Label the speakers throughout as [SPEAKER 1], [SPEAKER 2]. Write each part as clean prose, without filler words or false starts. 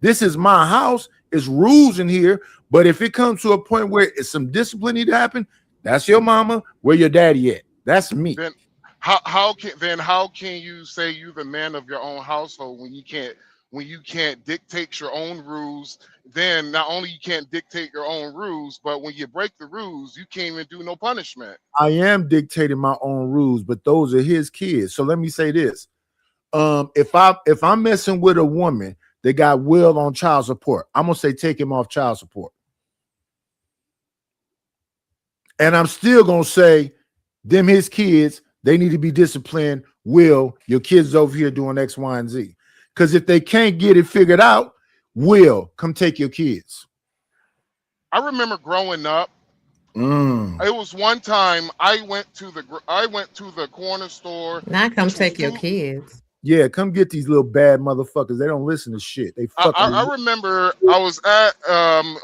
[SPEAKER 1] This is my house. It's rules in here. But if it comes to a point where it's some discipline need to happen, that's your mama. Where your daddy at? That's me.
[SPEAKER 2] Then how can you say you the man of your own household when you can't dictate your own rules? Then not only you can't dictate your own rules, but when you break the rules, you can't even do no punishment.
[SPEAKER 1] I am dictating my own rules, but those are his kids. So let me say this. If I'm messing with a woman that got Will on child support, I'm gonna say take him off child support. And I'm still gonna say them his kids, they need to be disciplined. Will, your kids over here doing X, Y, and Z. Because if they can't get it figured out, Will, come take your kids.
[SPEAKER 2] I remember growing up.
[SPEAKER 1] Mm.
[SPEAKER 2] It was one time I went to the corner store,
[SPEAKER 3] Now come
[SPEAKER 2] which was
[SPEAKER 3] take your
[SPEAKER 2] two.
[SPEAKER 3] kids.
[SPEAKER 1] Yeah, come get these little bad motherfuckers. They don't listen to shit. They
[SPEAKER 2] I
[SPEAKER 1] fucking.
[SPEAKER 2] remember I was at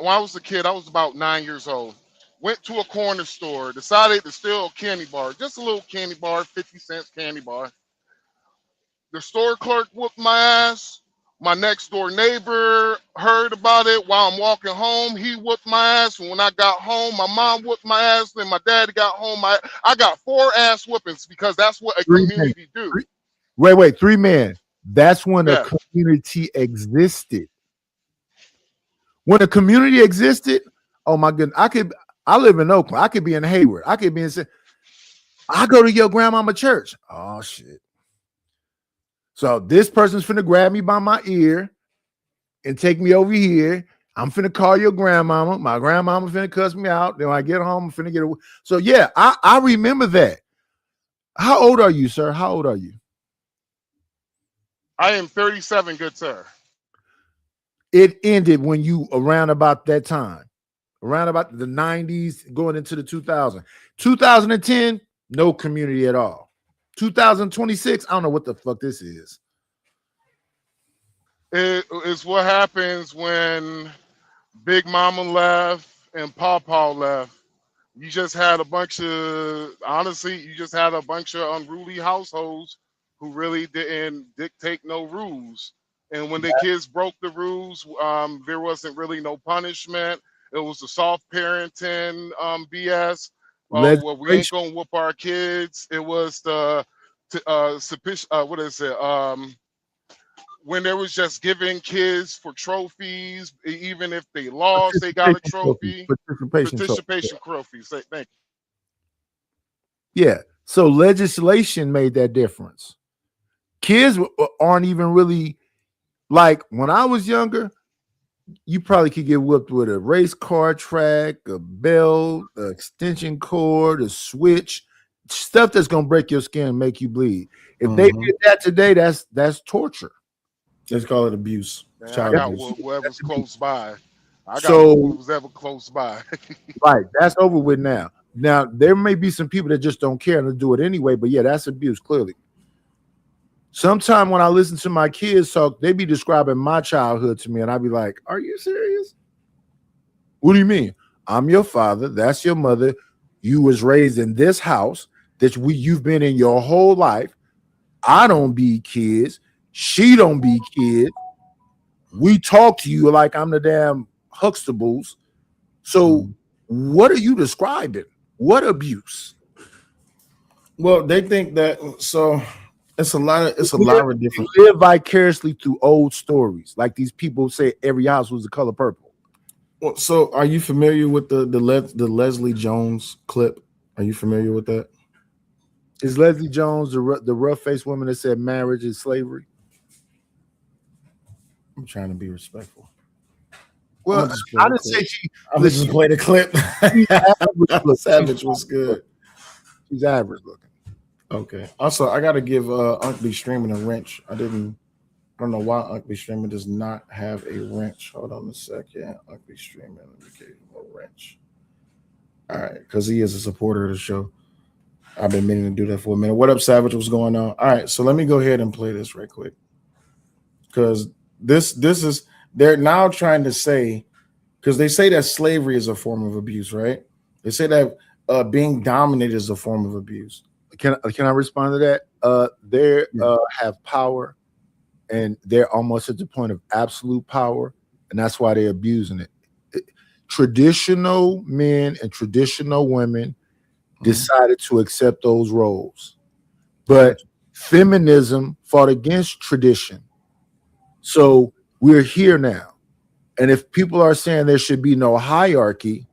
[SPEAKER 2] when I was a kid. I was about 9 years old. Went to a corner store. Decided to steal a candy bar, just a little candy bar, 50 cents candy bar. The store clerk whooped my ass. My next door neighbor heard about it while I'm walking home. He whooped my ass. And when I got home, my mom whooped my ass. Then my daddy got home. I got 4 ass whoopings because that's what a
[SPEAKER 1] Three men.
[SPEAKER 2] community do.
[SPEAKER 1] Wait, 3 men. That's when a
[SPEAKER 2] Yeah.
[SPEAKER 1] community existed. When a community existed, oh my goodness, I live in Oakland. I could be in Hayward. I could be in. I go to your grandmama church. Oh shit. So this person's finna grab me by my ear and take me over here. I'm finna call your grandmama. My grandmama finna cuss me out. Then when I get home, I'm finna get away. So yeah, I remember that. How old are you, sir? How old are you?
[SPEAKER 2] I am 37, good sir.
[SPEAKER 1] It ended when you around about that time, around about the 90s, going into the 2000s. 2010, no community at all. 2026, I don't know what the fuck this is.
[SPEAKER 2] It is what happens when Big Mama left and Pawpaw left. You just had a bunch of, honestly, you just had a bunch of unruly households who really didn't dictate no rules. And when the kids broke the rules, there wasn't really no punishment. It was the soft parenting BS. Oh, well, we ain't
[SPEAKER 1] Legislation.
[SPEAKER 2] gonna whoop our kids. It was the what is it? When there was just giving kids for trophies, even if they lost, they got a trophy. Participation trophy. Say thank
[SPEAKER 1] you. Yeah. So legislation made that difference. Kids aren't even really like when I was younger. You probably could get whooped with a race car track, a belt, an extension cord, a switch, stuff that's gonna break your skin and make you bleed. If they did that today, that's torture.
[SPEAKER 4] Let's call it abuse.
[SPEAKER 2] Man,
[SPEAKER 4] Child
[SPEAKER 2] I got
[SPEAKER 4] abuse.
[SPEAKER 2] whoever's close by. I got
[SPEAKER 1] So
[SPEAKER 2] whoever's ever close by.
[SPEAKER 1] right, that's over with now. Now there may be some people that just don't care and they'll do it anyway, but yeah, that's abuse clearly. Sometime when I listen to my kids talk, they be describing my childhood to me, and I'd be like, "Are you serious? What do you mean? I'm your father. That's your mother. You was raised in this house that you've been in your whole life. I don't be kids. She don't be kids. We talk to you like I'm the damn Huxtables. So what are you describing? What abuse?
[SPEAKER 4] Well, they think that so it's a lot of different.
[SPEAKER 1] You live vicariously through old stories. Like these people say every house was the color purple.
[SPEAKER 4] Well, so are you familiar with the Leslie Jones clip? Are you familiar with that?
[SPEAKER 1] Is Leslie Jones the rough-faced woman that said marriage is slavery?
[SPEAKER 4] I'm trying to be respectful.
[SPEAKER 1] Well, I didn't say she.
[SPEAKER 4] I'm just play the clip. Savage was good.
[SPEAKER 1] She's average looking.
[SPEAKER 4] Okay. Also, I got to give Uncle B Streaming a wrench. I don't know why Uncle B Streaming does not have a wrench. Hold on a second. Uncle B Streaming, let me give him a wrench. All right, because he is a supporter of the show. I've been meaning to do that for a minute. What up, Savage? What's going on? All right, so let me go ahead and play this right quick. Because this is, they're now trying to say, because they say that slavery is a form of abuse, right? They say that being dominated is a form of abuse.
[SPEAKER 1] Can I respond to that? They have power and they're almost at the point of absolute power, and that's why they're abusing it. Traditional men and traditional women decided to accept those roles, but feminism fought against tradition. So we're here now, and if people are saying there should be no hierarchy,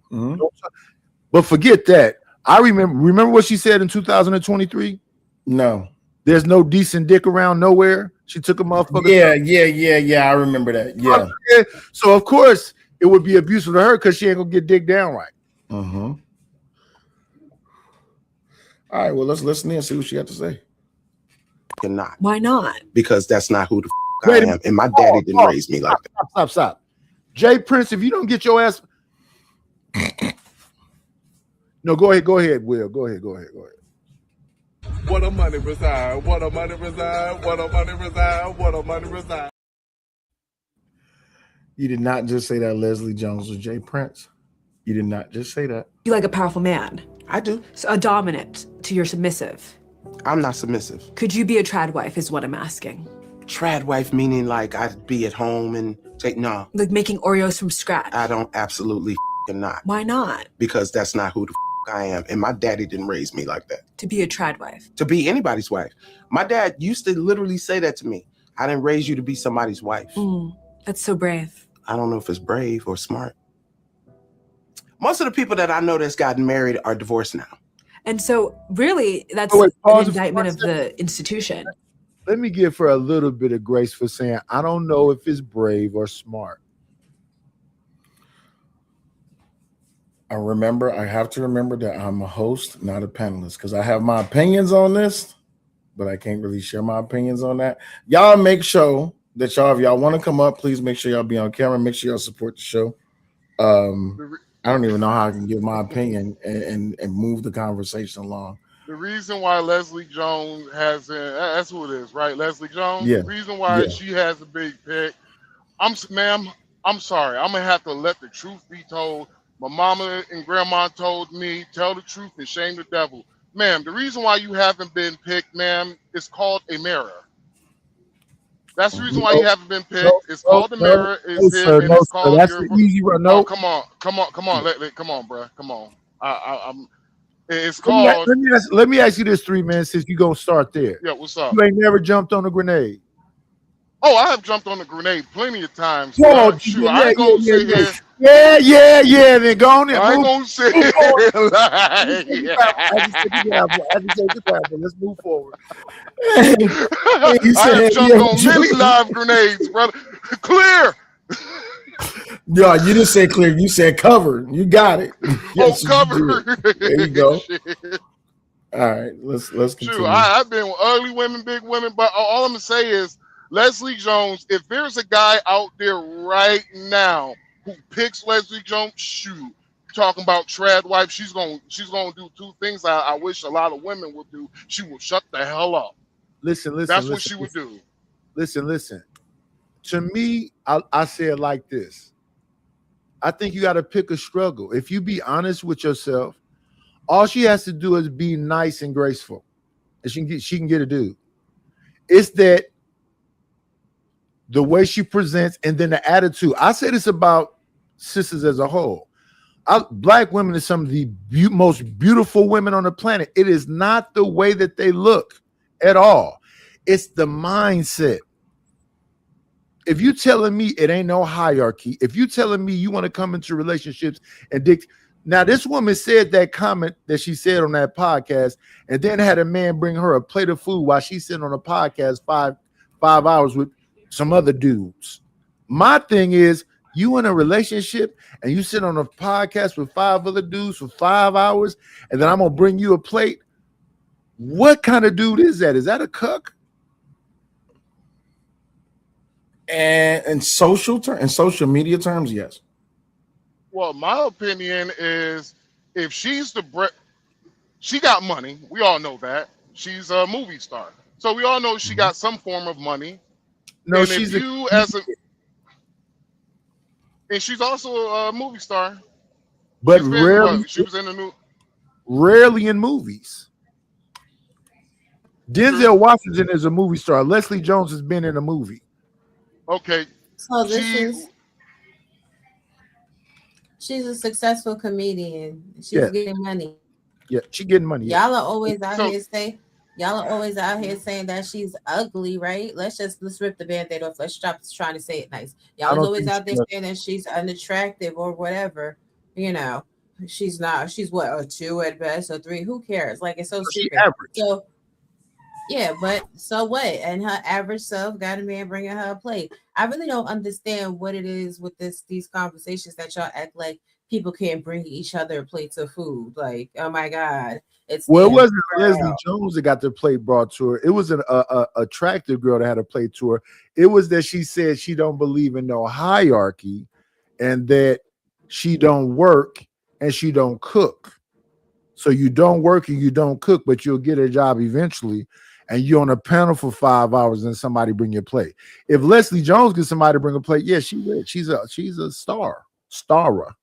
[SPEAKER 1] but forget that. I remember what she said in 2023.
[SPEAKER 4] No,
[SPEAKER 1] there's no decent dick around nowhere. She took a motherfucker.
[SPEAKER 4] Yeah. I remember that. Yeah.
[SPEAKER 1] So of course it would be abusive to her because she ain't gonna get dick down right.
[SPEAKER 4] All right. Well, let's listen in and see what she got to say.
[SPEAKER 3] You're not.
[SPEAKER 5] Why not?
[SPEAKER 3] Because that's not who the I am, and my daddy didn't raise me like that.
[SPEAKER 1] Stop. Jay Prince, if you don't get your ass. No, go ahead, Will. Go ahead.
[SPEAKER 6] What a money reside, what a money reside, what a money reside, what a money reside.
[SPEAKER 4] You did not just say that Leslie Jones was Jay Prince. You did not just say that.
[SPEAKER 5] You like a powerful man.
[SPEAKER 3] I do.
[SPEAKER 5] So a dominant to your submissive.
[SPEAKER 3] I'm not submissive.
[SPEAKER 5] Could you be a trad wife is what I'm asking.
[SPEAKER 3] Trad wife meaning like I'd be at home and take no.
[SPEAKER 5] Like making Oreos from scratch.
[SPEAKER 3] I don't absolutely not.
[SPEAKER 5] Why not?
[SPEAKER 3] Because that's not who the I am, and my daddy didn't raise me like that.
[SPEAKER 5] To be a trad wife.
[SPEAKER 3] To be anybody's wife. My dad used to literally say that to me. I didn't raise you to be somebody's wife.
[SPEAKER 5] That's so brave.
[SPEAKER 3] I don't know if it's brave or smart. Most of the people that I know that's gotten married are divorced now.
[SPEAKER 5] And so really that's
[SPEAKER 1] an
[SPEAKER 5] indictment of the institution.
[SPEAKER 1] Let me give her a little bit of grace for saying, I don't know if it's brave or smart.
[SPEAKER 4] I have to remember that I'm a host, not a panelist, because I have my opinions on this, but I can't really share my opinions on that. Y'all make sure that if y'all want to come up, please make sure y'all be on camera. Make sure y'all support the show. I don't even know how I can give my opinion and move the conversation along.
[SPEAKER 2] The reason why Leslie Jones hasn't, that's who it is, right? Leslie Jones.
[SPEAKER 4] Yeah.
[SPEAKER 2] The reason why she has a big pick. I'm sorry. I'm gonna have to let the truth be told. My mama and grandma told me, tell the truth and shame the devil. Ma'am, the reason why you haven't been picked, ma'am, is called a mirror. That's the reason why you haven't been picked. It's called the mirror. It's him, and it's called
[SPEAKER 1] that's
[SPEAKER 2] your.
[SPEAKER 1] the easy one. No,
[SPEAKER 2] come on, bro. Come on. It's called.
[SPEAKER 1] Let me ask you this, 3 man, since you gonna start there.
[SPEAKER 2] Yeah, what's up?
[SPEAKER 1] You ain't never jumped on a grenade.
[SPEAKER 2] Oh, I have jumped on a grenade plenty of times.
[SPEAKER 1] Oh,
[SPEAKER 2] shoot, I ain't gonna sit here.
[SPEAKER 1] Yeah. Then go on there.
[SPEAKER 2] I ain't gonna sit here and lie.
[SPEAKER 1] Let's move forward.
[SPEAKER 2] I have jumped on many live grenades, brother. Clear.
[SPEAKER 4] No, you didn't say clear. You said cover. You got it.
[SPEAKER 2] Yes, cover.
[SPEAKER 4] There you go. All right, let's continue.
[SPEAKER 2] Shoot, I've been with ugly women, big women, but all I'm gonna say is Leslie Jones. If there's a guy out there right now who picks Leslie Jones, shoot, talking about trad wife, she's gonna do 2 things I wish a lot of women would do. She will shut the hell up.
[SPEAKER 1] Listen.
[SPEAKER 2] That's what she would do.
[SPEAKER 1] Listen. To me, I say it like this. I think you got to pick a struggle. If you be honest with yourself, all she has to do is be nice and graceful, and she can get a dude. It's that the way she presents and then the attitude. I say this about sisters as a whole. Black women are some of the most beautiful women on the planet. It is not the way that they look at all. It's the mindset. If you telling me it ain't no hierarchy, if you telling me you want to come into relationships and now this woman said that comment that she said on that podcast, and then had a man bring her a plate of food while she's sitting on a podcast five hours with some other dudes. My thing is, you in a relationship and you sit on a podcast with 5 other dudes for 5 hours, and then I'm gonna bring you a plate. What kind of dude is that? Is that a cuck?
[SPEAKER 4] And in social media terms, yes.
[SPEAKER 2] Well, my opinion is if she's she got money. We all know that. She's a movie star. So we all know she got some form of money.
[SPEAKER 1] No,
[SPEAKER 2] and
[SPEAKER 1] she's
[SPEAKER 2] and she's also a movie star.
[SPEAKER 1] But rarely
[SPEAKER 2] she was in the new.
[SPEAKER 1] Rarely in movies. Denzel Washington is a movie star. Leslie Jones has been in a movie.
[SPEAKER 2] Okay,
[SPEAKER 7] So this
[SPEAKER 2] she
[SPEAKER 7] is she's a successful comedian. She's
[SPEAKER 1] Yeah,
[SPEAKER 7] getting money.
[SPEAKER 1] yeah, she getting money. Yeah.
[SPEAKER 7] Y'all are always out
[SPEAKER 2] so
[SPEAKER 7] here saying that she's ugly, right? Let's rip the band-aid off. Let's stop trying to say it nice.
[SPEAKER 1] I
[SPEAKER 7] Y'all is
[SPEAKER 1] don't
[SPEAKER 7] always
[SPEAKER 1] think
[SPEAKER 7] out there
[SPEAKER 1] she,
[SPEAKER 7] saying that she's unattractive or whatever. You know, she's not. She's what, a 2 at best or 3? Who cares? Like, it's so
[SPEAKER 1] she
[SPEAKER 7] stupid.
[SPEAKER 1] average.
[SPEAKER 7] So yeah, but so what? And her average self got a man bringing her a plate. I really don't understand what it is with these conversations that y'all act like people can't bring each other plates of food. Like, oh my God, it's
[SPEAKER 1] Well, it
[SPEAKER 7] the
[SPEAKER 1] wasn't Leslie
[SPEAKER 7] unfurl.
[SPEAKER 1] Jones that got the plate brought to her. It was an attractive girl that had a plate to her. It was that she said she don't believe in no hierarchy, and that she don't work and she don't cook. So you don't work and you don't cook, but you'll get a job eventually. And you're on a panel for 5 hours and somebody bring your plate. If Leslie Jones gets somebody to bring a plate, yeah, she rich. She's a starer. The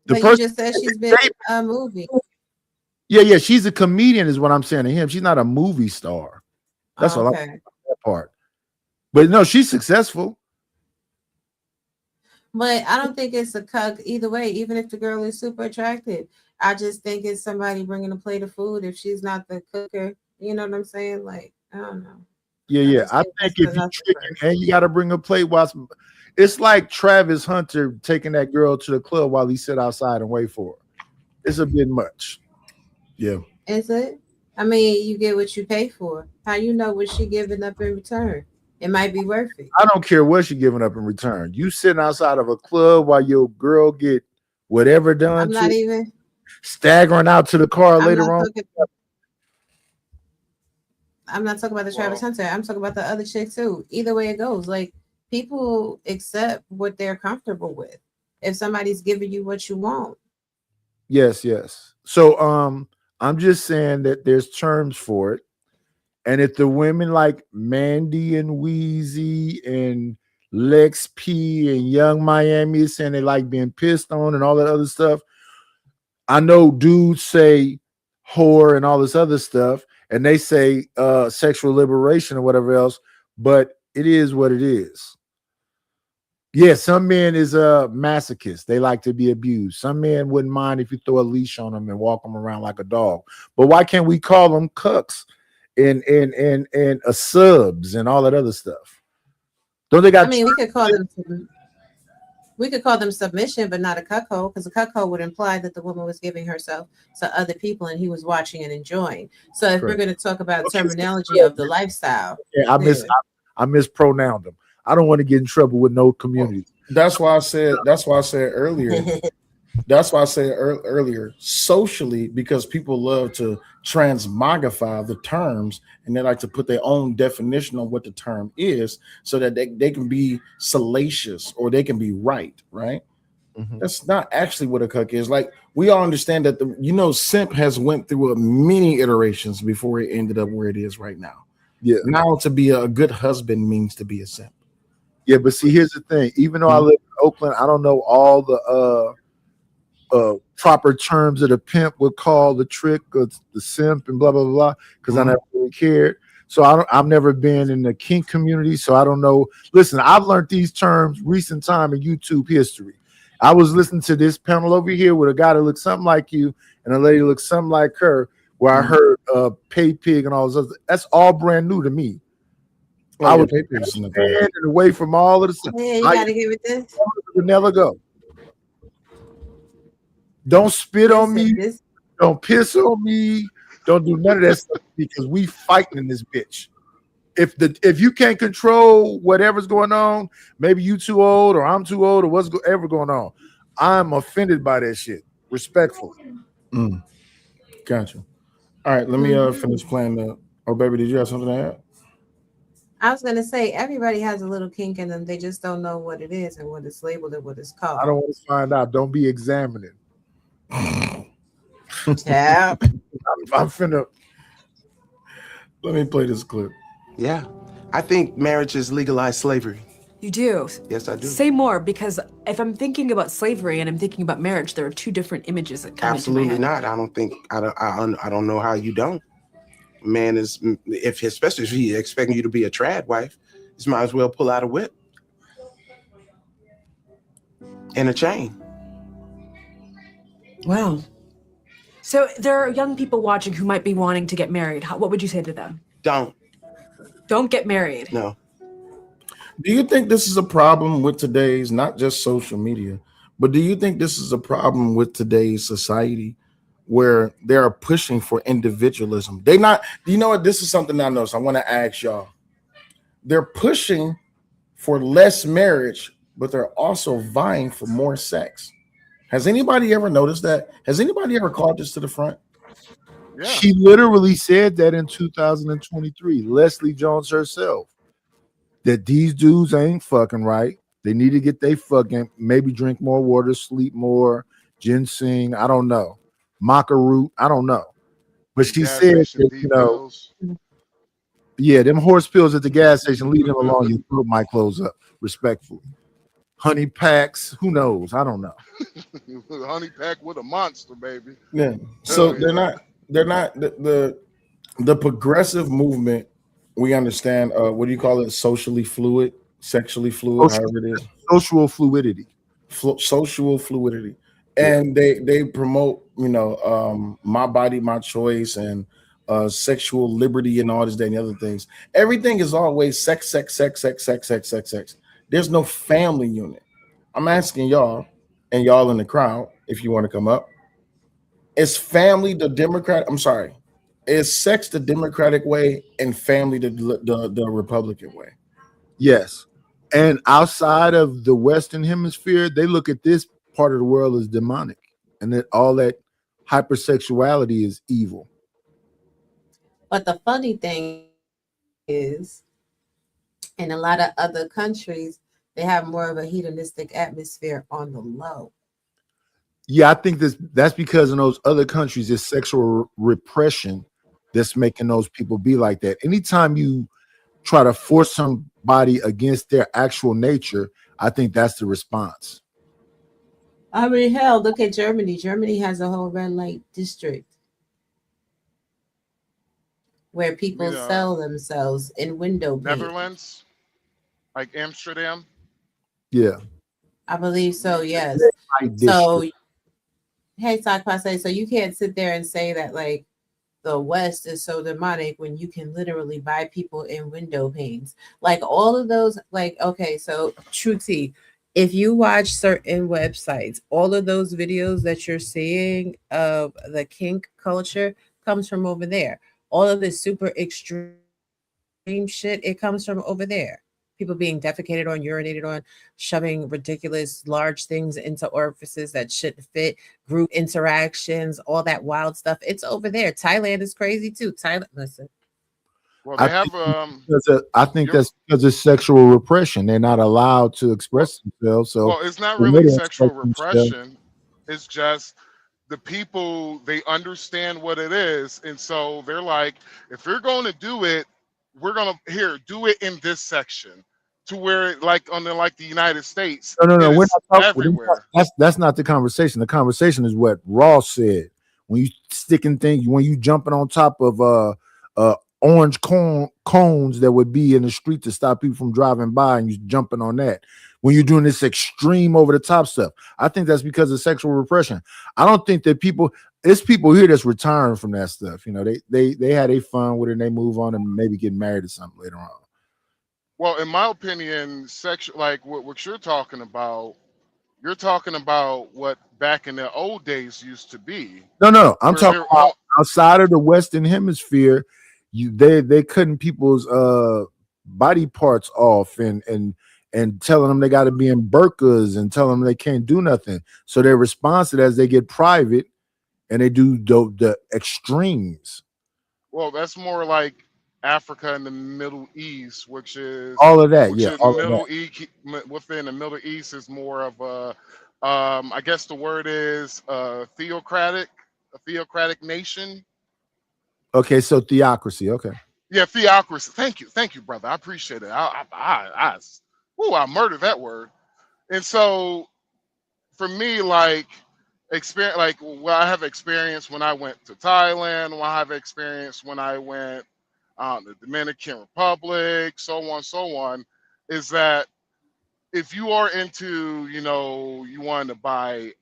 [SPEAKER 7] But you
[SPEAKER 1] person,
[SPEAKER 7] just said she's been in a movie.
[SPEAKER 1] yeah, she's a comedian, is what I'm saying to him. She's not a movie star. That's all I
[SPEAKER 7] Okay.
[SPEAKER 1] that part. But no, she's successful.
[SPEAKER 7] But I don't think it's a cuck either way, even if the girl is super attractive. I just think it's somebody bringing a plate of food if she's not the cooker. You know what I'm saying? Like, I don't know.
[SPEAKER 1] Yeah.
[SPEAKER 7] just
[SPEAKER 1] I
[SPEAKER 7] think
[SPEAKER 1] think
[SPEAKER 7] that's
[SPEAKER 1] if you
[SPEAKER 7] enough
[SPEAKER 1] tricking
[SPEAKER 7] for
[SPEAKER 1] and you got to bring a plate it's like Travis Hunter taking that girl to the club while he sit outside and wait for her. It's a bit much.
[SPEAKER 4] Yeah.
[SPEAKER 7] Is it? I mean, you get what you pay for. How you know what she giving up in return? It might be worth it.
[SPEAKER 1] I don't care what she giving up in return. You sitting outside of a club while your girl get whatever done
[SPEAKER 7] I'm not
[SPEAKER 1] to
[SPEAKER 7] even.
[SPEAKER 1] staggering out to the car
[SPEAKER 7] I'm
[SPEAKER 1] later
[SPEAKER 7] not
[SPEAKER 1] on.
[SPEAKER 7] talking. I'm not talking about the Travis Hunter. I'm talking about the other chick too. Either way it goes, like people accept what they're comfortable with. If somebody's giving you what you want,
[SPEAKER 1] Yes. So I'm just saying that there's terms for it. And if the women like Mandy and Wheezy and Lex P and Young Miami is saying they like being pissed on and all that other stuff, I know dudes say whore and all this other stuff, and they say sexual liberation or whatever else, but it is what it is. Yeah, some men is a masochist. They like to be abused. Some men wouldn't mind if you throw a leash on them and walk them around like a dog. But why can't we call them cucks and subs and all that other stuff? Don't they got?
[SPEAKER 7] I mean, we could call them submission, but not a cuckold, because a cuckold would imply that the woman was giving herself to other people and he was watching and enjoying. So if we're
[SPEAKER 1] Correct.
[SPEAKER 7] going to talk about
[SPEAKER 1] Okay,
[SPEAKER 7] terminology of the lifestyle,
[SPEAKER 1] Yeah, I mispronounced them. I don't want to get in trouble with no community.
[SPEAKER 4] That's why I said earlier. That's why I said earlier, socially, because people love to transmogrify the terms and they like to put their own definition on what the term is so that they can be salacious or they can be right?
[SPEAKER 1] Mhm.
[SPEAKER 4] That's not actually what a cuck is. Like, we all understand that simp has went through many iterations before it ended up where it is right now.
[SPEAKER 1] Yeah.
[SPEAKER 4] Now to be a good husband means to be a simp.
[SPEAKER 1] Yeah, but see, here's the thing. Even though I live in Oakland, I don't know all the proper terms that a pimp would call the trick or the simp and blah blah blah, because I never really cared. So I've never been in the kink community, so I don't know. Listen, I've learned these terms recent time in YouTube history. I was listening to this panel over here with a guy that looked something like you and a lady that looked something like her, where I heard pay pig and all this other. That's all brand new to me. I was standing away from all of the stuff.
[SPEAKER 7] yeah, you got to give it this.
[SPEAKER 1] Would never go. Don't spit on me.
[SPEAKER 7] This-
[SPEAKER 1] Don't piss on me. Don't do none of that stuff because we fighting in this bitch. If you can't control whatever's going on, maybe you too old or I'm too old or what's ever going on, I'm offended by that shit. Respectfully.
[SPEAKER 4] Gotcha. All right, let me finish playing the. Oh, baby, did you have something to add?
[SPEAKER 7] I was going to say, everybody has a little kink in them. They just don't know what it is and what it's labeled and what it's called.
[SPEAKER 1] I don't want to find out. Don't be examining.
[SPEAKER 7] Yeah.
[SPEAKER 1] I'm finna.
[SPEAKER 4] Let me play this clip.
[SPEAKER 3] Yeah. I think marriage is legalized slavery.
[SPEAKER 5] You do.
[SPEAKER 3] Yes, I do.
[SPEAKER 5] Say more, because if I'm thinking about slavery and I'm thinking about marriage, there are two different images that come
[SPEAKER 3] Absolutely
[SPEAKER 5] into my head.
[SPEAKER 3] not. I don't think I don't know how you don't. Man is especially if he expecting you to be a trad wife, you might as well pull out a whip and a chain.
[SPEAKER 5] Wow. So there are young people watching who might be wanting to get married. What would you say to them?
[SPEAKER 3] Don't.
[SPEAKER 5] Don't get married.
[SPEAKER 3] No.
[SPEAKER 4] Do you think this is a problem with today's, not just social media, but do you think this is a problem with today's society where they are pushing for individualism? They not, you know what? This is something I noticed. I want to ask y'all. They're pushing for less marriage, but they're also vying for more sex. Has anybody ever noticed that? Has anybody ever called this to the front?
[SPEAKER 2] Yeah.
[SPEAKER 1] She literally said that in 2023, Leslie Jones herself, that these dudes ain't fucking right. They need to get they fucking, maybe drink more water, sleep more, ginseng, I don't know, maca root, I don't know. But she
[SPEAKER 2] Gas
[SPEAKER 1] said
[SPEAKER 2] station
[SPEAKER 1] that,
[SPEAKER 2] deep
[SPEAKER 1] you know,
[SPEAKER 2] pills.
[SPEAKER 1] yeah, them horse pills at the gas station, leave them alone. Your throat might close up, respectfully. Honey packs, who knows? I don't know.
[SPEAKER 2] Honey pack with a monster, baby.
[SPEAKER 4] Yeah. So
[SPEAKER 2] Hell yeah.
[SPEAKER 4] they're not the progressive movement. We understand what do you call it? Socially fluid, sexually fluid, however it is.
[SPEAKER 1] Social fluidity.
[SPEAKER 4] Social fluidity.
[SPEAKER 1] Yeah.
[SPEAKER 4] And they promote, you know, my body, my choice, and sexual liberty and all this, that, and the other things. Everything is always sex, sex, sex, sex, sex, sex, sex, sex. There's no family unit. I'm asking y'all, and y'all in the crowd, if you want to come up, is family the Democrat? I'm sorry, is sex the Democratic way and family the Republican way?
[SPEAKER 1] Yes. And outside of the Western Hemisphere, they look at this part of the world as demonic, and that all that hypersexuality is evil.
[SPEAKER 7] But the funny thing is, in a lot of other countries, they have more of a hedonistic atmosphere on the low.
[SPEAKER 1] Yeah, I think that's because in those other countries, it's sexual repression that's making those people be like that. Anytime you try to force somebody against their actual nature, I think that's the response.
[SPEAKER 7] I mean, hell, look at Germany. Germany has a whole red light district where people
[SPEAKER 2] mean,
[SPEAKER 7] sell themselves in window paint.
[SPEAKER 2] Netherlands, like Amsterdam.
[SPEAKER 1] Yeah.
[SPEAKER 7] I believe so, yes.
[SPEAKER 1] Light
[SPEAKER 7] So,
[SPEAKER 1] district.
[SPEAKER 7] hey, Sakpase, so you can't sit there and say that, like, the West is so demonic when you can literally buy people in window panes. Like, all of those, like, okay, so true tea. If you watch certain websites, all of those videos that you're seeing of the kink culture comes from over there. All of this super extreme shit, it comes from over there. People being defecated on, urinated on, shoving ridiculous large things into orifices that shouldn't fit, group interactions, all that wild stuff. It's over there. Thailand is crazy too. Thailand, listen.
[SPEAKER 2] Well,
[SPEAKER 1] I
[SPEAKER 2] they have
[SPEAKER 1] I think
[SPEAKER 2] you're-
[SPEAKER 1] that's because it's sexual repression. They're not allowed to express themselves. So
[SPEAKER 2] well, it's not
[SPEAKER 1] when
[SPEAKER 2] really
[SPEAKER 1] they
[SPEAKER 2] sexual
[SPEAKER 1] express themselves-
[SPEAKER 2] repression. It's just the people, they understand what it is, and so they're like, if you're going to do it, we're gonna do it in this section, to where, like, on the United States.
[SPEAKER 1] No,
[SPEAKER 2] it
[SPEAKER 1] we're
[SPEAKER 2] is
[SPEAKER 1] not talking.
[SPEAKER 2] everywhere.
[SPEAKER 1] That's not the conversation. The conversation is what Ross said. When you sticking things, when you jumping on top of orange cones that would be in the street to stop people from driving by, and you jumping on that. When you're doing this extreme over the top stuff, I think that's because of sexual repression. I don't think that it's people here that's retiring from that stuff. You know, they had a fun with it and they move on and maybe get married or something later on.
[SPEAKER 2] Well, in my opinion, sexual, like what you're talking about what back in the old days used to be.
[SPEAKER 1] No. I'm
[SPEAKER 2] where
[SPEAKER 1] talking
[SPEAKER 2] they're
[SPEAKER 1] about outside of the Western Hemisphere. They cutting people's body parts off and telling them they got to be in burqas and telling them they can't do nothing. So their response to that is they get private and they do the extremes.
[SPEAKER 2] Well, that's more like Africa and the Middle East, which is
[SPEAKER 1] All of that,
[SPEAKER 2] which
[SPEAKER 1] yeah.
[SPEAKER 2] is
[SPEAKER 1] All of that.
[SPEAKER 2] Middle East. Within the Middle East is more of a, I guess the word is theocratic nation.
[SPEAKER 1] Okay, so theocracy. Okay.
[SPEAKER 2] Yeah, theocracy. Thank you, brother. I appreciate it. Ooh, I murdered that word. And so for me, like experience, like what I have experienced when I went to Thailand, what I have experienced when I went the Dominican Republic, so on, is that if you are into, you want to buy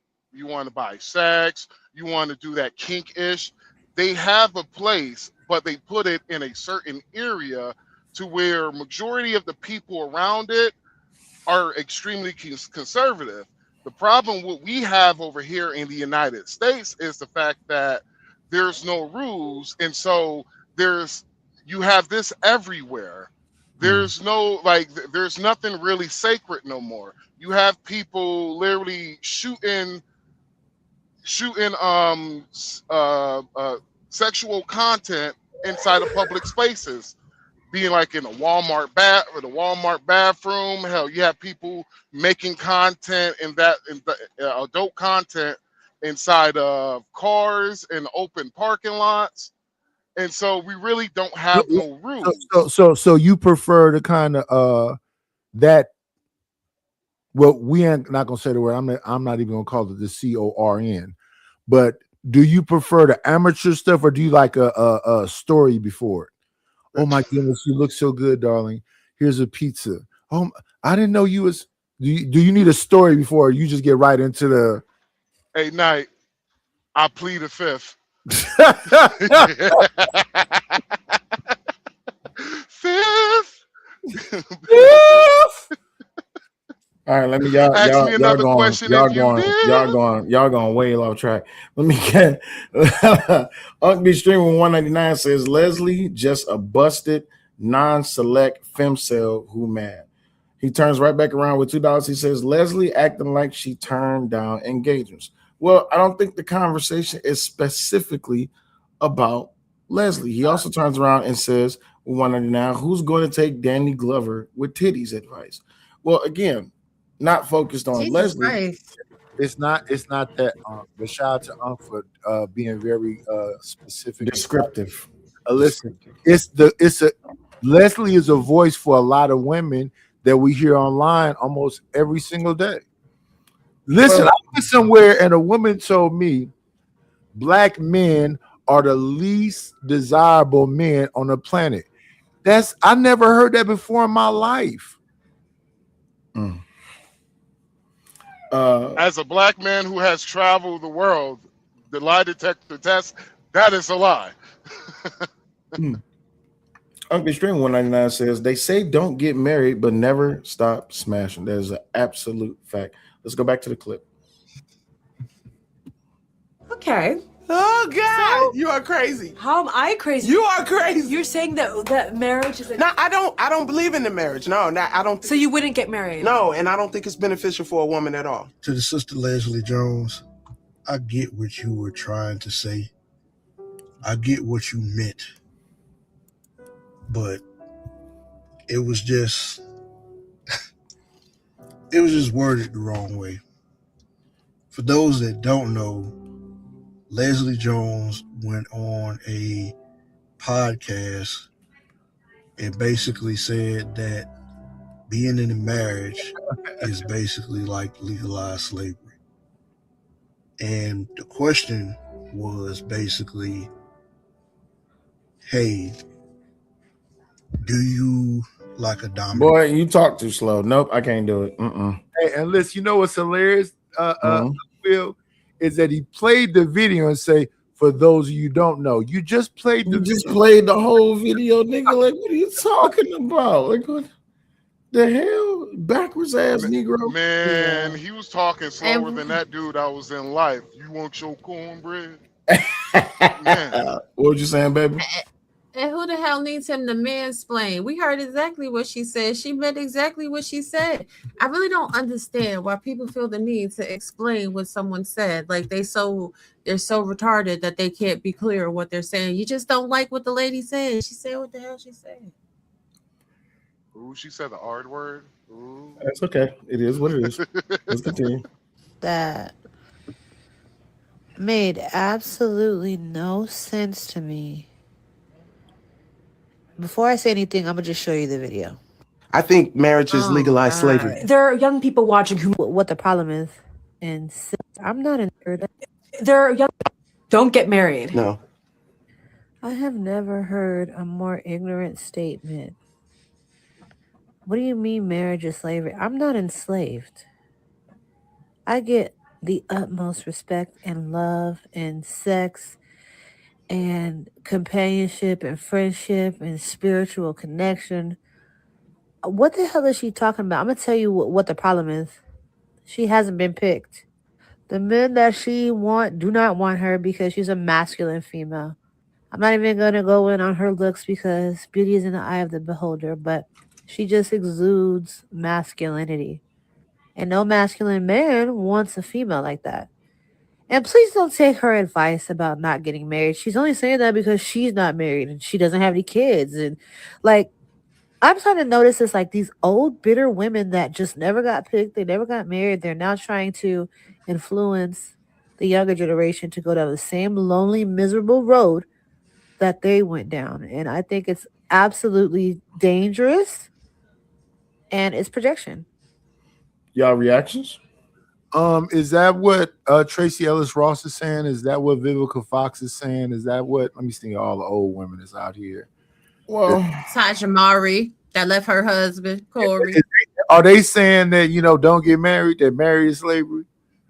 [SPEAKER 2] sex, you want to do that kink-ish, they have a place, but they put it in a certain area to where majority of the people around it are extremely conservative. The problem what we have over here in the United States is the fact that there's no rules, and so you have this everywhere. There's no there's nothing really sacred no more. You have people literally shooting sexual content inside of public spaces, being like in a Walmart bathroom. Hell, you have people making content in the adult content inside of cars and open parking lots. And so we really don't have no rules.
[SPEAKER 1] So you prefer the kind of that. Well, we ain't not gonna say the word. I'm not even gonna call it the CORN. But do you prefer the amateur stuff, or do you like a story before it? Oh my goodness, you look so good, darling. Here's a pizza. Oh, I didn't know you was. Do you need a story before, or you just get right into the?
[SPEAKER 2] Hey, Knight, I plead the fifth. Fifth.
[SPEAKER 4] All right, let me y'all going way off track. Let me get Unc B Streaming 199 says Leslie just a busted non-select femcel who mad. He turns right back around with $2. He says Leslie acting like she turned down engagements. Well, I don't think the conversation is specifically about Leslie. He also turns around and says, 199, who's going to take Danny Glover with titties advice? Well, again, not focused on
[SPEAKER 7] Jesus
[SPEAKER 4] Leslie.
[SPEAKER 7] Christ.
[SPEAKER 1] It's not that. But shout out to for being very specific,
[SPEAKER 4] Descriptive.
[SPEAKER 1] Listen, Leslie is a voice for a lot of women that we hear online almost every single day. Listen, I went somewhere and a woman told me black men are the least desirable men on the planet. I never heard that before in my life.
[SPEAKER 2] As a black man who has traveled the world, the lie detector test, that is a lie.
[SPEAKER 4] Uncle Stream 199 says they say don't get married, but never stop smashing. That is an absolute fact. Let's go back to the clip.
[SPEAKER 5] Okay.
[SPEAKER 3] Oh God, you are crazy.
[SPEAKER 5] How am I crazy?
[SPEAKER 3] You are crazy.
[SPEAKER 5] You're saying that marriage is
[SPEAKER 3] No, I don't believe in the marriage. No, I don't.
[SPEAKER 5] So you wouldn't get married?
[SPEAKER 3] No, and I don't think it's beneficial for a woman at all.
[SPEAKER 8] To the sister Leslie Jones, I get what you were trying to say. I get what you meant. But it was just worded the wrong way. For those that don't know, Leslie Jones went on a podcast and basically said that being in a marriage is basically like legalized slavery. And the question was basically, hey, do you like a dominant?
[SPEAKER 4] Boy, you talk too slow. Nope, I can't do it.
[SPEAKER 1] Hey, and listen, you know what's hilarious, Will, is that he played the video and say, for those of you who don't know, you just played
[SPEAKER 4] the whole video, nigga. Like, what are you talking about? Like, what the hell? Backwards ass Negro.
[SPEAKER 2] Man, he was talking slower than that dude I was in life. You want your cornbread?
[SPEAKER 4] What were you saying, baby?
[SPEAKER 7] And who the hell needs him to mansplain? We heard exactly what she said. She meant exactly what she said. I really don't understand why people feel the need to explain what someone said. Like they're so retarded that they can't be clear on what they're saying. You just don't like what the lady said. She said what the hell she said.
[SPEAKER 2] Ooh, she said the R word. Ooh.
[SPEAKER 4] That's okay. It is what it is. Let's continue.
[SPEAKER 9] That made absolutely no sense to me. Before I say anything, I'm gonna just show you the video.
[SPEAKER 3] I think marriage is
[SPEAKER 7] Oh,
[SPEAKER 3] legalized
[SPEAKER 7] God.
[SPEAKER 3] slavery.
[SPEAKER 5] There are young people watching who
[SPEAKER 9] What the problem is. And I'm not in.
[SPEAKER 5] there are young don't get married.
[SPEAKER 3] No.
[SPEAKER 9] I have never heard a more ignorant statement. What do you mean marriage is slavery? I'm not enslaved. I get the utmost respect and love and sex and companionship and friendship and spiritual connection. What the hell is she talking about? I'm going to tell you what the problem is. She hasn't been picked. The men that she do not want her because she's a masculine female. I'm not even going to go in on her looks because beauty is in the eye of the beholder, but she just exudes masculinity. And no masculine man wants a female like that. And please don't take her advice about not getting married. She's only saying that because she's not married and she doesn't have any kids. And like, I'm starting to notice this, like these old bitter women that just never got picked, they never got married. They're now trying to influence the younger generation to go down the same lonely, miserable road that they went down. And I think it's absolutely dangerous and it's projection.
[SPEAKER 4] Y'all reactions?
[SPEAKER 1] Is that what Tracy Ellis Ross is saying? Is that what Vivica Fox is saying? Is that what? Let me think of all the old women that's out here.
[SPEAKER 4] Well,
[SPEAKER 7] Tasha Mari that left her husband, Corey.
[SPEAKER 1] Are they saying that, you know, don't get married, that marriage is slavery?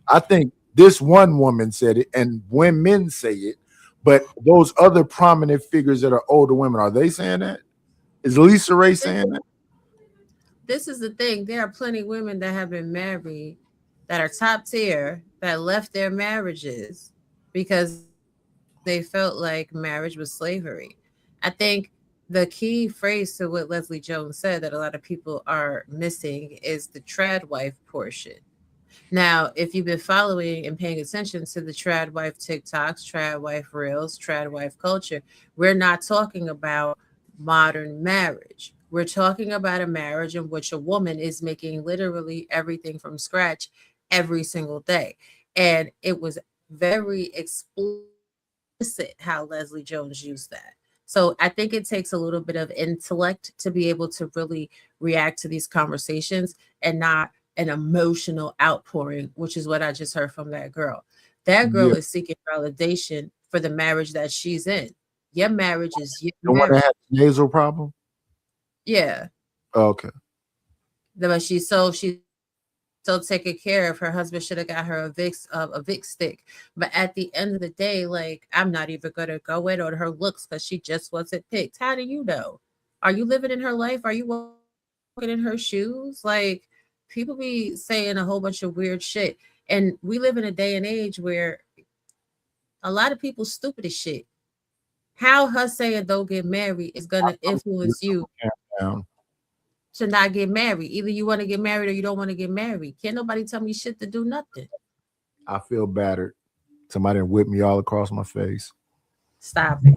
[SPEAKER 1] I think this one woman said it, and women say it, but those other prominent figures that are older women, are they saying that? Is Lisa Ray saying that?
[SPEAKER 7] This is the thing. There are plenty of women that have been married that are top tier that left their marriages because they felt like marriage was slavery. I think the key phrase to what Leslie Jones said that a lot of people are missing is the trad wife portion. Now, if you've been following and paying attention to the trad wife TikToks, trad wife reels, trad wife culture, we're not talking about modern marriage. We're talking about a marriage in which a woman is making literally everything from scratch every single day. And it was very explicit how Leslie Jones used that. So I think it takes a little bit of intellect to be able to really react to these conversations and not an emotional outpouring, which is what I just heard from that girl. That girl is seeking validation for the marriage that she's in. Your marriage is your
[SPEAKER 1] The one that had the nasal problem?
[SPEAKER 7] Yeah.
[SPEAKER 1] Okay.
[SPEAKER 7] But she's so taking care of. Her husband should have got her a Vicks stick. But at the end of the day, like, I'm not even gonna go in on her looks because she just wasn't picked. How do you know? Are you living in her life? Are you walking in her shoes? Like, people be saying a whole bunch of weird shit. And we live in a day and age where a lot of people stupid as shit. How her saying don't get married is gonna influence you to not get married. Either you want to get married or you don't want to get married. Can't nobody tell me shit to do nothing.
[SPEAKER 1] I feel battered. Somebody done whipped me all across my face.
[SPEAKER 7] Stop it.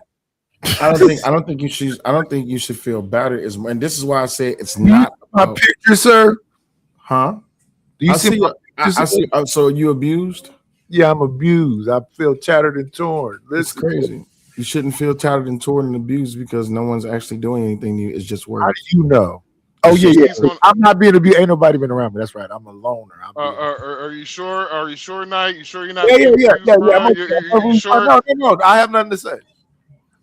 [SPEAKER 4] I don't think you should feel battered as much. And this is why I say it's not
[SPEAKER 1] my picture, sir.
[SPEAKER 4] Huh?
[SPEAKER 1] Do you
[SPEAKER 4] I
[SPEAKER 1] see?
[SPEAKER 4] I see. So you abused?
[SPEAKER 1] Yeah, I'm abused. I feel tattered and torn.
[SPEAKER 4] It's crazy. You shouldn't feel tattered and torn and abused because no one's actually doing anything to you. It's just words.
[SPEAKER 1] How do you know? Oh yeah. I'm not being abused. Ain't nobody been around me. That's right. I'm a loner.
[SPEAKER 2] Are you sure? Are you sure, Knight? You sure you're not?
[SPEAKER 1] Yeah.
[SPEAKER 2] You sure?
[SPEAKER 1] No. I have nothing to say.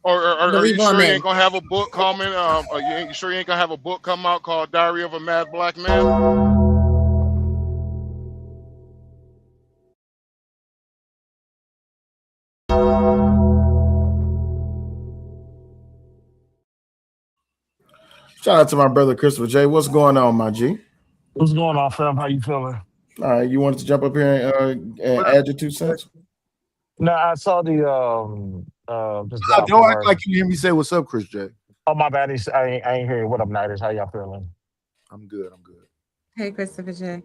[SPEAKER 2] Or are you sure you ain't gonna have a book coming? You sure you ain't gonna have a book come out called Diary of a Mad Black Man?
[SPEAKER 4] Shout out to my brother Christopher J. What's going on, my G?
[SPEAKER 10] What's going on, fam? How you feeling?
[SPEAKER 4] All right, you wanted to jump up here and add your 2 cents?
[SPEAKER 10] No, I saw the
[SPEAKER 1] Don't act like you hear me say what's up, Chris J.
[SPEAKER 10] Oh, my bad. I ain't hearing what up, Nighters. How y'all feeling?
[SPEAKER 1] I'm good.
[SPEAKER 7] Hey, Christopher J.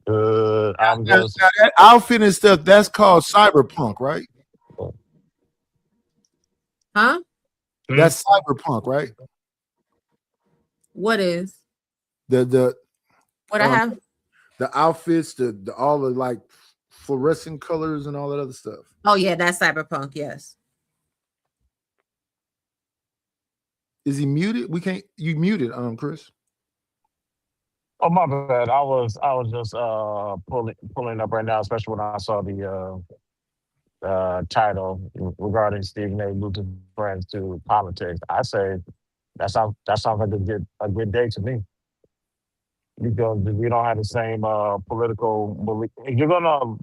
[SPEAKER 10] Good. I'm
[SPEAKER 1] Now,
[SPEAKER 10] just
[SPEAKER 1] that outfit and stuff, that's called cyberpunk, right?
[SPEAKER 7] Huh?
[SPEAKER 1] That's cyberpunk, right?
[SPEAKER 7] What is?
[SPEAKER 1] The
[SPEAKER 7] What I have?
[SPEAKER 1] The outfits, the all the like fluorescent colors and all that other stuff.
[SPEAKER 7] Oh yeah, that's cyberpunk. Yes.
[SPEAKER 1] Is he muted? We can't. You muted, Chris.
[SPEAKER 10] Oh my bad. I was just pulling up right now, especially when I saw the title regarding Stephen A. losing friends to politics. I say that sounds like a good day to me because we don't have the same political belief. If you're gonna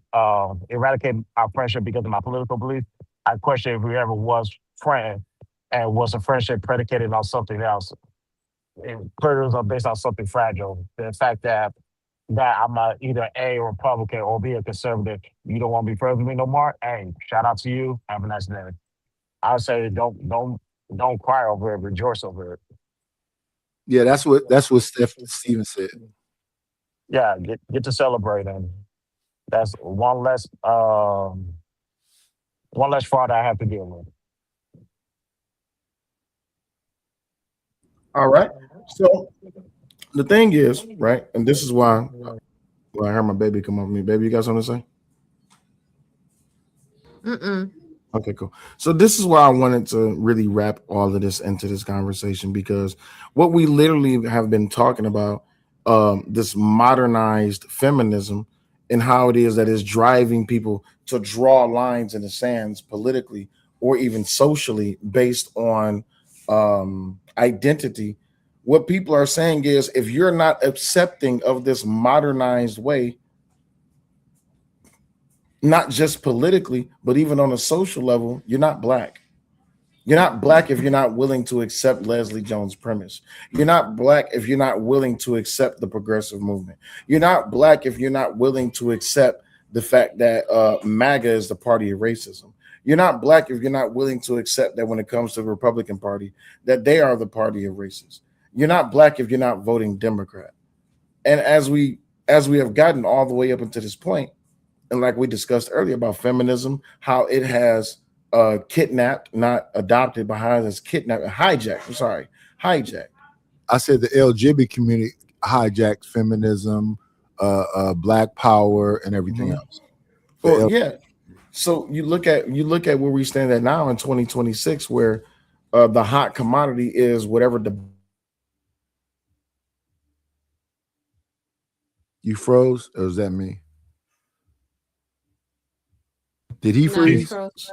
[SPEAKER 10] eradicate our friendship because of my political belief, I question if we ever was friends and was a friendship predicated on something else. And predators are based on something fragile. The fact that I'm either A Republican or B a conservative, you don't want to be friends with me no more. Hey, shout out to you. Have a nice day. I would say don't cry over it, rejoice over it.
[SPEAKER 1] Yeah, that's what Steven said.
[SPEAKER 10] Yeah, get to celebrate, and that's one less fraud I have to deal with.
[SPEAKER 4] All right. So the thing is, right, and this is why I heard my baby come over me. Baby, you got something to say?
[SPEAKER 7] Mm-mm.
[SPEAKER 4] Okay, cool. So this is why I wanted to really wrap all of this into this conversation, because what we literally have been talking about, this modernized feminism and how it is that is driving people to draw lines in the sands politically or even socially based on identity. What people are saying is, if you're not accepting of this modernized way, not just politically, but even on a social level, you're not black. You're not black if you're not willing to accept Leslie Jones' premise. You're not black if you're not willing to accept the progressive movement. You're not black if you're not willing to accept the fact that MAGA is the party of racism. You're not black if you're not willing to accept that when it comes to the Republican Party, that they are the party of racists. You're not black if you're not voting Democrat. And as we have gotten all the way up until this point, and like we discussed earlier about feminism, how it has kidnapped, not adopted, but how it has kidnapped, hijacked. I'm sorry, hijacked.
[SPEAKER 1] I said the LGBT community hijacked feminism, Black Power, and everything else.
[SPEAKER 4] Well, yeah. So you look at where we stand at now in 2026, where the hot commodity is whatever the.
[SPEAKER 1] You froze, or was that me? Did he
[SPEAKER 7] No,
[SPEAKER 1] freeze?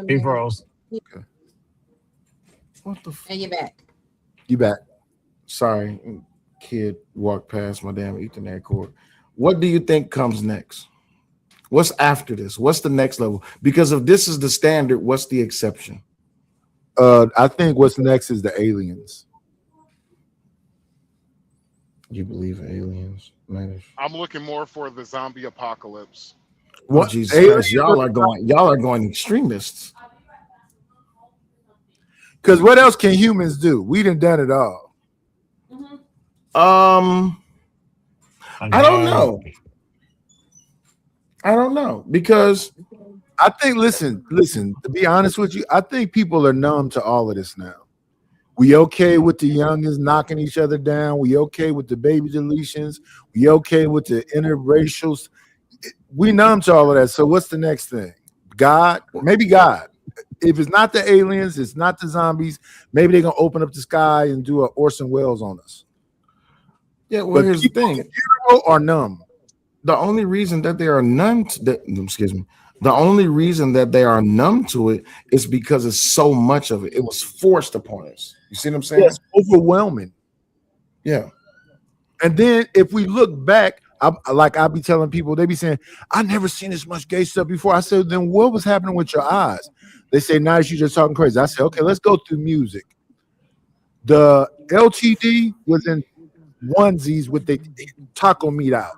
[SPEAKER 10] He froze.
[SPEAKER 1] Okay.
[SPEAKER 4] What the?
[SPEAKER 7] And you're back.
[SPEAKER 1] You back?
[SPEAKER 4] Sorry, kid walked past my damn Ethernet cord. What do you think comes next? What's after this? What's the next level? Because if this is the standard, what's the exception?
[SPEAKER 1] I think what's next is the aliens.
[SPEAKER 4] You believe in aliens?
[SPEAKER 2] I'm looking more for the zombie apocalypse.
[SPEAKER 4] What? Oh, Jesus Christ, y'all are going extremists.
[SPEAKER 1] Because what else can humans do? We done it all.
[SPEAKER 4] I don't know because
[SPEAKER 1] I think listen, to be honest with you, I think people are numb to all of this now. We okay with the youngins knocking each other down. We okay with the baby deletions. We okay with the interracials. We numb to all of that. So what's the next thing? God? Maybe God. If it's not the aliens, it's not the zombies, maybe they're gonna open up the sky and do an Orson Welles on us.
[SPEAKER 4] Yeah, well, here's the thing.
[SPEAKER 1] People are numb.
[SPEAKER 4] The only reason that they are numb to the only reason that they are numb to it is because it's so much of it. It was forced upon us. You see what I'm saying?
[SPEAKER 1] Yes, overwhelming.
[SPEAKER 4] Yeah.
[SPEAKER 1] And then if we look back, I be telling people, they be saying, I never seen this much gay stuff before. I said, then what was happening with your eyes? They say, nice, you just talking crazy. I said, okay, let's go through music. The LTD was in onesies with the taco meat out.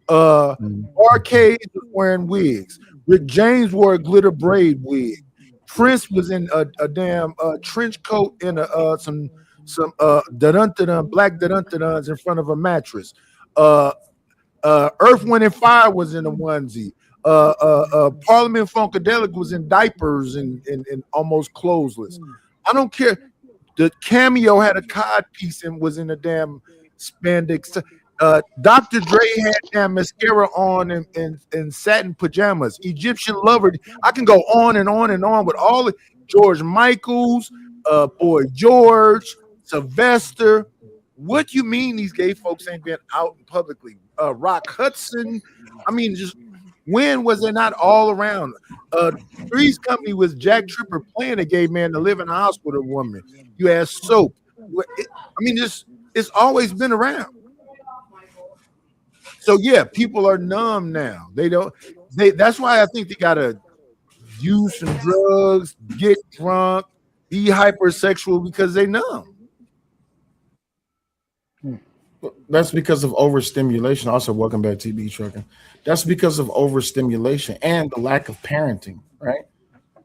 [SPEAKER 1] Arcade was wearing wigs. Rick James wore a glitter braid wig. Prince was in a damn trench coat and some dun-dun-dun, black dun-dun-duns in front of a mattress. Earth, Wind, and Fire was in a onesie. Parliament Funkadelic was in diapers and almost clothesless. I don't care. The Cameo had a cod piece and was in a damn spandex. Dr. Dre had damn mascara on and satin pajamas. Egyptian Lover. I can go on and on and on with all of George Michaels, Boy George, Sylvester. What do you mean these gay folks ain't been out publicly? Rock Hudson, I mean, just when was they not all around? Three's Company was Jack Tripper playing a gay man to live in a house with a woman. You had Soap. I mean, it's always been around. So yeah, people are numb now. That's why I think they gotta use some drugs, get drunk, be hypersexual because they numb.
[SPEAKER 4] That's because of overstimulation. Also, welcome back, TB Trucking. That's because of overstimulation and the lack of parenting, right?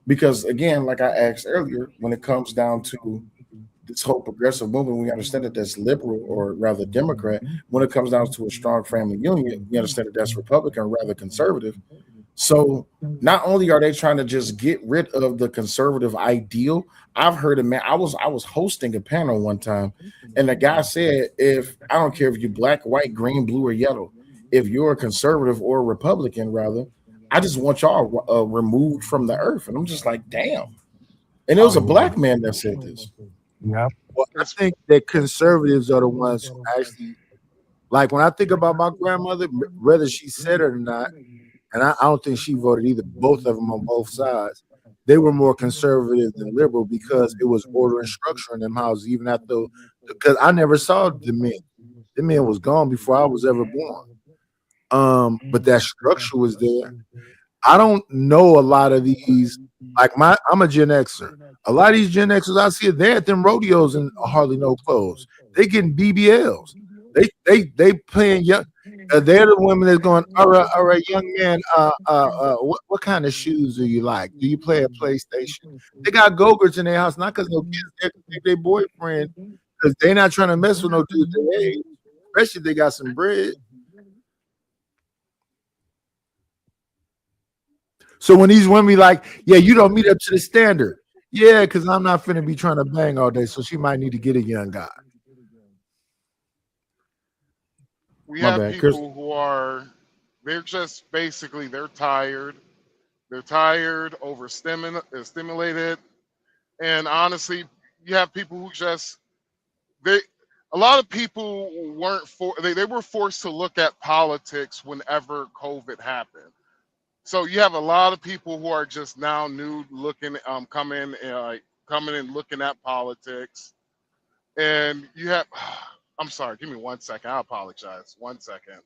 [SPEAKER 4] Because again, like I asked earlier, when it comes down to this whole progressive movement, we understand that that's liberal or rather Democrat. When it comes down to a strong family union, we understand that that's Republican or rather conservative. So not only are they trying to just get rid of the conservative ideal, I've heard a man. I was hosting a panel one time, and the guy said, "If I don't care if you're black, white, green, blue, or yellow, if you're a conservative or a Republican, rather, I just want y'all removed from the earth." And I'm just like, damn. And it was a black man that said this.
[SPEAKER 10] Yeah.
[SPEAKER 1] Well, I think that conservatives are the ones who actually, like when I think about my grandmother, whether she said it or not, and I don't think she voted either, both of them on both sides, they were more conservative than liberal because it was order and structure in them houses, even after, because I never saw the men. The men was gone before I was ever born. But that structure was there. I don't know a lot of these, like I'm a Gen Xer. A lot of these Gen Xers I see, they're at them rodeos and hardly no clothes. They getting BBLs. They playing young. They're the women that's going, all right, young man. What kind of shoes do you like? Do you play a PlayStation? They got Go-Gurts in their house, not because no kids, their boyfriend, because they're not trying to mess with no dudes their age, especially if they got some bread. So when these women be like, yeah, you don't meet up to the standard. Yeah, because I'm not finna be trying to bang all day, so she might need to get a young guy.
[SPEAKER 2] We have people who are, they're just basically, they're tired. They're tired, overstimulated. And honestly, you have people who just, a lot of people they were forced to look at politics whenever COVID happened. So you have a lot of people who are just now new looking, coming and looking at politics. And you have, I'm sorry, give me 1 second. I apologize. 1 second.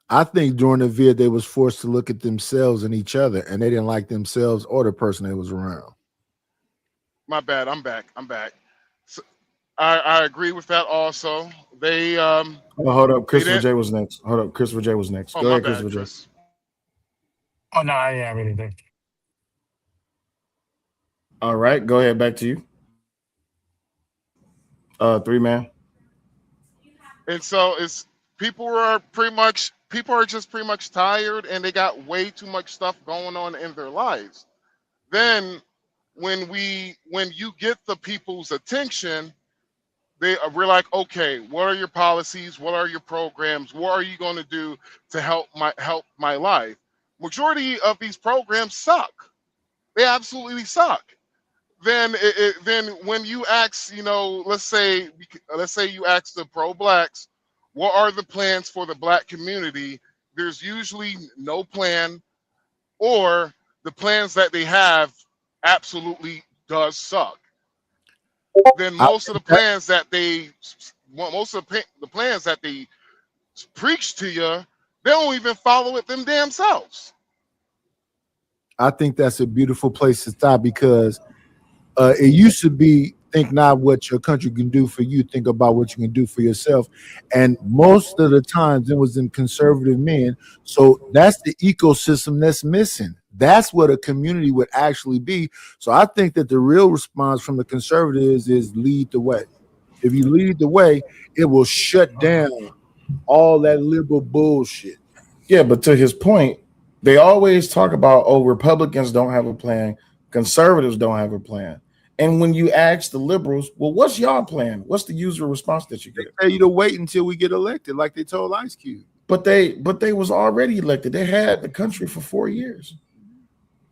[SPEAKER 1] I think during the vid, they was forced to look at themselves and each other, and they didn't like themselves or the person they was around.
[SPEAKER 2] My bad. I'm back. So, I agree with that also. They
[SPEAKER 4] hold up. Christopher J was next. Christopher J was next. Go ahead, Christopher J.
[SPEAKER 10] Oh no, I didn't have anything.
[SPEAKER 4] All right, go ahead. Back to you. 3-man.
[SPEAKER 2] And so people are just pretty much tired, and they got way too much stuff going on in their lives. Then when you get the people's attention, we're like, okay, what are your policies? What are your programs? What are you going to do to help my life? Majority of these programs suck. They absolutely suck. Then when you ask, let's say you ask the pro-blacks, what are the plans for the black community? There's usually no plan, or the plans that they have absolutely does suck. Then most of the plans that they preach to you, they don't even follow it them damn selves.
[SPEAKER 1] I think that's a beautiful place to stop because it used to be think not what your country can do for you, think about what you can do for yourself. And most of the times it was in conservative men. So that's the ecosystem that's missing. That's what a community would actually be. So I think that the real response from the conservatives is lead the way. If you lead the way, it will shut down all that liberal bullshit.
[SPEAKER 4] Yeah, but to his point, they always talk about, Republicans don't have a plan, conservatives don't have a plan. And when you ask the liberals, well, what's y'all plan? What's the usual response that you get?
[SPEAKER 1] They tell you to wait until we get elected, like they told Ice Cube.
[SPEAKER 4] But they was already elected. They had the country for 4 years.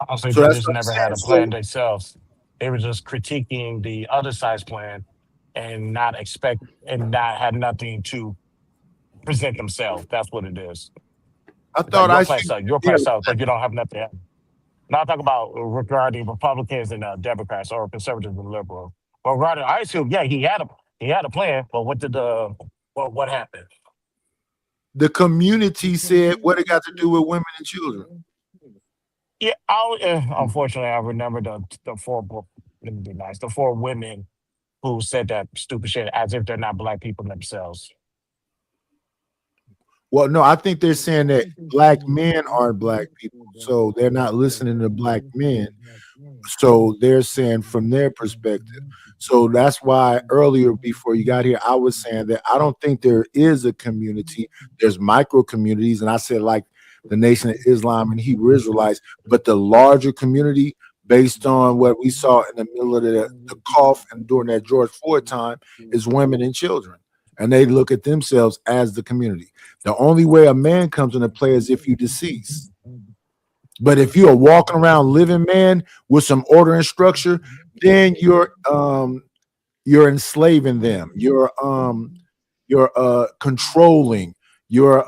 [SPEAKER 10] I think they just never had a plan themselves. They were just critiquing the other side's plan and not had nothing to present themselves. That's what it is.
[SPEAKER 1] I
[SPEAKER 10] It's like
[SPEAKER 1] thought
[SPEAKER 10] your
[SPEAKER 1] yeah,
[SPEAKER 10] plan sucks, but you don't have nothing. Not talking about regarding Republicans and Democrats or conservatives and liberals. But regarding Ice Cube, yeah, he had a plan, but what happened?
[SPEAKER 1] the community said what it got to do with women and children.
[SPEAKER 10] Yeah, unfortunately, I remember the four. Let me be nice. The four women who said that stupid shit as if they're not black people themselves.
[SPEAKER 1] Well, no, I think they're saying that black men aren't black people, so they're not listening to black men. So they're saying from their perspective. So that's why earlier before you got here, I was saying that I don't think there is a community. There's micro communities, and I said like the Nation of Islam and Hebrew Israelites, but the larger community, based on what we saw in the middle of the cough and during that George Floyd time, is women and children. And they look at themselves as the community. The only way a man comes into play is if you decease. But if you're a walking around living man with some order and structure, then you're enslaving them. You're controlling. You're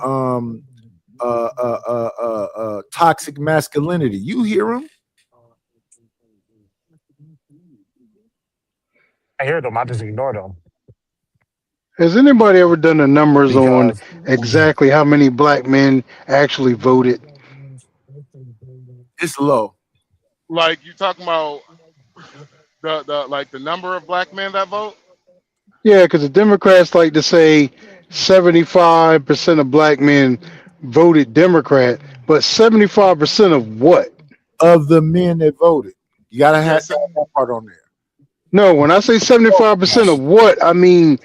[SPEAKER 1] toxic masculinity. You hear them?
[SPEAKER 10] I hear them. I just ignore them.
[SPEAKER 8] Has anybody ever done the numbers on
[SPEAKER 10] Because
[SPEAKER 8] exactly how many black men actually voted?
[SPEAKER 1] It's low.
[SPEAKER 2] Like you talking about the number of black men that vote?
[SPEAKER 8] Yeah, because the Democrats like to say 75% of black men voted Democrat, but 75% of what?
[SPEAKER 1] Of the men that voted. You gotta have
[SPEAKER 2] Yes,
[SPEAKER 1] that part on there.
[SPEAKER 8] No, when I say 75% of what, I mean,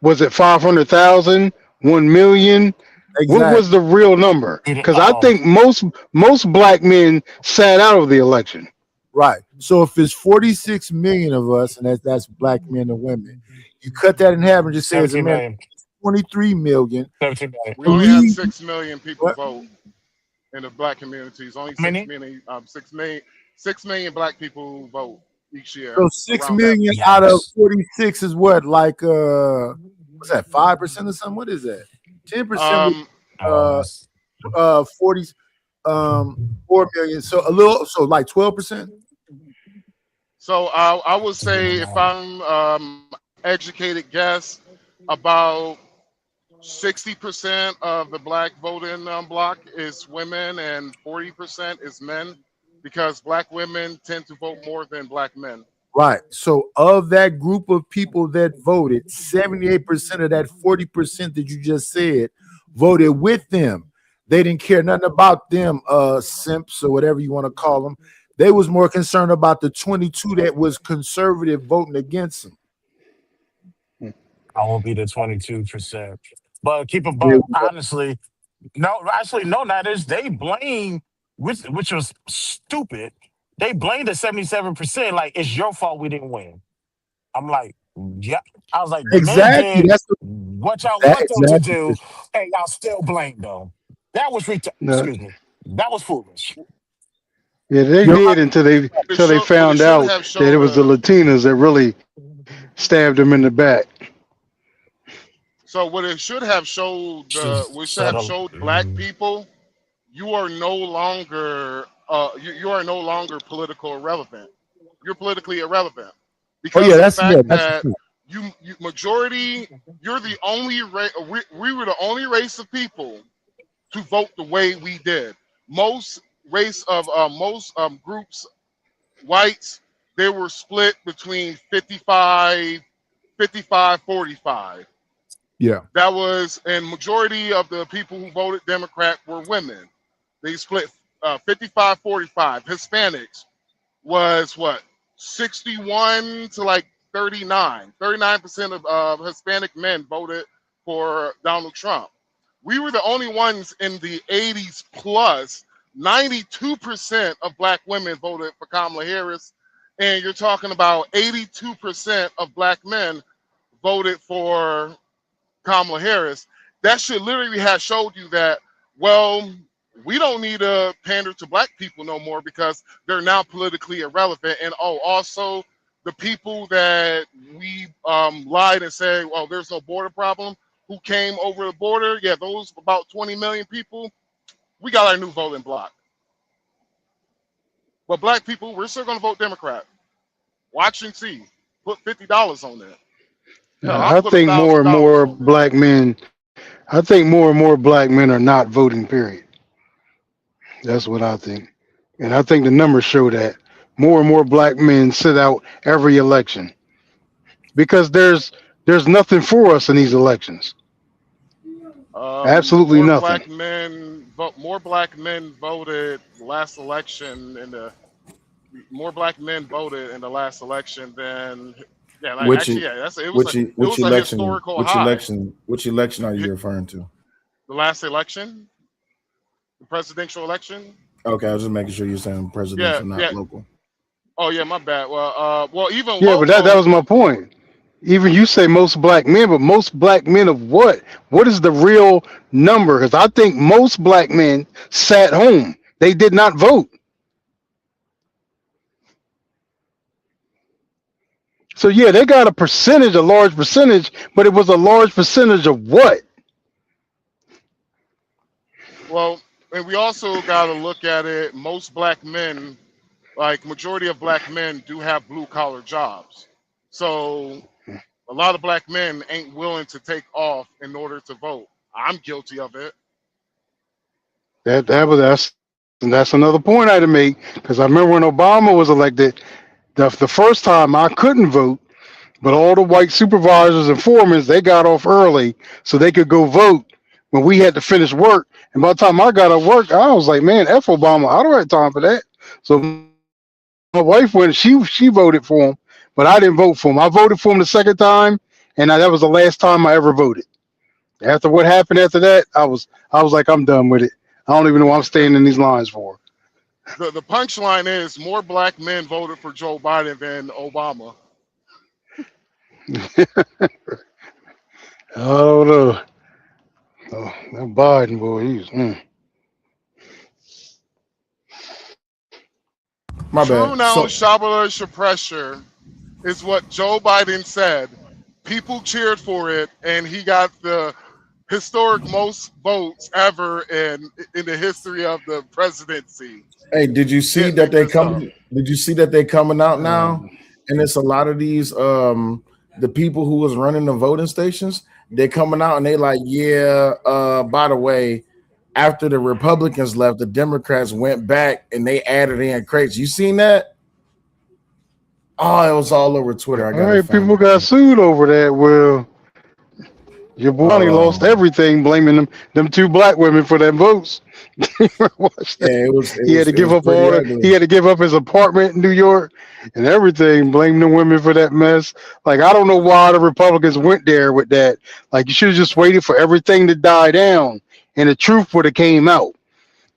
[SPEAKER 8] was it 500,000, 1 million? What
[SPEAKER 1] Exactly.
[SPEAKER 8] was the real number? Because I think most black men sat out of the election.
[SPEAKER 1] Right. So if it's 46 million of us, and that's black men and women, you cut that in half and just say it's a
[SPEAKER 10] 17
[SPEAKER 1] man,
[SPEAKER 10] million.
[SPEAKER 1] 23 million.
[SPEAKER 10] 17 million.
[SPEAKER 2] we only had
[SPEAKER 1] Believe
[SPEAKER 2] 6 million people
[SPEAKER 1] what?
[SPEAKER 2] vote in the black communities. Only
[SPEAKER 10] How
[SPEAKER 2] 6
[SPEAKER 10] many?
[SPEAKER 2] million, 6 million black people vote each year.
[SPEAKER 1] So 6
[SPEAKER 2] around that.
[SPEAKER 1] million out of
[SPEAKER 10] Yikes.
[SPEAKER 1] 46 is what? Like what's that? 5% or something? What is that? 10%
[SPEAKER 2] Um,
[SPEAKER 10] Oh,
[SPEAKER 1] 40 4 million. So a little, so like 12%.
[SPEAKER 2] so I would say if I'm educated guess, about 60% of the black voting block is women and 40% is men, because black women tend to vote more than black men.
[SPEAKER 1] Right. So of that group of people that voted, 78% of that 40% that you just said voted with them. They didn't care nothing about them, simps or whatever you want to call them. They was more concerned about the 22 that was conservative voting against them.
[SPEAKER 10] I won't be the 22%. But
[SPEAKER 1] Yeah,
[SPEAKER 10] but honestly, no, that is they blame, which was stupid. They blamed the 77%, like it's your fault we didn't win. I'm like, yeah. I was like, the man
[SPEAKER 1] exactly.
[SPEAKER 10] did
[SPEAKER 1] That's
[SPEAKER 10] what y'all
[SPEAKER 1] that
[SPEAKER 10] want them to
[SPEAKER 1] exactly.
[SPEAKER 10] do, and y'all still blame them. That was
[SPEAKER 8] No,
[SPEAKER 10] excuse me. That was foolish.
[SPEAKER 8] yeah, they
[SPEAKER 1] You're
[SPEAKER 8] did
[SPEAKER 1] right.
[SPEAKER 8] until they
[SPEAKER 2] What it
[SPEAKER 8] found
[SPEAKER 2] should
[SPEAKER 8] out
[SPEAKER 2] have
[SPEAKER 8] that it
[SPEAKER 2] showed
[SPEAKER 8] was the Latinas that really stabbed them in the back.
[SPEAKER 2] so what it should have showed we should have
[SPEAKER 10] Settle.
[SPEAKER 2] showed black people you are no longer you are no longer political irrelevant. You're politically irrelevant
[SPEAKER 1] Oh
[SPEAKER 2] because
[SPEAKER 1] yeah,
[SPEAKER 2] of the
[SPEAKER 1] that's
[SPEAKER 2] fact
[SPEAKER 1] that's
[SPEAKER 2] that
[SPEAKER 1] true.
[SPEAKER 2] you majority you're the only we were the only race of people to vote the way we did. Most groups, whites, they were split between 55 45-45.
[SPEAKER 1] Yeah.
[SPEAKER 2] That was, and majority of the people who voted Democrat were women. They split 55-45. Hispanics was what, 61 to like 39. 39% of Hispanic men voted for Donald Trump. We were the only ones in the 80s plus. 92% of black women voted for Kamala Harris, and you're talking about 82% of black men voted for Kamala Harris. That should literally have showed you that, well, we don't need to pander to black people no more because they're now politically irrelevant. And oh, also the people that we lied and said, well, there's no border problem, who came over the border, yeah, those about 20 million people, we got our new voting bloc. But black people, we're still going to vote Democrat. Watch and see. Put $50 on that. Hell, I'll
[SPEAKER 11] I
[SPEAKER 2] put
[SPEAKER 11] think more and
[SPEAKER 2] $1,000
[SPEAKER 11] more
[SPEAKER 2] on that.
[SPEAKER 11] black men. I think more and more black men are not voting. Period. That's what I think, and I think the numbers show that more and more black men sit out every election because there's nothing for us in these elections. Absolutely
[SPEAKER 2] More
[SPEAKER 11] nothing.
[SPEAKER 2] black men vote. More black men voted last election more black men voted in the last election than yeah. Like
[SPEAKER 4] Which
[SPEAKER 2] actually,
[SPEAKER 4] e-
[SPEAKER 2] yeah, it
[SPEAKER 4] which
[SPEAKER 2] was a
[SPEAKER 4] election?
[SPEAKER 2] historical high.
[SPEAKER 4] Which election are you referring to?
[SPEAKER 2] The last election, the presidential election.
[SPEAKER 4] Okay, I was just making sure you're saying
[SPEAKER 2] Yeah,
[SPEAKER 4] presidential, not
[SPEAKER 2] yeah.
[SPEAKER 4] local.
[SPEAKER 2] Oh yeah, my bad. Well, even
[SPEAKER 11] Yeah, but that was
[SPEAKER 2] local.
[SPEAKER 11] my point. Even you say most black men, but most black men of what? What is the real number? Because I think most black men sat home. They did not vote. So yeah, they got a percentage, a large percentage, but it was a large percentage of what?
[SPEAKER 2] Well, and we also got to look at it. Most black men, like majority of black men, do have blue collar jobs. So a lot of black men ain't willing to take off in order to vote. I'm guilty of it.
[SPEAKER 11] That's another point I had to make because I remember when Obama was elected, the first time I couldn't vote, but all the white supervisors and foremen they got off early so they could go vote when we had to finish work. And by the time I got off work, I was like, man, F Obama, I don't have time for that. So my wife went, she voted for him, but I didn't vote for him. I voted for him the second time, and that was the last time I ever voted. After what happened after that, I was like, I'm done with it. I don't even know what I'm staying in these lines for.
[SPEAKER 2] The punchline is more black men voted for Joe Biden than Obama.
[SPEAKER 11] I don't know. Oh, that Biden boy,
[SPEAKER 4] My
[SPEAKER 2] True
[SPEAKER 4] bad.
[SPEAKER 2] now,
[SPEAKER 4] So
[SPEAKER 2] Shabala pressure is what Joe Biden said. People cheered for it, and he got the historic most votes ever in the history of the presidency.
[SPEAKER 4] hey, did you see
[SPEAKER 2] Can't
[SPEAKER 4] that
[SPEAKER 2] make
[SPEAKER 4] they
[SPEAKER 2] this up.
[SPEAKER 4] come? Did you see that they coming out now? And it's a lot of these the people who was running the voting stations, they're coming out and they like, yeah, by the way, after the Republicans left, the Democrats went back and they added in crates. You seen that? Oh, it was all over Twitter. I
[SPEAKER 11] all
[SPEAKER 4] got
[SPEAKER 11] right,
[SPEAKER 4] it found.
[SPEAKER 11] people got sued over that. Well, your boy lost everything, blaming them two black women for them votes. Watch that.
[SPEAKER 4] Yeah, it was.
[SPEAKER 11] He had to give up
[SPEAKER 4] pretty
[SPEAKER 11] all
[SPEAKER 4] ugly.
[SPEAKER 11] he had to give up his apartment in New York and everything, blaming the women for that mess. Like, I don't know why the Republicans went there with that. Like, you should have just waited for everything to die down and the truth would have came out.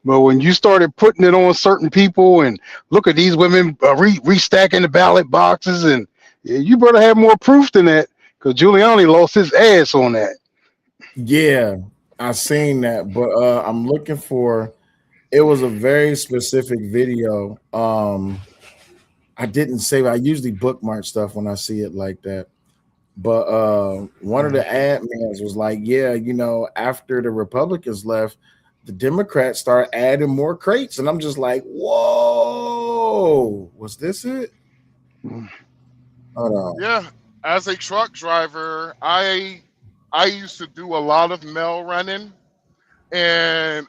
[SPEAKER 11] But when you started putting it on certain people and look at these women restacking the ballot boxes, and you better have more proof than that because Giuliani lost his ass on that.
[SPEAKER 4] Yeah, I seen that, but I'm looking for. It was a very specific video. I didn't save. I usually bookmark stuff when I see it like that. But one of the admins was like, "Yeah, after the Republicans left, the Democrats started adding more crates," and I'm just like, "Whoa, was this it?" Hold on.
[SPEAKER 2] Yeah, as a truck driver, I used to do a lot of mail running, and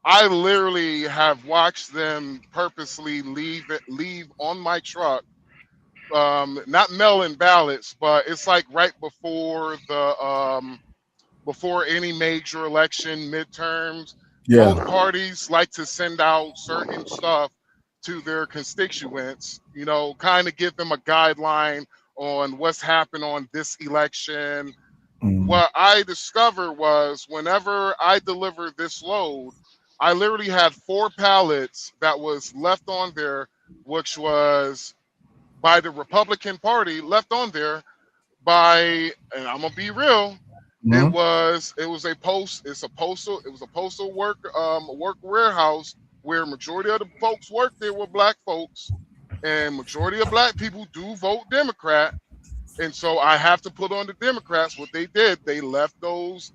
[SPEAKER 2] I literally have watched them purposely leave on my truck. Not mail-in ballots, but it's like right before before any major election, midterms.
[SPEAKER 4] Yeah.
[SPEAKER 2] Both parties like to send out certain stuff to their constituents, kind of give them a guideline on what's happened on this election. What I discovered was whenever I delivered this load, I literally had 4 pallets that was left on there, which was by the Republican Party, left on there by, and I'm gonna be real, it was a postal work warehouse where majority of the folks worked there were black folks, and majority of black people do vote Democrat. And so I have to put on the Democrats what they did. They left those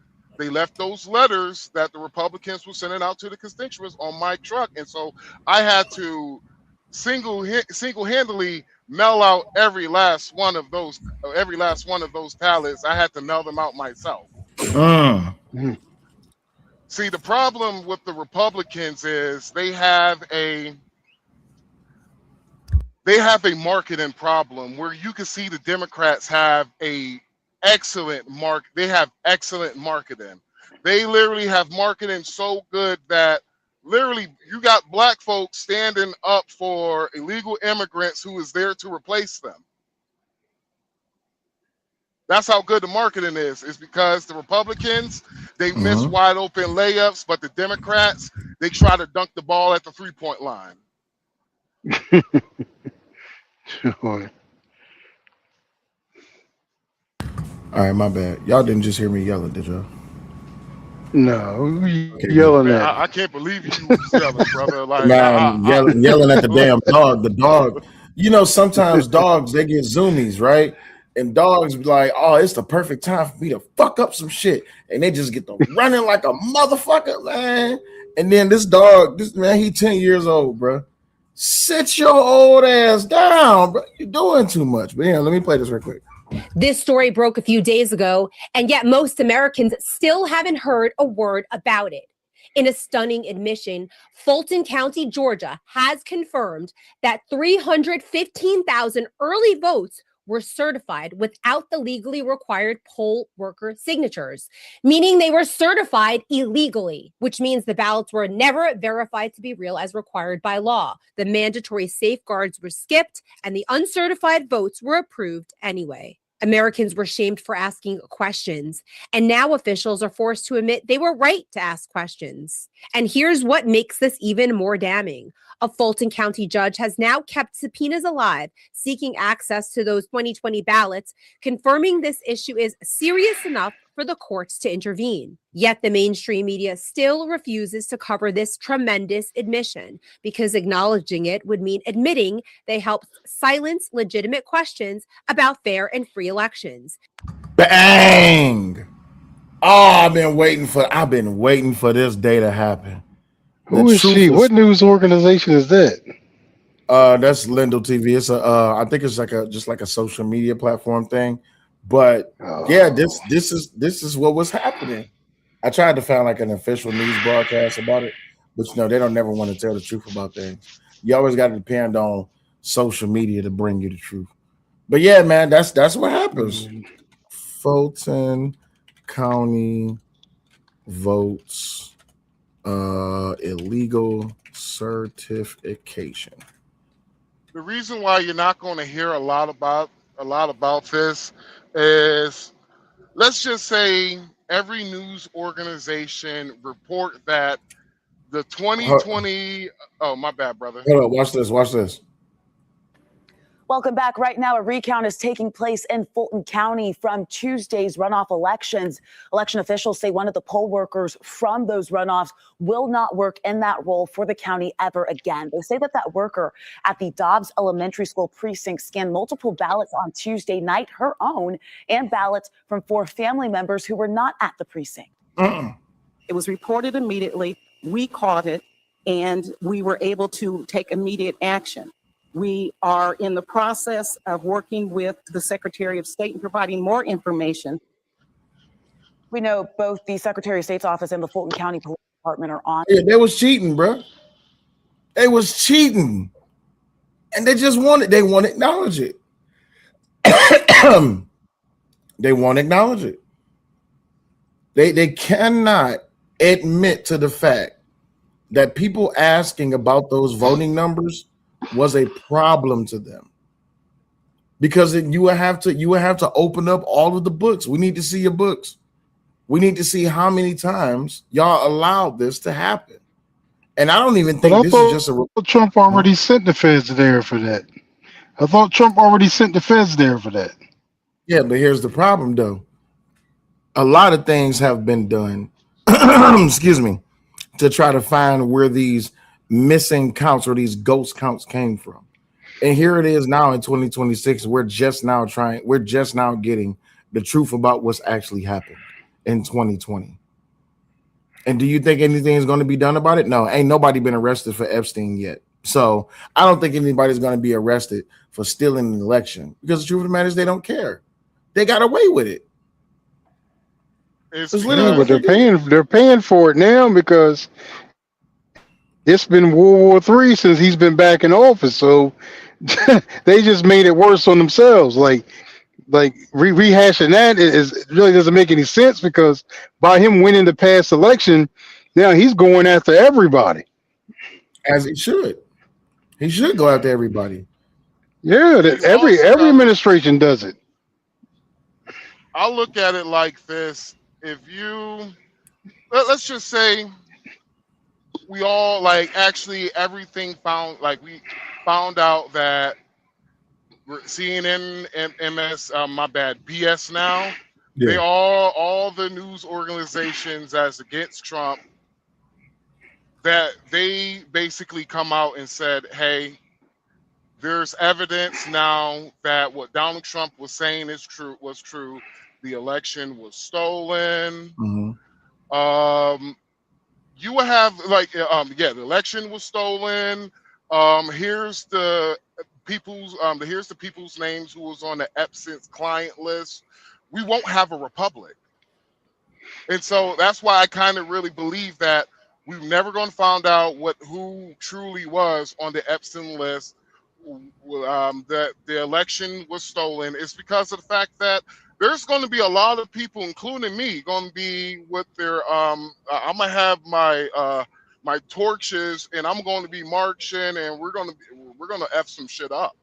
[SPEAKER 2] letters that the Republicans were sending out to the constituents on my truck. And so I had to single-handedly mail out every last one of those tallies. I had to mail them out myself. See, the problem with the Republicans is they have a marketing problem where you can see the Democrats have excellent marketing. They literally have marketing so good that literally you got black folks standing up for illegal immigrants who is there to replace them. That's how good the marketing is. It's because the Republicans, they miss wide open layups, but the Democrats, they try to dunk the ball at the 3-point line.
[SPEAKER 11] Sure.
[SPEAKER 4] All right, my bad. Y'all didn't just hear me yelling, did y'all?
[SPEAKER 11] No, who you
[SPEAKER 4] Okay.
[SPEAKER 11] yelling
[SPEAKER 2] Man,
[SPEAKER 11] at?
[SPEAKER 2] I can't believe you was yelling, brother. Like,
[SPEAKER 4] Nah, I'm yelling at the damn dog. The dog, you know, sometimes dogs, they get zoomies, right? And dogs be like, oh, it's the perfect time for me to fuck up some shit. And they just get to running like a motherfucker, man. And then this man, he 10 years old, bro. Sit your old ass down, bro. You're doing too much. But yeah, let me play this real quick.
[SPEAKER 12] This story broke a few days ago, and yet most Americans still haven't heard a word about it. In a stunning admission, Fulton County, Georgia, has confirmed that 315,000 early votes were certified without the legally required poll worker signatures, meaning they were certified illegally, which means the ballots were never verified to be real as required by law. The mandatory safeguards were skipped, and the uncertified votes were approved anyway. Americans were shamed for asking questions, and now officials are forced to admit they were right to ask questions. And here's what makes this even more damning. A Fulton County judge has now kept subpoenas alive, seeking access to those 2020 ballots, confirming this issue is serious enough for the courts to intervene. Yet the mainstream media still refuses to cover this tremendous admission because acknowledging it would mean admitting they helped silence legitimate questions about fair and free elections.
[SPEAKER 4] Bang! Oh, I've been waiting for this day to happen.
[SPEAKER 11] Who is she? What news organization is that?
[SPEAKER 4] That's Lindell TV. It's I think it's just like a social media platform thing. But yeah, this is what was happening. I tried to find like an official news broadcast about it, but you know they don't never want to tell the truth about things. You always got to depend on social media to bring you the truth. But yeah, man, that's what happens. Fulton County votes illegal certification.
[SPEAKER 2] The reason why you're not going to hear a lot about this is, let's just say every news organization report that the 2020. Oh, my bad, brother.
[SPEAKER 4] Hold on, watch this.
[SPEAKER 13] Welcome back. Right now, a recount is taking place in Fulton County from Tuesday's runoff elections. Election officials say one of the poll workers from those runoffs will not work in that role for the county ever again. They say that worker at the Dobbs Elementary School precinct scanned multiple ballots on Tuesday night, her own, and ballots from 4 family members who were not at the precinct.
[SPEAKER 14] It was reported immediately. We caught it, and we were able to take immediate action. We are in the process of working with the Secretary of State and providing more information.
[SPEAKER 13] We know both the Secretary of State's office and the Fulton County Police Department are on.
[SPEAKER 4] Yeah, they was cheating, bro. They was cheating, and they won't acknowledge it. They won't acknowledge it. They cannot admit to the fact that people asking about those voting numbers was a problem to them, because you would have to open up all of the books. We need to see your books. We need to see how many times y'all allowed this to happen. And I don't even think this is just a.
[SPEAKER 11] Trump already sent the feds there for that. I thought Trump already sent the feds there for that.
[SPEAKER 4] Yeah, but here's the problem, though. A lot of things have been done. Excuse me, to try to find where these missing counts or these ghost counts came from. And here it is now in 2026. We're just now getting the truth about what's actually happened in 2020. And do you think anything is going to be done about it? No, ain't nobody been arrested for Epstein yet. So I don't think anybody's going to be arrested for stealing an election, because the truth of the matter is they don't care. They got away with it.
[SPEAKER 2] It's
[SPEAKER 11] Yeah, but they're paying for it now because it's been World War III since he's been back in office. So they just made it worse on themselves. Like rehashing that is really doesn't make any sense, because by him winning the past election, now he's going after everybody.
[SPEAKER 4] As he should. He should go after everybody.
[SPEAKER 11] Yeah, that every administration does it.
[SPEAKER 2] I'll look at it like this. If you, let's just say we all actually everything we found out that CNN and BS now,
[SPEAKER 1] Yeah.
[SPEAKER 2] they all the news organizations that's against Trump, that they basically come out and said, hey, there's evidence now that what Donald Trump was saying was true. The election was stolen.
[SPEAKER 4] Mm-hmm.
[SPEAKER 2] You will have the election was stolen. Here's the people's names who was on the Epstein's client list. We won't have a republic. And so that's why I kind of really believe that we're never going to find out who truly was on the Epstein list. That the election was stolen. It's because of the fact that there's going to be a lot of people, including me, going to be with their I'm gonna have my my torches, and I'm going to be marching, and we're gonna f some shit up.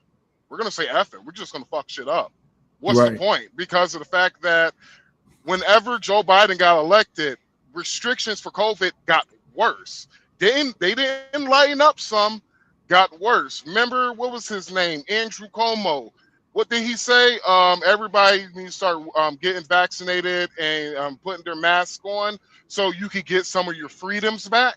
[SPEAKER 2] We're gonna say F it. We're just gonna fuck shit up. What's the point? Because of the fact that whenever Joe Biden got elected, restrictions for COVID got worse. They didn't lighten up some, got worse. Remember, what was his name? Andrew Cuomo. What did he say? Everybody needs to start getting vaccinated and putting their mask on so you could get some of your freedoms back.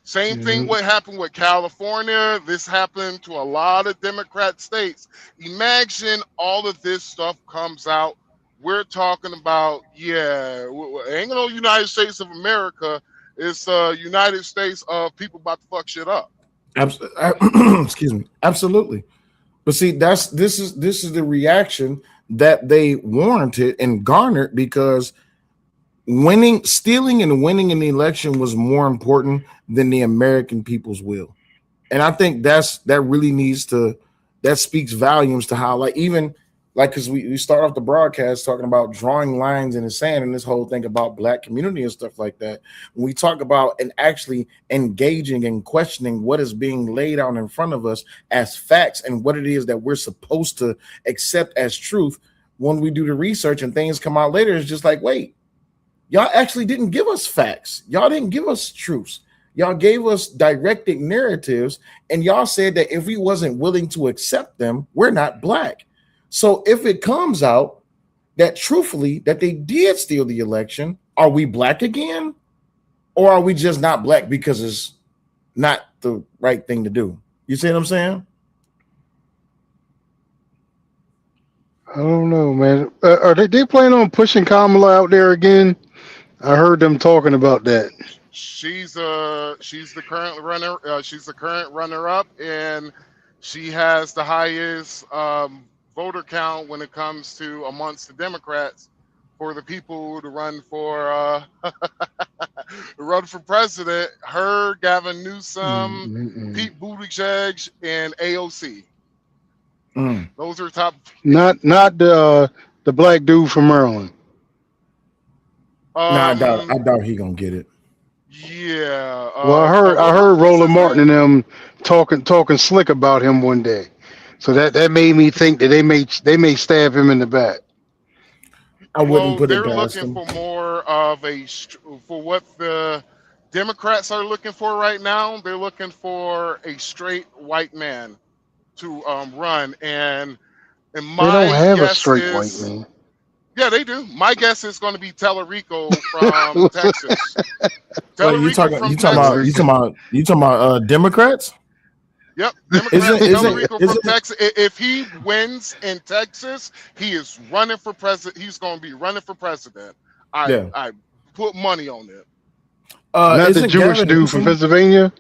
[SPEAKER 2] Same thing what happened with California. This happened to a lot of Democrat states. Imagine all of this stuff comes out. We're talking about, ain't no United States of America. It's United States of people about to fuck shit up.
[SPEAKER 4] Excuse me. Absolutely. But see, this is the reaction that they warranted and garnered, because stealing and winning an election was more important than the American people's will. And I think that speaks volumes to how, because we start off the broadcast talking about drawing lines in the sand and this whole thing about Black community and stuff like that. When we talk about and actually engaging and questioning what is being laid out in front of us as facts and what it is that we're supposed to accept as truth, when we do the research and things come out later, it's just like, wait, y'all actually didn't give us facts. Y'all didn't give us truths. Y'all gave us directed narratives, and y'all said that if we wasn't willing to accept them, we're not Black. So if it comes out that truthfully that they did steal the election, are we Black again? Or are we just not Black because it's not the right thing to do? You see what I'm saying?
[SPEAKER 11] I don't know, man. Are they planning on pushing Kamala out there again? I heard them talking about that.
[SPEAKER 2] She's the current runner. She's the current runner-up, and she has the highest voter count when it comes to amongst the Democrats for the people to run for president. Her, Gavin Newsom, Pete Buttigieg, and AOC. Those are top.
[SPEAKER 11] Not the Black dude from Maryland.
[SPEAKER 4] I doubt he gonna get it.
[SPEAKER 2] Yeah.
[SPEAKER 11] Well, I heard Roland Martin and them talking slick about him one day. So that made me think that they may stab him in the back.
[SPEAKER 4] I wouldn't put it
[SPEAKER 2] they're
[SPEAKER 4] past
[SPEAKER 2] looking
[SPEAKER 4] them.
[SPEAKER 2] for more of for what the Democrats are looking for right now. They're looking for a straight white man to run, and my
[SPEAKER 11] They don't have a
[SPEAKER 2] guess
[SPEAKER 11] straight
[SPEAKER 2] is,
[SPEAKER 11] white man.
[SPEAKER 2] Yeah, they do. My guess is going to be Tellerico from Texas.
[SPEAKER 4] Wait, you talking about Democrats?
[SPEAKER 2] Yep, Democrat
[SPEAKER 4] Isn't
[SPEAKER 2] Rico from Texas. If he wins in Texas, he is running for president. He's going to be running for president. I put money on it.
[SPEAKER 11] Not the Jewish
[SPEAKER 4] Gavin
[SPEAKER 11] dude from
[SPEAKER 4] Newsom-
[SPEAKER 11] Pennsylvania.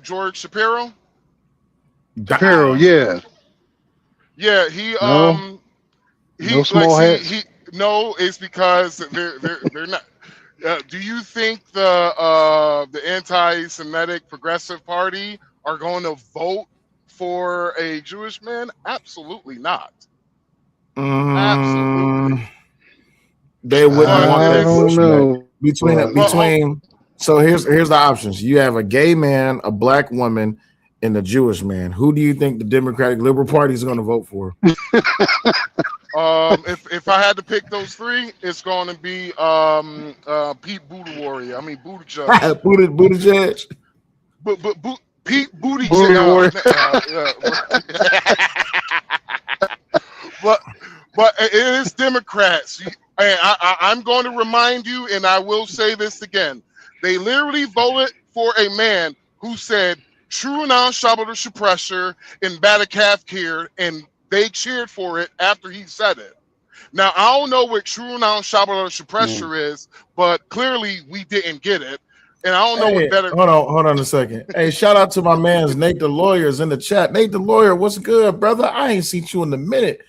[SPEAKER 2] George Shapiro.
[SPEAKER 11] Shapiro, yeah.
[SPEAKER 2] Yeah, he
[SPEAKER 11] No?
[SPEAKER 2] he
[SPEAKER 11] No small hats?
[SPEAKER 2] no, it's because they're not. Do you think the anti-Semitic Progressive Party are going to vote for a Jewish man? Absolutely not. Absolutely.
[SPEAKER 4] They wouldn't want
[SPEAKER 11] I
[SPEAKER 4] that
[SPEAKER 11] don't know.
[SPEAKER 4] between. So here's the options. You have a gay man, a black woman, and a Jewish man. Who do you think the Democratic Liberal Party is going to vote for?
[SPEAKER 2] If I had to pick those three, it's going to be Pete Buttigieg. I mean Buttigieg.
[SPEAKER 4] Buttigieg.
[SPEAKER 2] Pete Buttigieg. But it is Democrats. And I'm going to remind you, and I will say this again. They literally voted for a man who said true non-shabbat suppressor in Batacalf here, and they cheered for it after he said it. Now, I don't know what true non-shabbat suppressor is, but clearly we didn't get it. And I don't know what better.
[SPEAKER 4] Hold on a second. Hey, shout out to my man's Nate the Lawyer is in the chat. Nate the Lawyer, what's good, brother? I ain't seen you in a minute.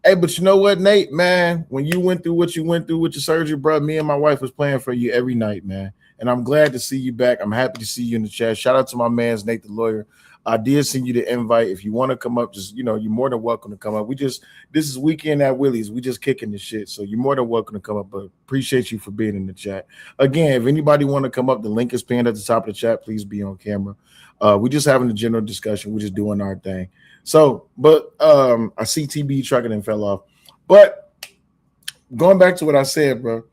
[SPEAKER 4] Hey, but you know what, Nate, man? When you went through what you went through with your surgery, bro, me and my wife was playing for you every night, man. And I'm glad to see you back. I'm happy to see you in the chat. Shout out to my man's Nate the Lawyer. I did send you the invite. If you want to come up, just you're more than welcome to come up. This is weekend at Willie's. We just kicking the shit. So you're more than welcome to come up. But appreciate you for being in the chat. Again, if anybody want to come up, the link is pinned at the top of the chat. Please be on camera. We're just having a general discussion. We're just doing our thing. So, but I see TB trucking and fell off. But going back to what I said, bro,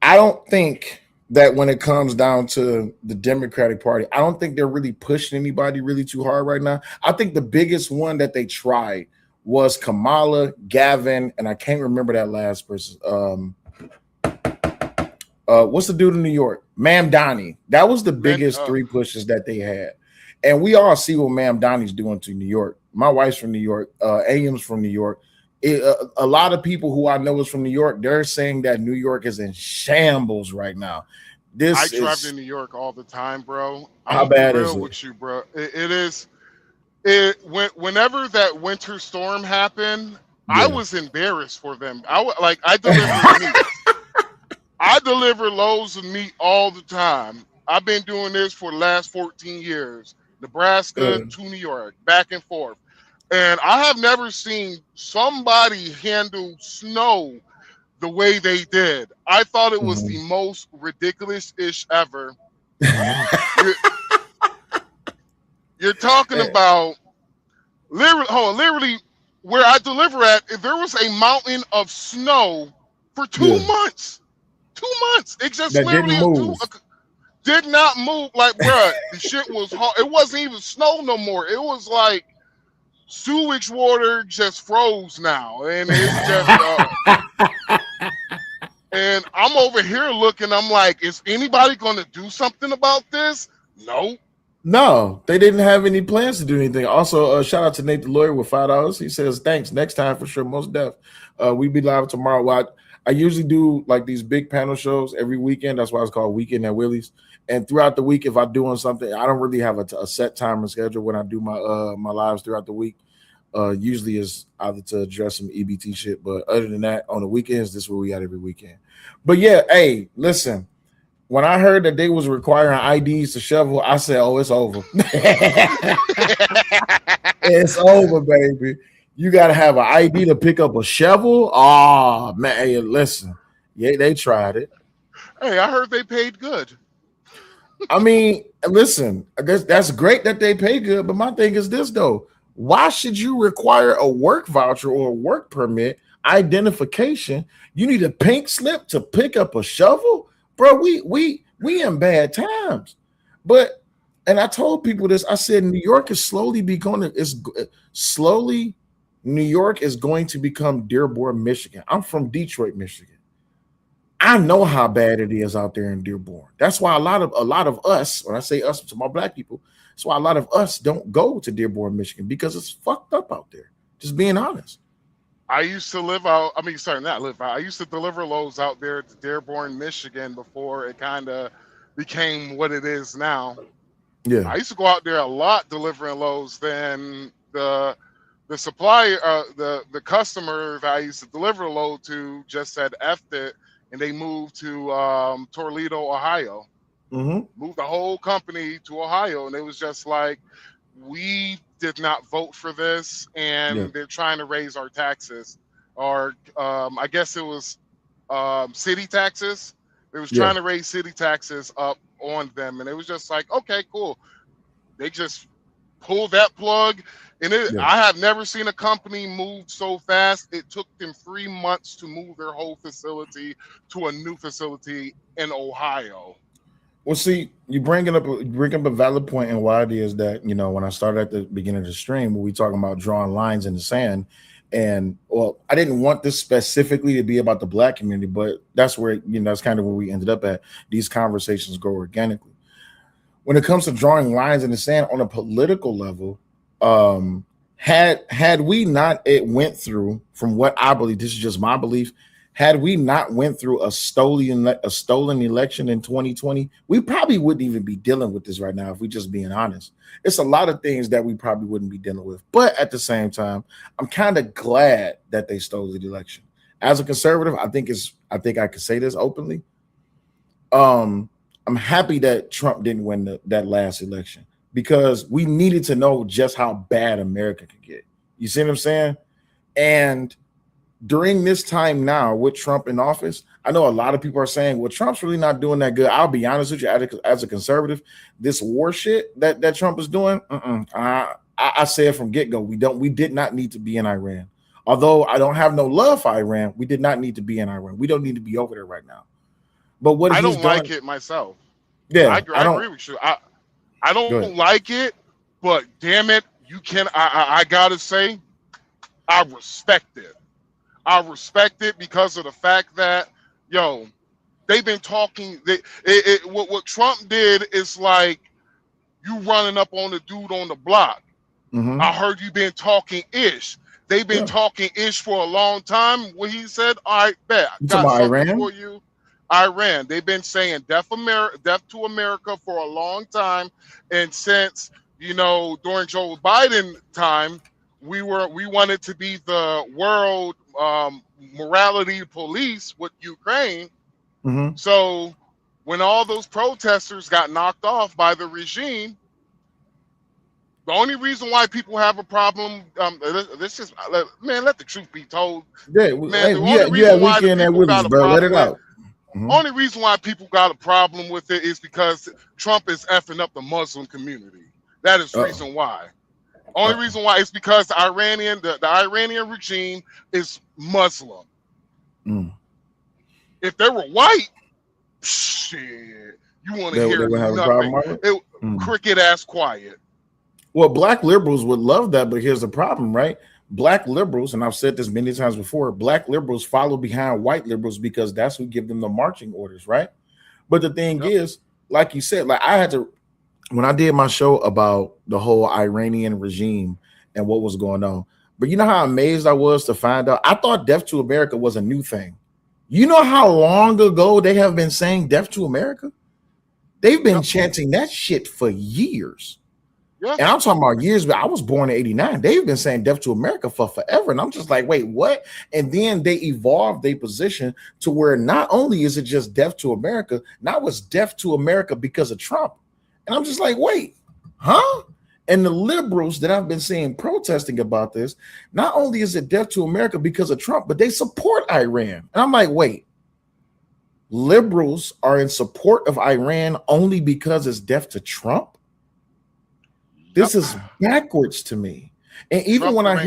[SPEAKER 4] I don't think that when it comes down to the Democratic Party, I don't think they're really pushing anybody really too hard right now. I think the biggest one that they tried was Kamala, Gavin, and I can't remember that last person. What's the dude in New York? Mamdani. That was the biggest three pushes that they had. And we all see what Mamdani's doing to New York. My wife's from New York. AM's from New York. A lot of people who I know is from New York, they're saying that New York is in shambles right now.
[SPEAKER 2] I drive to New York all the time, bro.
[SPEAKER 4] How bad is
[SPEAKER 2] real
[SPEAKER 4] it?
[SPEAKER 2] with you, bro. It is. Whenever that winter storm happened, I was embarrassed for them. I deliver meat. I deliver loads of meat all the time. I've been doing this for the last 14 years. Nebraska to New York, back and forth. And I have never seen somebody handle snow the way they did. I thought it was the most ridiculous-ish ever. You're talking about literally where I deliver at, there was a mountain of snow for 2 months. 2 months. It just
[SPEAKER 4] that
[SPEAKER 2] literally did not move. Like, bruh, the shit was hard. It wasn't even snow no more. It was like sewage water just froze now, and it's just and I'm over here looking. I'm like, is anybody going to do something about this?
[SPEAKER 4] No, they didn't have any plans to do anything. Also, shout out to Nate the Lawyer with $5. He says thanks. Next time for sure, most def. We be live tomorrow. Well, I usually do like these big panel shows every weekend. That's why it's called Weekend at Willie's. And throughout the week, if I'm doing something, I don't really have a set time and schedule when I do my lives throughout the week. Usually is either to address some EBT shit, but other than that, on the weekends, this is what we got every weekend. But yeah, hey, listen, when I heard that they was requiring IDs to shovel, I said, oh, it's over. It's over, baby. You got to have an ID to pick up a shovel? Oh, man, hey, listen. Yeah, they tried it.
[SPEAKER 2] Hey, I heard they paid good.
[SPEAKER 4] I mean, listen, that's great that they pay good, but my thing is this, though. Why should you require a work voucher or a work permit identification? You need a pink slip to pick up a shovel? Bro, we in bad times. But, and I told people this, I said New York is New York is going to become Dearborn, Michigan. I'm from Detroit, Michigan. I know how bad it is out there in Dearborn. That's why a lot of us, when I say us to my black people, that's why a lot of us don't go to Dearborn, Michigan, because it's fucked up out there. Just being honest.
[SPEAKER 2] I used to live out. I mean, sorry, not live out. I used to deliver loads out there to Dearborn, Michigan, before it kind of became what it is now.
[SPEAKER 4] Yeah.
[SPEAKER 2] I used to go out there a lot delivering loads. Then the supplier, the customer that I used to deliver a load to just said effed it, and they moved to Toledo, Ohio. Moved the whole company to Ohio, and it was just like, we did not vote for this, and they're trying to raise our taxes, or I guess it was city taxes. They was trying to raise city taxes up on them, and it was just like, okay, cool. They just pulled that plug, and I have never seen a company move so fast. It took them 3 months to move their whole facility to a new facility in Ohio.
[SPEAKER 4] Well, see, you bring up a valid point, and why it is that, you know, when I started at the beginning of the stream, we talking about drawing lines in the sand, and well, I didn't want this specifically to be about the black community, but that's where, you know, that's kind of where we ended up at. These conversations go organically. When it comes to drawing lines in the sand on a political level, had we not went through, from what I believe, this is just my belief, had we not went through a stolen election in 2020, we probably wouldn't even be dealing with this right now, if we just being honest. It's a lot of things that we probably wouldn't be dealing with. But at the same time, I'm kind of glad that they stole the election. As a conservative, I think I could say this openly. I'm happy that Trump didn't win that last election, because we needed to know just how bad America could get. You see what I'm saying? And during this time now with Trump in office, I know a lot of people are saying, well, Trump's really not doing that good. I'll be honest with you, as a conservative, this war shit that Trump is doing, I said from get-go, we did not need to be in Iran. Although I don't have no love for Iran, we did not need to be in Iran. We don't need to be over there right now. But what
[SPEAKER 2] I
[SPEAKER 4] he's
[SPEAKER 2] don't
[SPEAKER 4] done,
[SPEAKER 2] like it myself.
[SPEAKER 4] Yeah,
[SPEAKER 2] I agree with you. I don't like it, but damn it, I gotta say, I respect it. I respect it because of the fact that, yo, they've been talking. What Trump did is like you running up on the dude on the block. I heard you been talking ish. They've been talking ish for a long time. When he said, "All right, bet, got something
[SPEAKER 4] Iran?
[SPEAKER 2] for you." Iran. They've been saying death to America for a long time, and since, you know, during Joe Biden time, we wanted to be the world morality police with Ukraine. So when all those protesters got knocked off by the regime, the only reason why people have a problem, this is, man, let the truth be told.
[SPEAKER 4] Yeah,
[SPEAKER 2] man,
[SPEAKER 4] weekend at Willis, bro. Let it out.
[SPEAKER 2] Only reason why people got a problem with it is because Trump is effing up the Muslim community. That is the reason why. Only reason why is because the Iranian regime is Muslim. If they were white, shit, you want to hear nothing. Cricket ass quiet.
[SPEAKER 4] Well, black liberals would love that, but here's the problem, right? Black liberals, and I've said this many times before, black liberals follow behind white liberals because that's who give them the marching orders, right? But the thing is, like you said, like I had to, when I did my show about the whole Iranian regime and what was going on, but you know how amazed I was to find out, I thought Death to America was a new thing. You know how long ago they have been saying Death to America? They've been chanting that shit for years. And I'm talking about years, but I was born in 89. They've been saying Death to America for forever. And I'm just like, wait, what? And then they evolved their position to where not only is it just Death to America, now it's Death to America because of Trump. And I'm just like, wait, huh? And the liberals that I've been seeing protesting about this, not only is it Death to America because of Trump, but they support Iran. And I'm like, wait, liberals are in support of Iran only because it's death to Trump? This is backwards to me. And even when I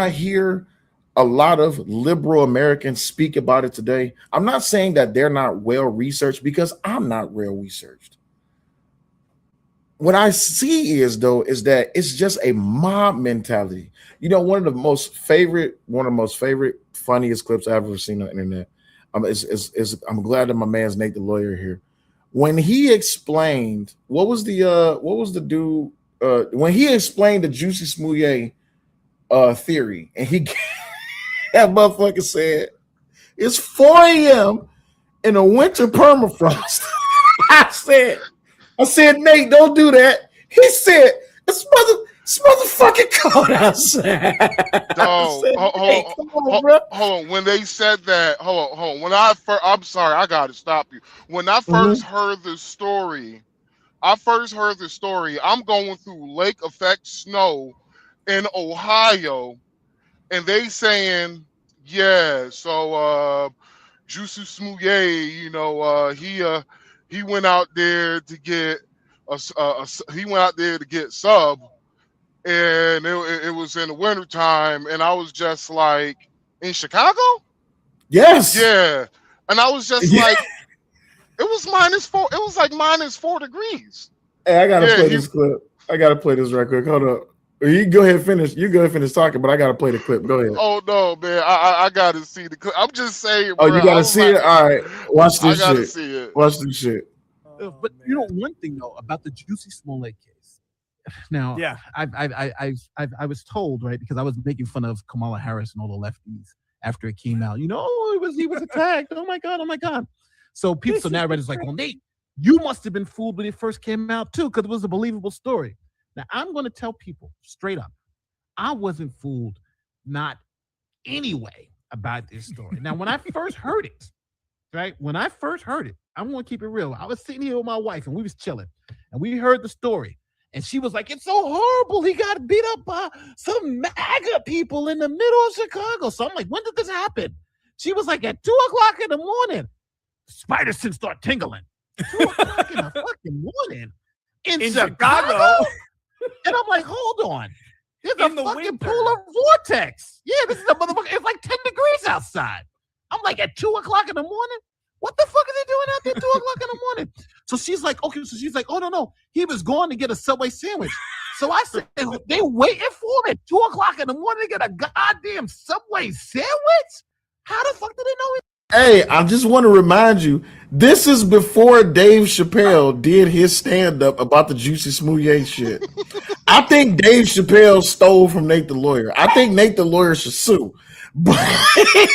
[SPEAKER 4] hear a lot of liberal Americans speak about it today, I'm not saying that they're not well researched, because I'm not well researched. what I see is that it's just a mob mentality. You know, one of the most favorite, funniest clips I've ever seen on the internet. I'm glad that my man's Nate the lawyer here. When he explained what was the dude when he explained the Juicy Smouye theory, and he that motherfucker said it's 4 a.m. in a winter permafrost. I said, Nate, don't do that. He said, it's motherfucking cold outside.
[SPEAKER 2] No, hold on. When they said that, hold on. I'm sorry, I gotta stop you. When I first heard the story, I'm going through lake effect snow in Ohio, and they saying, yeah, so Juicy Smouye, you know, he went out there to get sub, and it was in the wintertime, and I was just like, in Chicago?
[SPEAKER 4] Yes.
[SPEAKER 2] Yeah. And I was just like, it was -4. It was like -4 degrees.
[SPEAKER 4] Hey, I gotta play this clip. I gotta play this right quick. Hold up. You go ahead and finish. You go ahead and finish talking, but I gotta play the clip. Go ahead.
[SPEAKER 2] Oh no, man! I gotta see the clip. I'm just saying.
[SPEAKER 4] Oh, bro, you gotta see it. All right, watch this shit.
[SPEAKER 2] I gotta see it.
[SPEAKER 4] Watch this shit.
[SPEAKER 15] But you know one thing though about the Juicy Smollett case. Now, yeah, I was told, right, because I was making fun of Kamala Harris and all the lefties after it came out. You know, he was attacked. Oh my god. So now Reddit's like, well, Nate, you must have been fooled when it first came out too, because it was a believable story. Now, I'm going to tell people straight up, I wasn't fooled, not anyway, about this story. Now, when I first heard it, right, I'm going to keep it real. I was sitting here with my wife, and we was chilling, and we heard the story, and she was like, it's so horrible. He got beat up by some MAGA people in the middle of Chicago. So I'm like, when did this happen? She was like, at 2:00 in the morning. Spider sense start tingling. 2:00 in the fucking morning in Chicago? And I'm like, hold on. There's a fucking polar vortex. Yeah, this is a motherfucker. It's like 10 degrees outside. I'm like, at 2:00 in the morning? What the fuck are they doing out there at 2:00 in the morning? So she's like, okay. So she's like, oh, no. He was going to get a Subway sandwich. So I said, they waiting for him at 2:00 in the morning to get a goddamn Subway sandwich? How the fuck did they know it?
[SPEAKER 4] Hey, I just want to remind you, this is before Dave Chappelle did his stand-up about the Juicy Smouye shit. I think Dave Chappelle stole from Nate the lawyer. I think Nate the lawyer should sue. But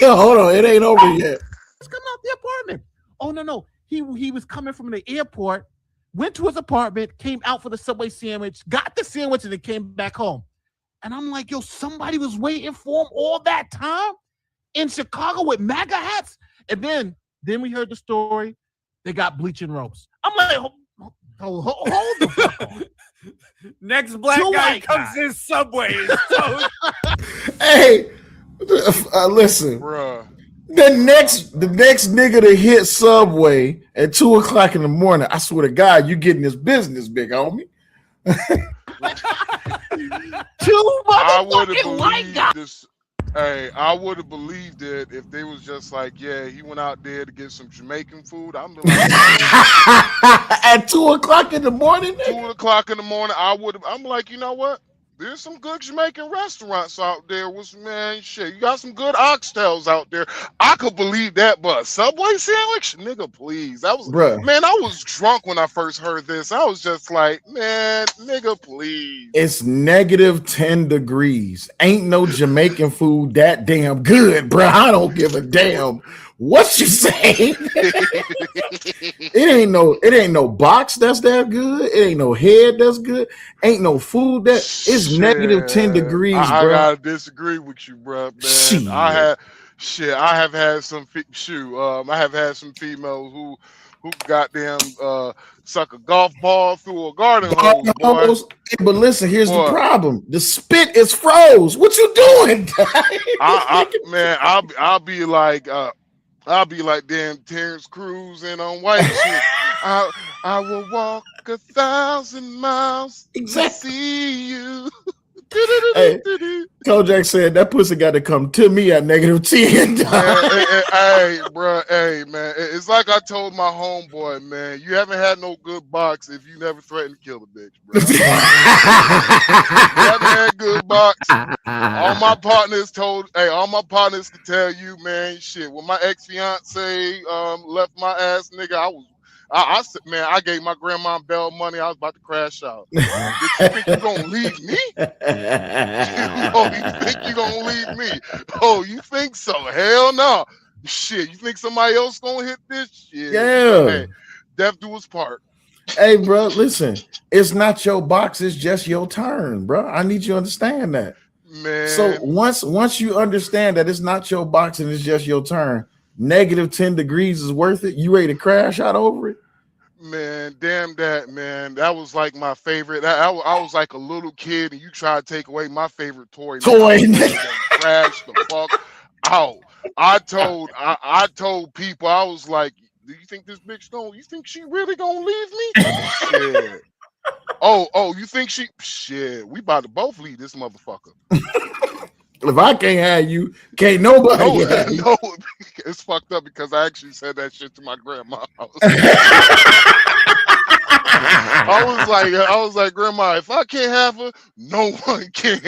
[SPEAKER 4] hold on, it ain't over yet.
[SPEAKER 15] Let's come out the apartment. Oh, no. He was coming from the airport, went to his apartment, came out for the Subway sandwich, got the sandwich, and then came back home. And I'm like, yo, somebody was waiting for him all that time in Chicago with MAGA hats. And then we heard the story. They got bleaching ropes. I'm like, hold the fuck on.
[SPEAKER 16] Next black guy comes in Subway.
[SPEAKER 4] Hey, listen.
[SPEAKER 2] Bruh.
[SPEAKER 4] The next nigga to hit Subway at 2:00 in the morning, I swear to God, you getting this business, big homie.
[SPEAKER 15] Two motherfucking white guys.
[SPEAKER 2] Hey, I would have believed it if they was just like, yeah, he went out there to get some Jamaican food. I'm like,
[SPEAKER 4] at 2:00 in the morning.
[SPEAKER 2] 2:00 in the morning, I'm like, you know what? There's some good Jamaican restaurants out there with man shit. You got some good oxtails out there. I could believe that, but Subway sandwich, nigga, please. That was man. I was drunk when I first heard this. I was just like, man, nigga, please.
[SPEAKER 4] It's -10 degrees. Ain't no Jamaican food that damn good, bro. I don't give a damn what you say. It ain't no box that's that good. It ain't no head that's good. Ain't no food that it's -10 degrees, bro.
[SPEAKER 2] I gotta disagree with you, bro. Man, I have had some females who goddamn suck a golf ball through a garden hose.
[SPEAKER 4] But listen, here's the problem: the spit is froze. What you doing?
[SPEAKER 2] I'll be like damn Terrence Crews and on White shit. I will walk 1,000 miles to see you.
[SPEAKER 4] Hey, Kojak said that pussy got to come to me at -10.
[SPEAKER 2] Hey, bro, hey, man. It's like I told my homeboy, man. You haven't had no good box if you never threatened to kill a bitch, bro. You haven't had good box. All my partners could tell you, man. Shit, when my ex-fiance left my ass, nigga, I said, man, I gave my grandma bail money. I was about to crash out. Did you think you gonna leave me? You think you gonna leave me? Oh, you think so? Hell no. Shit, you think somebody else gonna hit this shit?
[SPEAKER 4] Yeah.
[SPEAKER 2] Hey, death do his part.
[SPEAKER 4] Hey, bro, listen. It's not your box. It's just your turn, bro. I need you to understand that.
[SPEAKER 2] Man.
[SPEAKER 4] So once you understand that it's not your box and it's just your turn, -10 degrees is worth it. You ready to crash out over it?
[SPEAKER 2] Man, damn that, man. That was like my favorite. I was like a little kid, and you try to take away my favorite toy. Crash the fuck out. I told people, I was like, do you think this bitch you think she really gonna leave me? Shit. Oh, you think shit, we about to both leave this motherfucker.
[SPEAKER 4] If I can't have you, can't nobody have you.
[SPEAKER 2] No, it's fucked up because I actually said that shit to my grandma. I was like, Grandma, if I can't have her, no one can.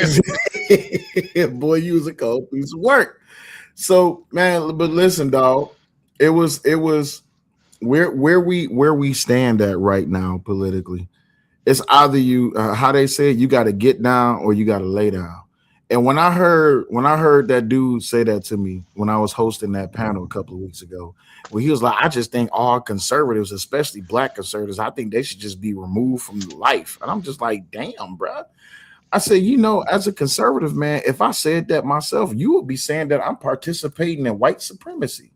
[SPEAKER 4] Boy, you was a cold piece of work. So, man, but listen, dog, it was where we stand at right now politically. It's either you, how they say, you got to get down or you got to lay down. And when I heard that dude say that to me when I was hosting that panel a couple of weeks ago, well, he was like, I just think all conservatives, especially black conservatives, I think they should just be removed from life. And I'm just like, damn, bro. I said, as a conservative, man, if I said that myself, you would be saying that I'm participating in white supremacy.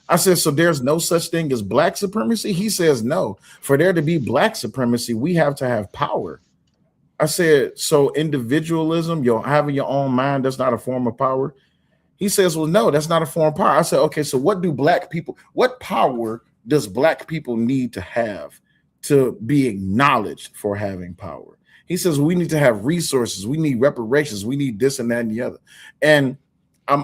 [SPEAKER 4] I said, so there's no such thing as black supremacy? He says, no. For there to be black supremacy, we have to have power. I said, so individualism, having your own mind, that's not a form of power? He says, well, no, that's not a form of power. I said, okay, so what power does black people need to have to be acknowledged for having power? He says, we need to have resources. We need reparations. We need this and that and the other. And I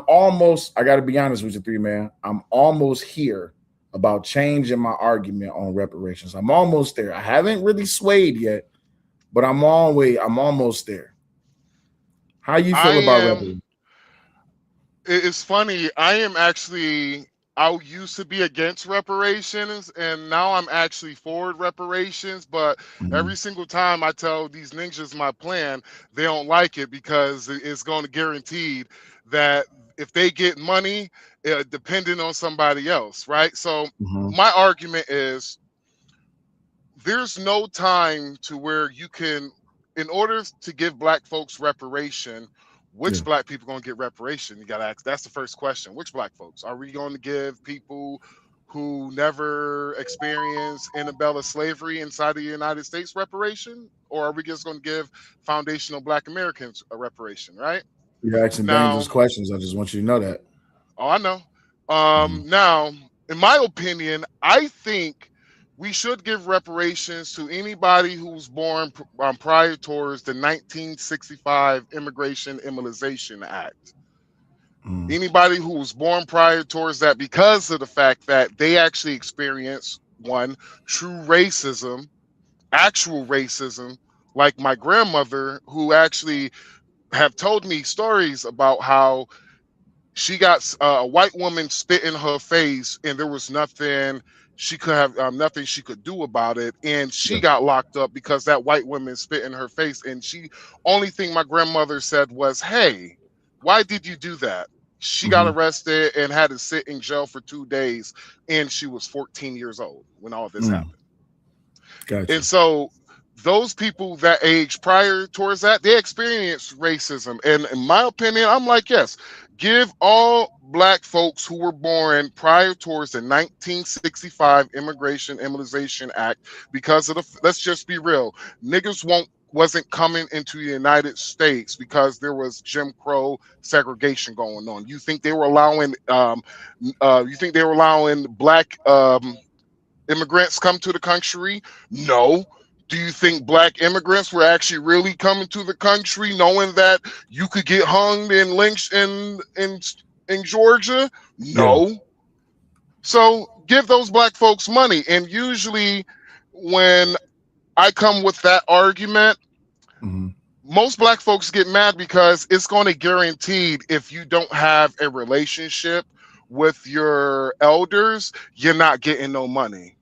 [SPEAKER 4] got to be honest with you, three man, I'm almost here about changing my argument on reparations. I'm almost there. I haven't really swayed yet, but I'm almost there. How you feel about reparations?
[SPEAKER 2] It's funny. I used to be against reparations, and now I'm actually for reparations. But every single time I tell these ninjas my plan, they don't like it because it's going to guarantee that if they get money, depending on somebody else, right? So my argument is there's no time to where you can, in order to give black folks reparation, which black people going to get reparation? You got to ask. That's the first question. Which black folks? Are we going to give people who never experienced antebellum slavery inside the United States reparation? Or are we just going to give foundational black Americans a reparation, right?
[SPEAKER 4] You're asking dangerous questions. I just want you to know that.
[SPEAKER 2] Oh, I know. Now, in my opinion, I think we should give reparations to anybody who was born prior towards the 1965 Immigration Immunization Act. Anybody who was born prior towards that, because of the fact that they actually experienced true racism, actual racism, like my grandmother, who actually have told me stories about how she got a white woman spit in her face and there was nothing she could have, nothing she could do about it, and she got locked up because that white woman spit in her face. And only thing my grandmother said was, hey, why did you do that? She got arrested and had to sit in jail for 2 days, and she was 14 years old when all this happened.
[SPEAKER 4] Gotcha.
[SPEAKER 2] And so those people that age prior towards that, they experience racism. And in my opinion, I'm like, yes, give all black folks who were born prior towards the 1965 Immigration Immunization Act, because of let's just be real, niggas wasn't coming into the United States because there was Jim Crow segregation going on. You think they were allowing black immigrants come to the country? No. Do you think black immigrants were actually really coming to the country knowing that you could get hung and lynched in Georgia? No.
[SPEAKER 1] Yeah.
[SPEAKER 2] So give those black folks money. And usually when I come with that argument, most black folks get mad because it's going to guarantee if you don't have a relationship with your elders, you're not getting no money.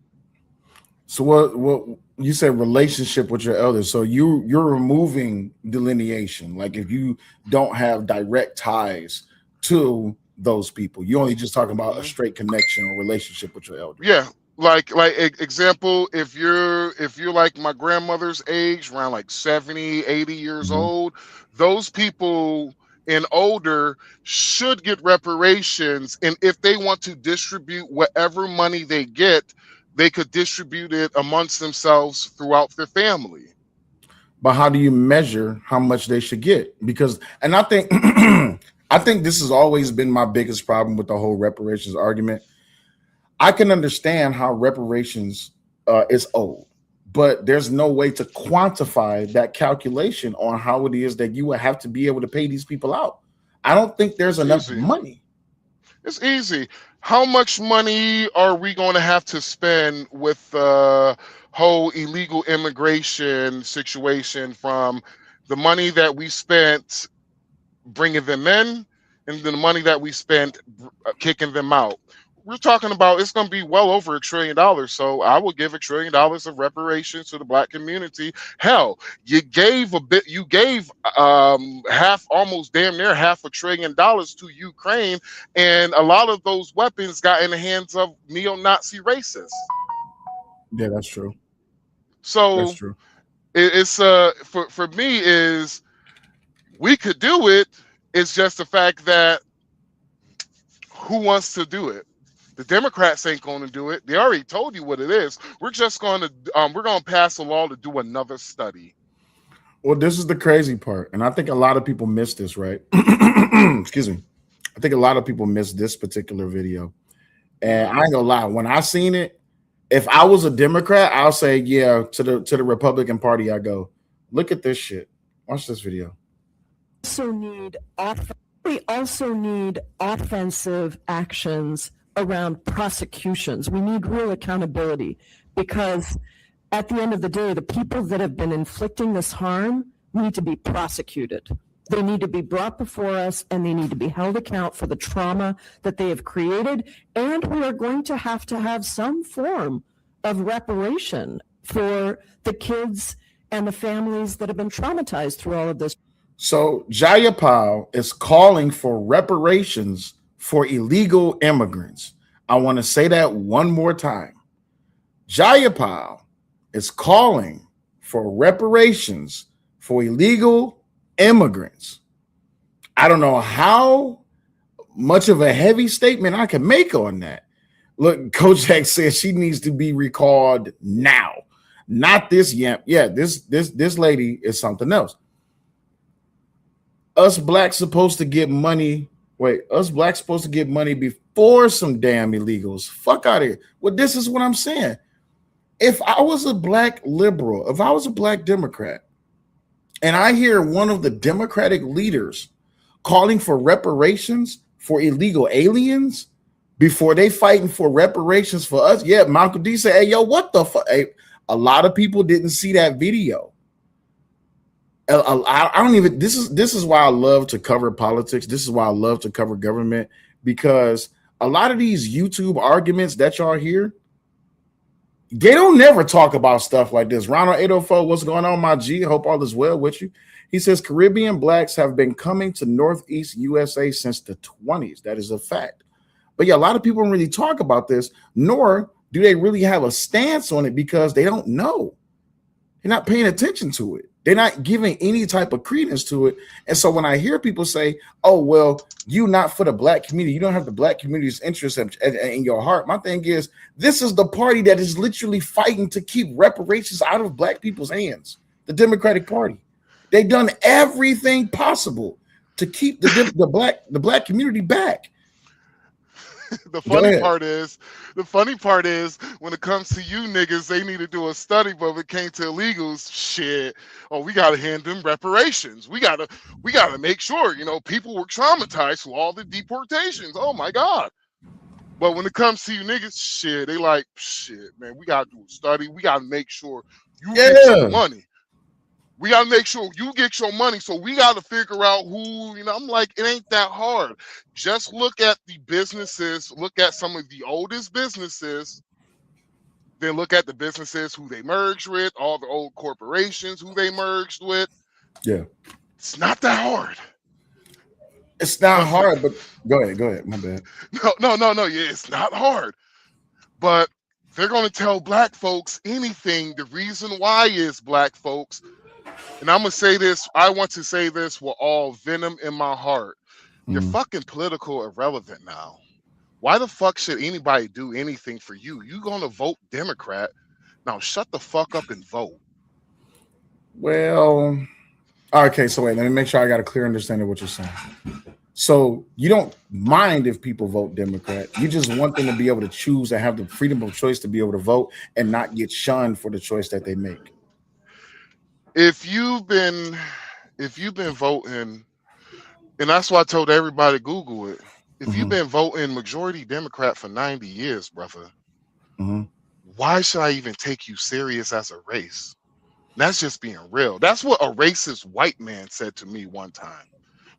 [SPEAKER 4] So what you said, relationship with your elders. So you're removing delineation. Like if you don't have direct ties to those people, you're only just talking about a straight connection or relationship with your elders.
[SPEAKER 2] Yeah. Like example, if you're like my grandmother's age, around like 70, 80 years old, those people and older should get reparations. And if they want to distribute whatever money they get, they could distribute it amongst themselves throughout their family.
[SPEAKER 4] But how do you measure how much they should get? Because, and I think I think this has always been my biggest problem with the whole reparations argument. I can understand how reparations is owed, but there's no way to quantify that calculation on how it is that you would have to be able to pay these people out. I don't think there's enough money.
[SPEAKER 2] It's easy. How much money are we going to have to spend with the whole illegal immigration situation, from the money that we spent bringing them in and the money that we spent kicking them out? We're talking about it's going to be well over $1 trillion. So I will give $1 trillion of reparations to the black community. Hell, you gave half, almost damn near $500 billion to Ukraine, and a lot of those weapons got in the hands of neo-Nazi racists.
[SPEAKER 4] Yeah, that's true.
[SPEAKER 2] So
[SPEAKER 4] That's true.
[SPEAKER 2] It's for me is we could do it. It's just the fact that who wants to do it? The Democrats ain't going to do it. They already told you what it is. We're just going to we're going to pass a law to do another study.
[SPEAKER 4] Well, this is the crazy part, and I think a lot of people miss this, right? Excuse me. I think a lot of people miss this particular video. And I ain't gonna lie, when I seen it, if I was a Democrat, I'll say, yeah, to the Republican Party, I go, look at this shit. Watch this video.
[SPEAKER 17] We also need offensive actions around prosecutions. We need real accountability, because at the end of the day, the people that have been inflicting this harm need to be prosecuted. They need to be brought before us, and they need to be held account for the trauma that they have created. And we are going to have some form of reparation for the kids and the families that have been traumatized through all of this.
[SPEAKER 4] So Jayapal is calling for reparations for illegal immigrants. I want to say that one more time. Jayapal is calling for reparations for illegal immigrants. I don't know how much of a heavy statement I can make on that. Look, Kojak says she needs to be recalled now. Not this yamp. Yeah, this lady is something else. Us blacks supposed to get money. Wait, us blacks supposed to get money before some damn illegals. Fuck out of here. Well, this is what I'm saying. If I was a black liberal, if I was a black Democrat, and I hear one of the Democratic leaders calling for reparations for illegal aliens before they fighting for reparations for us, yeah, Malcolm D said, hey, yo, what the fuck? Hey, a lot of people didn't see that video. I don't even, this is why I love to cover politics. This is why I love to cover government, because a lot of these YouTube arguments that y'all hear, they don't never talk about stuff like this. Ronald 804, what's going on, my G? Hope all is well with you. He says Caribbean blacks have been coming to Northeast USA since the 20s. That is a fact. But yeah, a lot of people don't really talk about this, nor do they really have a stance on it, because they don't know. They're not paying attention to it. They're not giving any type of credence to it. And so when I hear people say, oh, well, you not for the black community, you don't have the black community's interest in your heart. My thing is, this is the party that is literally fighting to keep reparations out of black people's hands. The Democratic Party. They've done everything possible to keep the black community back.
[SPEAKER 2] the
[SPEAKER 4] Go
[SPEAKER 2] funny
[SPEAKER 4] ahead.
[SPEAKER 2] part is when it comes to you niggas, they need to do a study, but when it came to illegals, shit. Oh, we gotta hand them reparations. We gotta make sure, people were traumatized through all the deportations. Oh my God. But when it comes to you niggas, shit, they like, shit, man, we gotta do a study. We gotta make sure you get your money. We gotta make sure you get your money. So we gotta figure out who, I'm like, it ain't that hard. Just look at the businesses, look at some of the oldest businesses, then look at the businesses who they merged with, all the old corporations who they merged with.
[SPEAKER 4] Yeah.
[SPEAKER 2] It's not that hard.
[SPEAKER 4] It's not hard, but go ahead. My bad.
[SPEAKER 2] No. Yeah, it's not hard. But they're gonna tell black folks anything. The reason why is black folks. And I'm gonna say this. I want to say this with all venom in my heart. You're fucking political irrelevant now. Why the fuck should anybody do anything for you? You gonna vote Democrat? Now shut the fuck up and vote.
[SPEAKER 4] Well, okay. So wait, let me make sure I got a clear understanding of what you're saying. So you don't mind if people vote Democrat. You just want them to be able to choose and have the freedom of choice to be able to vote and not get shunned for the choice that they make.
[SPEAKER 2] If you've been voting, and that's why I told everybody to Google it. If you've been voting majority Democrat for 90 years, brother, why should I even take you serious as a race? That's just being real. That's what a racist white man said to me one time.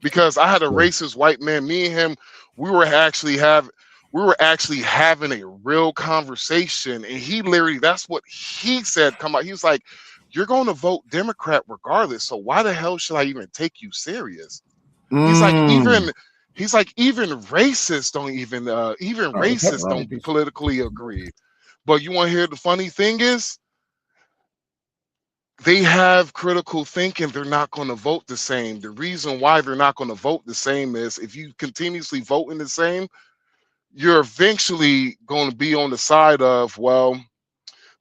[SPEAKER 2] Because I had a racist white man, me and him, we were actually having a real conversation, and he literally, that's what he said. Come out, he was like, "You're going to vote Democrat regardless, so why the hell should I even take you serious?" He's like, even racists don't racists don't politically agree. But you want to hear the funny thing is, they have critical thinking. They're not going to vote the same. The reason why they're not going to vote the same is if you continuously voting the same, you're eventually going to be on the side of, well,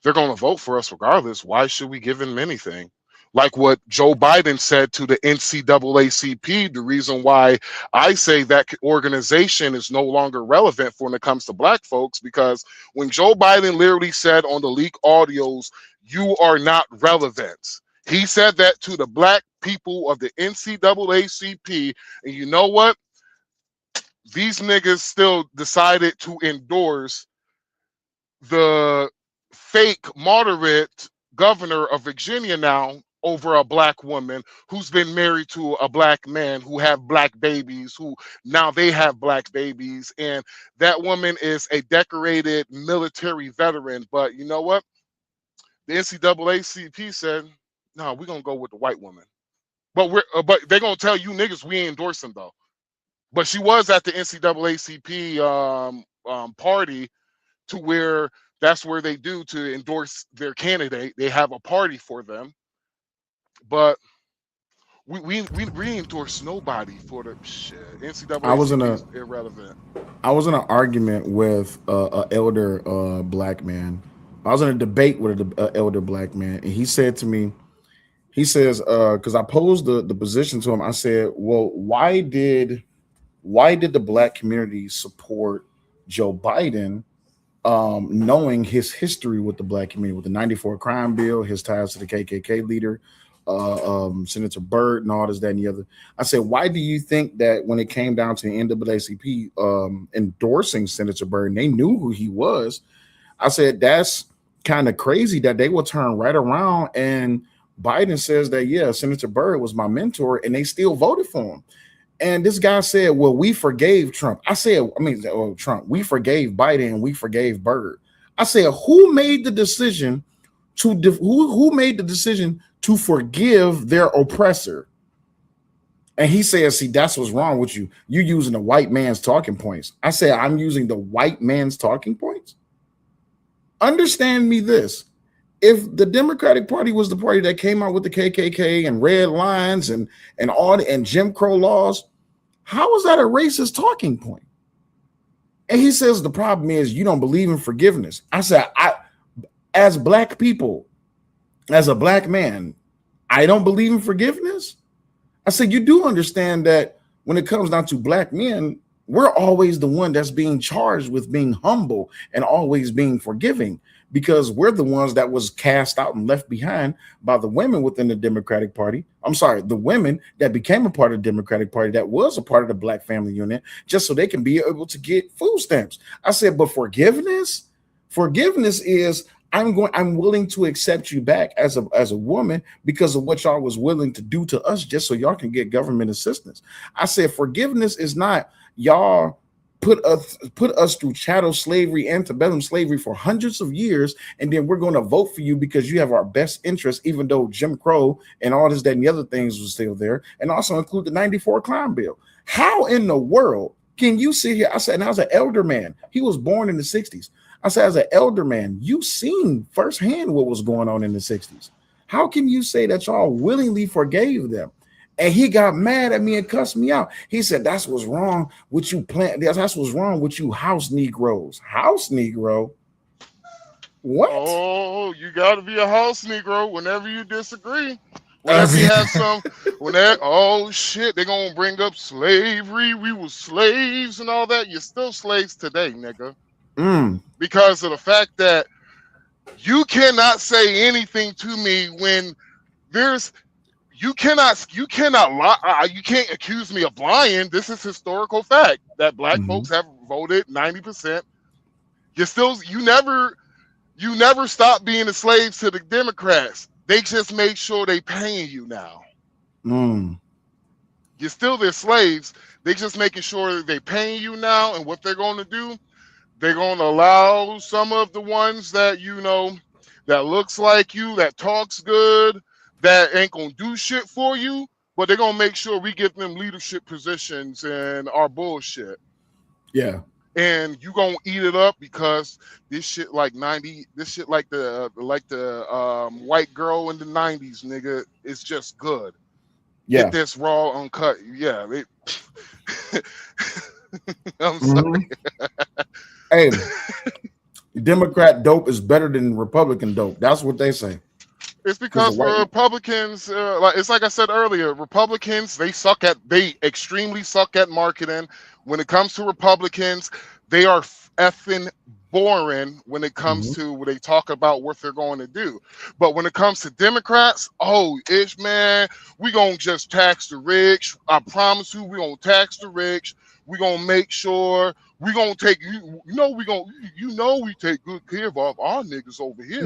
[SPEAKER 2] they're going to vote for us regardless. Why should we give them anything? Like what Joe Biden said to the NCAACP, the reason why I say that organization is no longer relevant when it comes to black folks, because when Joe Biden literally said on the leaked audios, "You are not relevant," he said that to the black people of the NCAACP. And you know what? These niggas still decided to endorse the fake moderate governor of Virginia now over a black woman who's been married to a black man, who have black babies, who now they have black babies. And that woman is a decorated military veteran. But you know what? The NCAACP said, "No, we're gonna go with the white woman." But they're gonna tell you niggas we ain't endorse them though. But she was at the NCAACP party, to where that's where they do to endorse their candidate. They have a party for them. But we endorse nobody for the shit. NCAACP is irrelevant.
[SPEAKER 4] I was in an argument with an elder black man. I was in a debate with an elder black man, and he said to me, he says, because I posed the position to him, I said, well, why did the black community support Joe Biden, knowing his history with the black community, with the 94 crime bill, his ties to the KKK leader, Senator Byrd, and all this, that, and the other. I said, why do you think that when it came down to the NAACP endorsing Senator Byrd, and they knew who he was? I said, that's kind of crazy that they will turn right around and Biden says that, yeah, Senator Byrd was my mentor, and they still voted for him. And this guy said, well, we forgave Trump. Trump, we forgave Biden and we forgave Byrd. I said, who made the decision to forgive their oppressor? And he says, see, that's what's wrong with you. You're using the white man's talking points. I said, I'm using the white man's talking points. Understand me this. If the Democratic Party was the party that came out with the KKK and red lines and Jim Crow laws, how is that a racist talking point? And he says the problem is you don't believe in forgiveness. I said, as black people, as a black man, I don't believe in forgiveness. I said, you do understand that when it comes down to black men, we're always the one that's being charged with being humble and always being forgiving, because we're the ones that was cast out and left behind by the women within the Democratic Party. I'm sorry, the women that became a part of the Democratic Party that was a part of the Black Family Unit, just so they can be able to get food stamps. I said, but forgiveness is I'm willing to accept you back as a woman because of what y'all was willing to do to us just so y'all can get government assistance. I said forgiveness is not y'all put us through chattel slavery, antebellum slavery for hundreds of years, and then we're going to vote for you because you have our best interest, even though Jim Crow and all this, that, and the other things was still there, and also include the 94 Crime Bill. How in the world can you sit here? I said, and I was an elder man. He was born in the 60s. I said, as an elder man, you seen firsthand what was going on in the 60s. How can you say that y'all willingly forgave them? And he got mad at me and cussed me out. He said, that's what's wrong with you that's what's wrong with you house Negroes. House Negro? What?
[SPEAKER 2] Oh, you got to be a house Negro whenever you disagree. Whenever you have some, oh shit, they're going to bring up slavery. We were slaves and all that. You're still slaves today, nigga. Because of the fact that you cannot say anything to me when you cannot lie. You can't accuse me of lying. This is historical fact that Black folks have voted 90%. You never stop being a slave to the Democrats. They just make sure they paying you now. You're still their slaves. They just making sure they paying you now. And what they're going to do, they're going to allow some of the ones that that looks like you, that talks good, that ain't gonna do shit for you, but they're gonna make sure we give them leadership positions and our bullshit.
[SPEAKER 4] Yeah.
[SPEAKER 2] And you gonna eat it up because this shit like the white girl in the 90s, nigga, is just good.
[SPEAKER 4] Yeah.
[SPEAKER 2] Get this raw, uncut. Yeah. I'm sorry.
[SPEAKER 4] Hey, Democrat dope is better than Republican dope. That's what they say.
[SPEAKER 2] It's because for Republicans, it's like I said earlier, Republicans, they extremely suck at marketing. When it comes to Republicans, they are effing boring when it comes to when they talk about what they're going to do. But when it comes to Democrats, man, we going to just tax the rich. I promise you, we going to tax the rich. We going to make sure we going to take, we take good care of our niggas over here.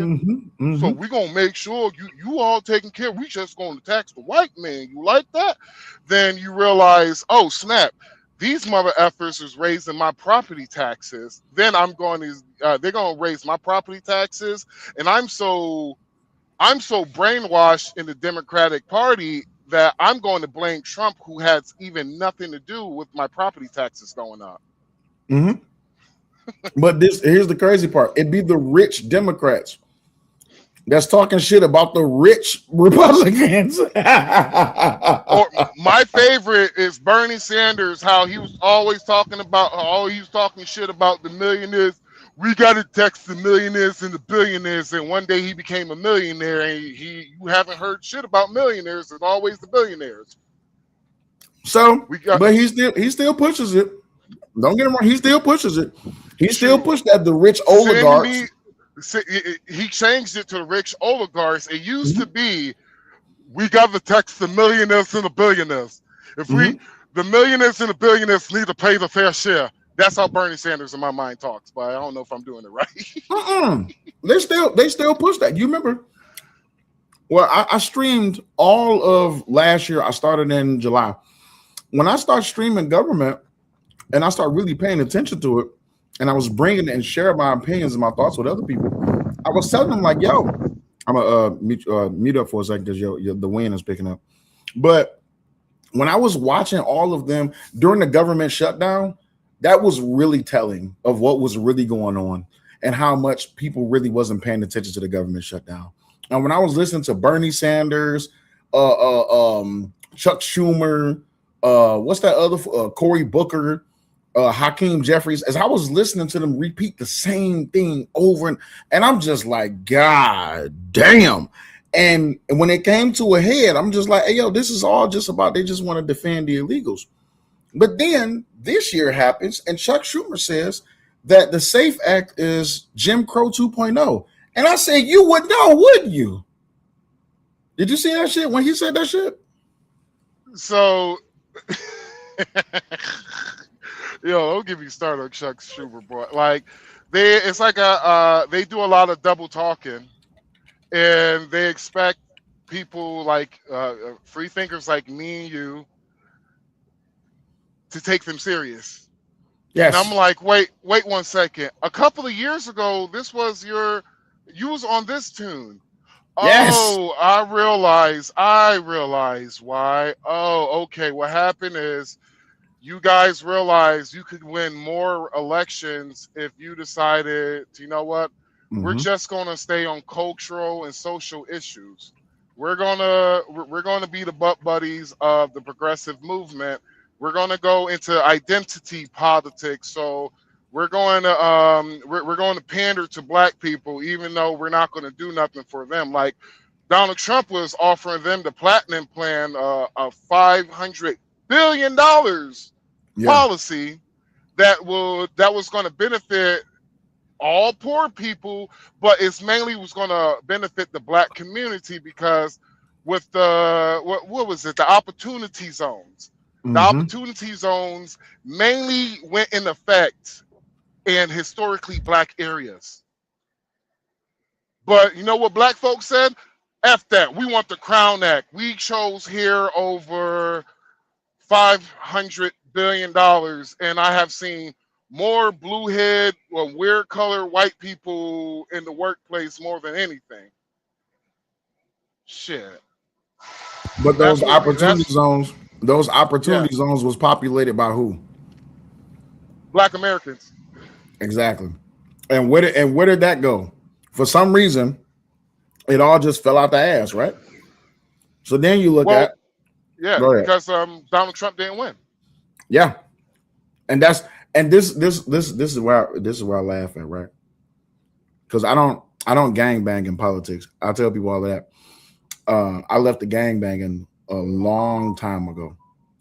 [SPEAKER 2] So we going to make sure you all taken care. We just going to tax the white man. You like that? Then you realize, oh, snap. These mother effers is raising my property taxes. Then they're going to raise my property taxes. And I'm so brainwashed in the Democratic Party that I'm going to blame Trump, who has even nothing to do with my property taxes going up.
[SPEAKER 4] But here's the crazy part. It'd be the rich Democrats that's talking shit about the rich Republicans.
[SPEAKER 2] Or my favorite is Bernie Sanders, how he was always talking shit about the millionaires. We got to tax the millionaires and the billionaires, and one day he became a millionaire, and you haven't heard shit about millionaires. It's always the billionaires.
[SPEAKER 4] So, but he still pushes it. Don't get him wrong. He still pushes it. He still pushed that the rich oligarchs.
[SPEAKER 2] He changed it to the rich oligarchs. It used to be, we got to tax the millionaires and the billionaires. If the millionaires and the billionaires need to pay the fair share. That's how Bernie Sanders in my mind talks, but I don't know if I'm doing it right.
[SPEAKER 4] They still push that. You remember? Well, I streamed all of last year. I started in July. When I started streaming government and I started really paying attention to it, and I was bringing and sharing my opinions and my thoughts with other people, I was telling them like, yo, I'm going to mute up for a second because the wind is picking up. But when I was watching all of them during the government shutdown, that was really telling of what was really going on and how much people really wasn't paying attention to the government shutdown. And when I was listening to Bernie Sanders, Chuck Schumer, what's that other, Cory Booker, Hakeem Jeffries, as I was listening to them repeat the same thing over and I'm just like, God damn. And when it came to a head, I'm just like, hey, yo, this is all just about, they just want to defend the illegals. But then this year happens, and Chuck Schumer says that the SAFE Act is Jim Crow 2.0. And I said, you would know, wouldn't you? Did you see that shit when he said that shit?
[SPEAKER 2] So, don't get me started on Chuck Schumer, boy. Like, it's like they do a lot of double talking, and they expect people like free thinkers like me and you to take them serious.
[SPEAKER 4] Yes.
[SPEAKER 2] And I'm like, wait 1 second. A couple of years ago, you was on this tune.
[SPEAKER 4] Yes.
[SPEAKER 2] Oh, I realize why. Oh, okay. What happened is you guys realized you could win more elections if you decided to, you know what? We're just gonna stay on cultural and social issues. We're gonna be the butt buddies of the progressive movement. We're gonna go into identity politics. So we're going to pander to black people, even though we're not going to do nothing for them. Like Donald Trump was offering them the platinum plan, a $500 billion policy that was going to benefit all poor people, but it's mainly was going to benefit the black community because with the what was it, the opportunity zones. The opportunity zones mainly went in effect in historically black areas. But you know what black folks said? F that. We want the Crown Act. We chose here over $500 billion. And I have seen more blue head or weird color white people in the workplace more than anything. Shit.
[SPEAKER 4] But those opportunity zones was populated by who?
[SPEAKER 2] Black Americans.
[SPEAKER 4] Exactly. And where did that go? For some reason, it all just fell out the ass, right? So then you look at
[SPEAKER 2] because Donald Trump didn't win.
[SPEAKER 4] Yeah. And this is where I laugh at, right? Because I don't gangbang in politics. I tell people all that. I left the gangbanging a long time ago,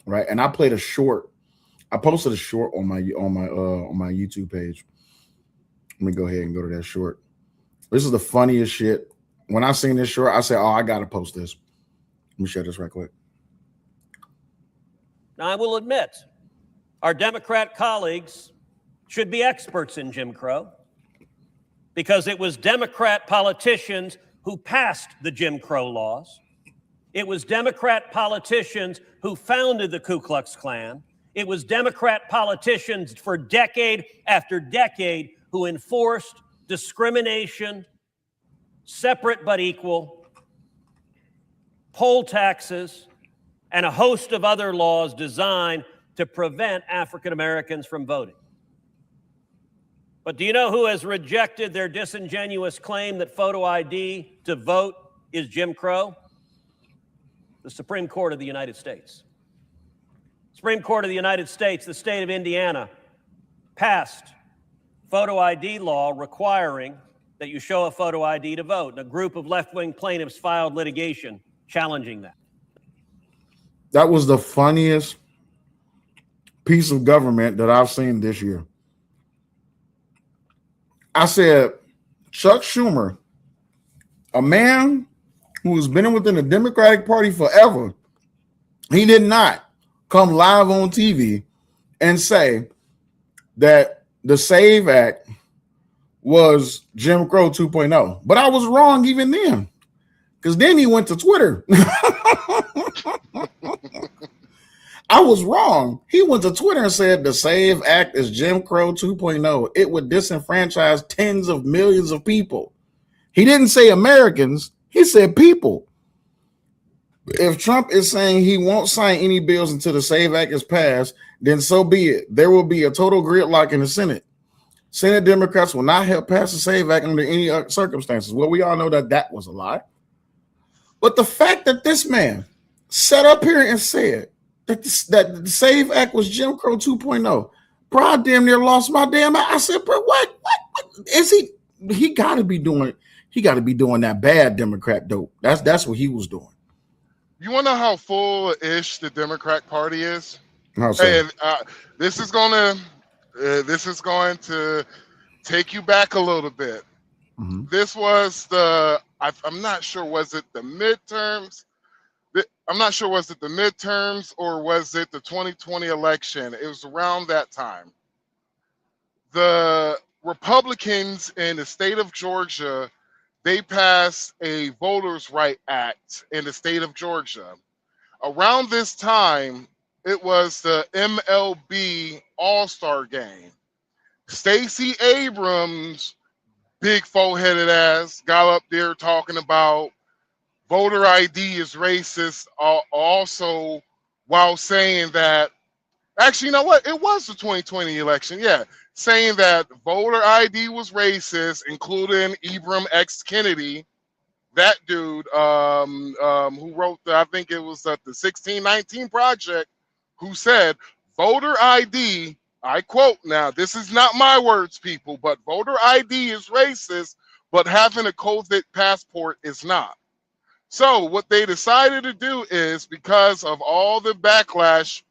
[SPEAKER 4] right? And I posted a short on my YouTube page. Let me go ahead and go to that short. This is the funniest shit. When I seen this short, I said, "Oh, I gotta post this." Let me share this right quick.
[SPEAKER 18] Now, I will admit, our Democrat colleagues should be experts in Jim Crow because it was Democrat politicians who passed the Jim Crow laws. It was Democrat politicians who founded the Ku Klux Klan. It was Democrat politicians for decade after decade who enforced discrimination, separate but equal, poll taxes, and a host of other laws designed to prevent African Americans from voting. But do you know who has rejected their disingenuous claim that photo ID to vote is Jim Crow? The Supreme Court of the United States. Supreme Court of the United States, the state of Indiana, passed photo ID law requiring that you show a photo ID to vote. And a group of left-wing plaintiffs filed litigation challenging that.
[SPEAKER 4] That was the funniest piece of government that I've seen this year. I said, Chuck Schumer, a man who has been within the Democratic Party forever, he did not come live on TV and say that the SAVE Act was Jim Crow 2.0. But I was wrong even then, because then he went to Twitter. I was wrong. He went to Twitter and said the SAVE Act is Jim Crow 2.0. It would disenfranchise tens of millions of people. He didn't say Americans. He said people. If Trump is saying he won't sign any bills until the SAVE Act is passed, then so be it. There will be a total gridlock in the Senate. Senate Democrats will not help pass the SAVE Act under any circumstances. Well, we all know that that was a lie. But the fact that this man sat up here and said that the SAVE Act was Jim Crow 2.0, bro, I damn near lost my damn mind. I said, bro, what is he? He got to be doing. He got to be doing that bad Democrat dope. That's what he was doing.
[SPEAKER 2] You want to know how full-ish the Democrat Party is?
[SPEAKER 4] How so?
[SPEAKER 2] And this is going to take you back a little bit.
[SPEAKER 4] Mhm.
[SPEAKER 2] This was I'm not sure, was it the midterms? I'm not sure, was it the midterms or was it the 2020 election? It was around that time. The Republicans in the state of Georgia, they passed a Voters' Right Act in the state of Georgia. Around this time, it was the MLB All-Star Game. Stacey Abrams, big four-headed ass, got up there talking about voter ID is racist, also while saying that, actually, you know what? It was the 2020 election, yeah, saying that voter ID was racist, including Ibram X. Kennedy, that dude who wrote I think it was the 1619 Project, who said voter ID, I quote now, this is not my words, people, but voter ID is racist, but having a COVID passport is not. So what they decided to do is, because of all the backlash,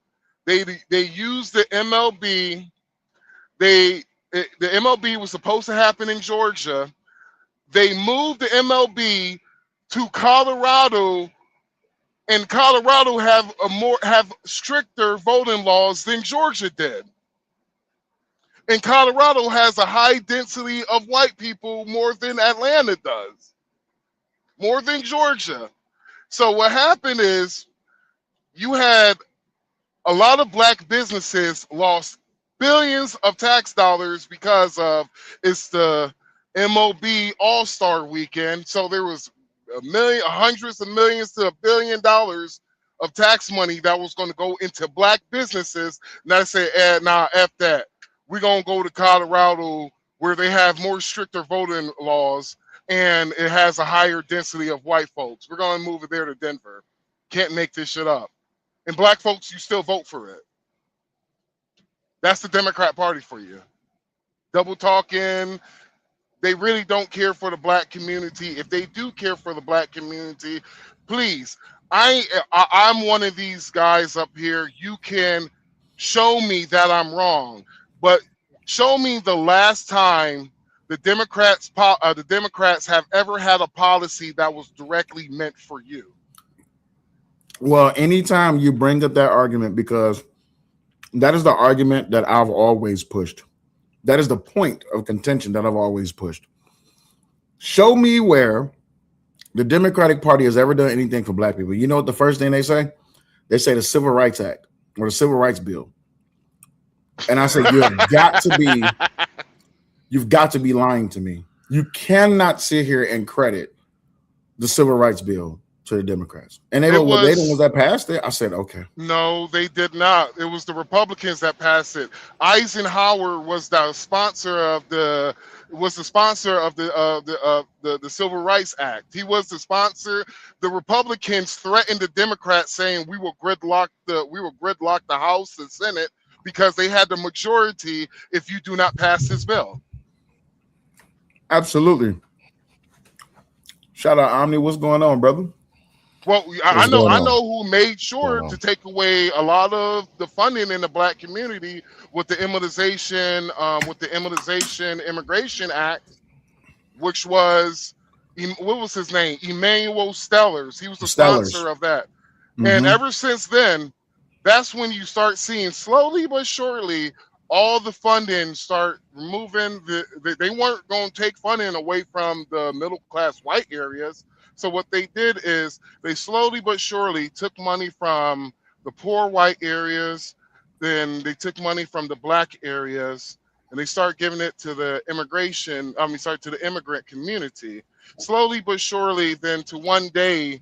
[SPEAKER 2] they used the MLB. The MLB was supposed to happen in Georgia. They moved the MLB to Colorado, and Colorado have stricter voting laws than Georgia did. And Colorado has a high density of white people more than Atlanta does, more than Georgia. So what happened is you had a lot of black businesses lost billions of tax dollars because of it's the MLB All-Star Weekend. So there was hundreds of millions to $1 billion of tax money that was going to go into black businesses. And I say, F that. We're going to go to Colorado where they have more stricter voting laws and it has a higher density of white folks. We're going to move it there to Denver. Can't make this shit up. And black folks, you still vote for it. That's the Democrat Party for you. Double talking. They really don't care for the black community. If they do care for the black community, please, I'm one of these guys up here. You can show me that I'm wrong, but show me the last time the Democrats have ever had a policy that was directly meant for you.
[SPEAKER 4] Well, anytime you bring up that argument, because that is the argument that I've always pushed. That is the point of contention that I've always pushed. Show me where the Democratic Party has ever done anything for black people. You know what the first thing they say? They say the Civil Rights Act or the Civil Rights Bill. And I said, you've got to be lying to me. You cannot sit here and credit the Civil Rights Bill to the Democrats. And they were the ones that passed it. I said, okay.
[SPEAKER 2] No, they did not. It was the Republicans that passed it. Eisenhower was the sponsor of the Civil Rights Act. He was the sponsor. The Republicans threatened the Democrats, saying we will gridlock the House and Senate because they had the majority if you do not pass this bill.
[SPEAKER 4] Absolutely. Shout out Omni. What's going on, brother?
[SPEAKER 2] Well, I know who made sure to take away a lot of the funding in the black community with the Immunization Immigration Act, which was, what was his name? Emmanuel Stellers. He was the sponsor of that. Mm-hmm. And ever since then, that's when you start seeing slowly but surely all the funding start removing. They weren't going to take funding away from the middle class white areas. So what they did is they slowly but surely took money from the poor white areas, then they took money from the black areas, and they start giving it to the immigrant community. Slowly but surely, then to one day,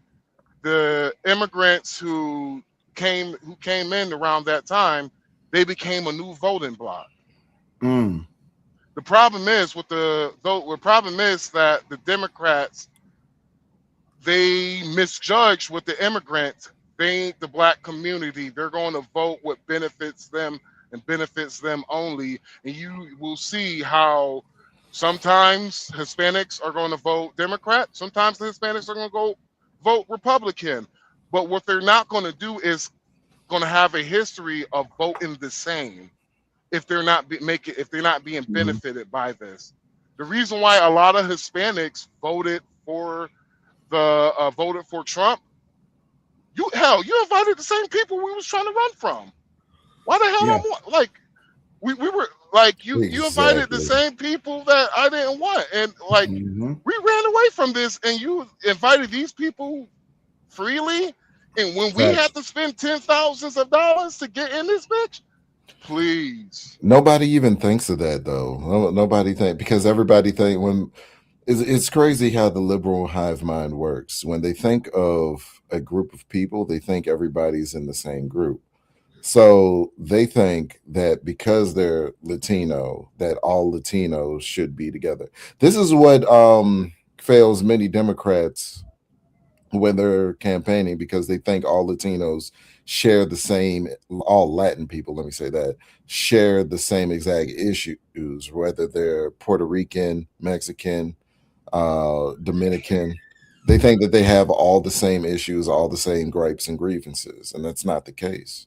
[SPEAKER 2] the immigrants who came in around that time, they became a new voting bloc.
[SPEAKER 4] Mm.
[SPEAKER 2] The problem is that the Democrats, they misjudged with the immigrants. They ain't the black community. They're going to vote what benefits them and benefits them only. And you will see how sometimes Hispanics are going to vote Democrat. Sometimes the Hispanics are going to go vote Republican. But what they're not going to do is going to have a history of voting the same if they're not being benefited by this. The reason why a lot of Hispanics voted for Trump, you invited the same people we was trying to run from. Why the hell
[SPEAKER 4] Yeah.
[SPEAKER 2] like we were like you invited the same people that I didn't want, and like we ran away from this, and you invited these people freely, and when we had to spend $10,000s to get in this bitch, please.
[SPEAKER 19] Nobody even thinks of that though. Nobody because everybody think when it's crazy how the liberal hive mind works. When they think of a group of people, they think everybody's in the same group. So they think that because they're Latino, that all Latinos should be together. This is what fails many Democrats when they're campaigning, because they think all Latinos share the same, all Latin people, let me say that, share the same exact issues, whether they're Puerto Rican, Mexican, Dominican. They think that they have all the same issues, all the same gripes and grievances, and that's not the case.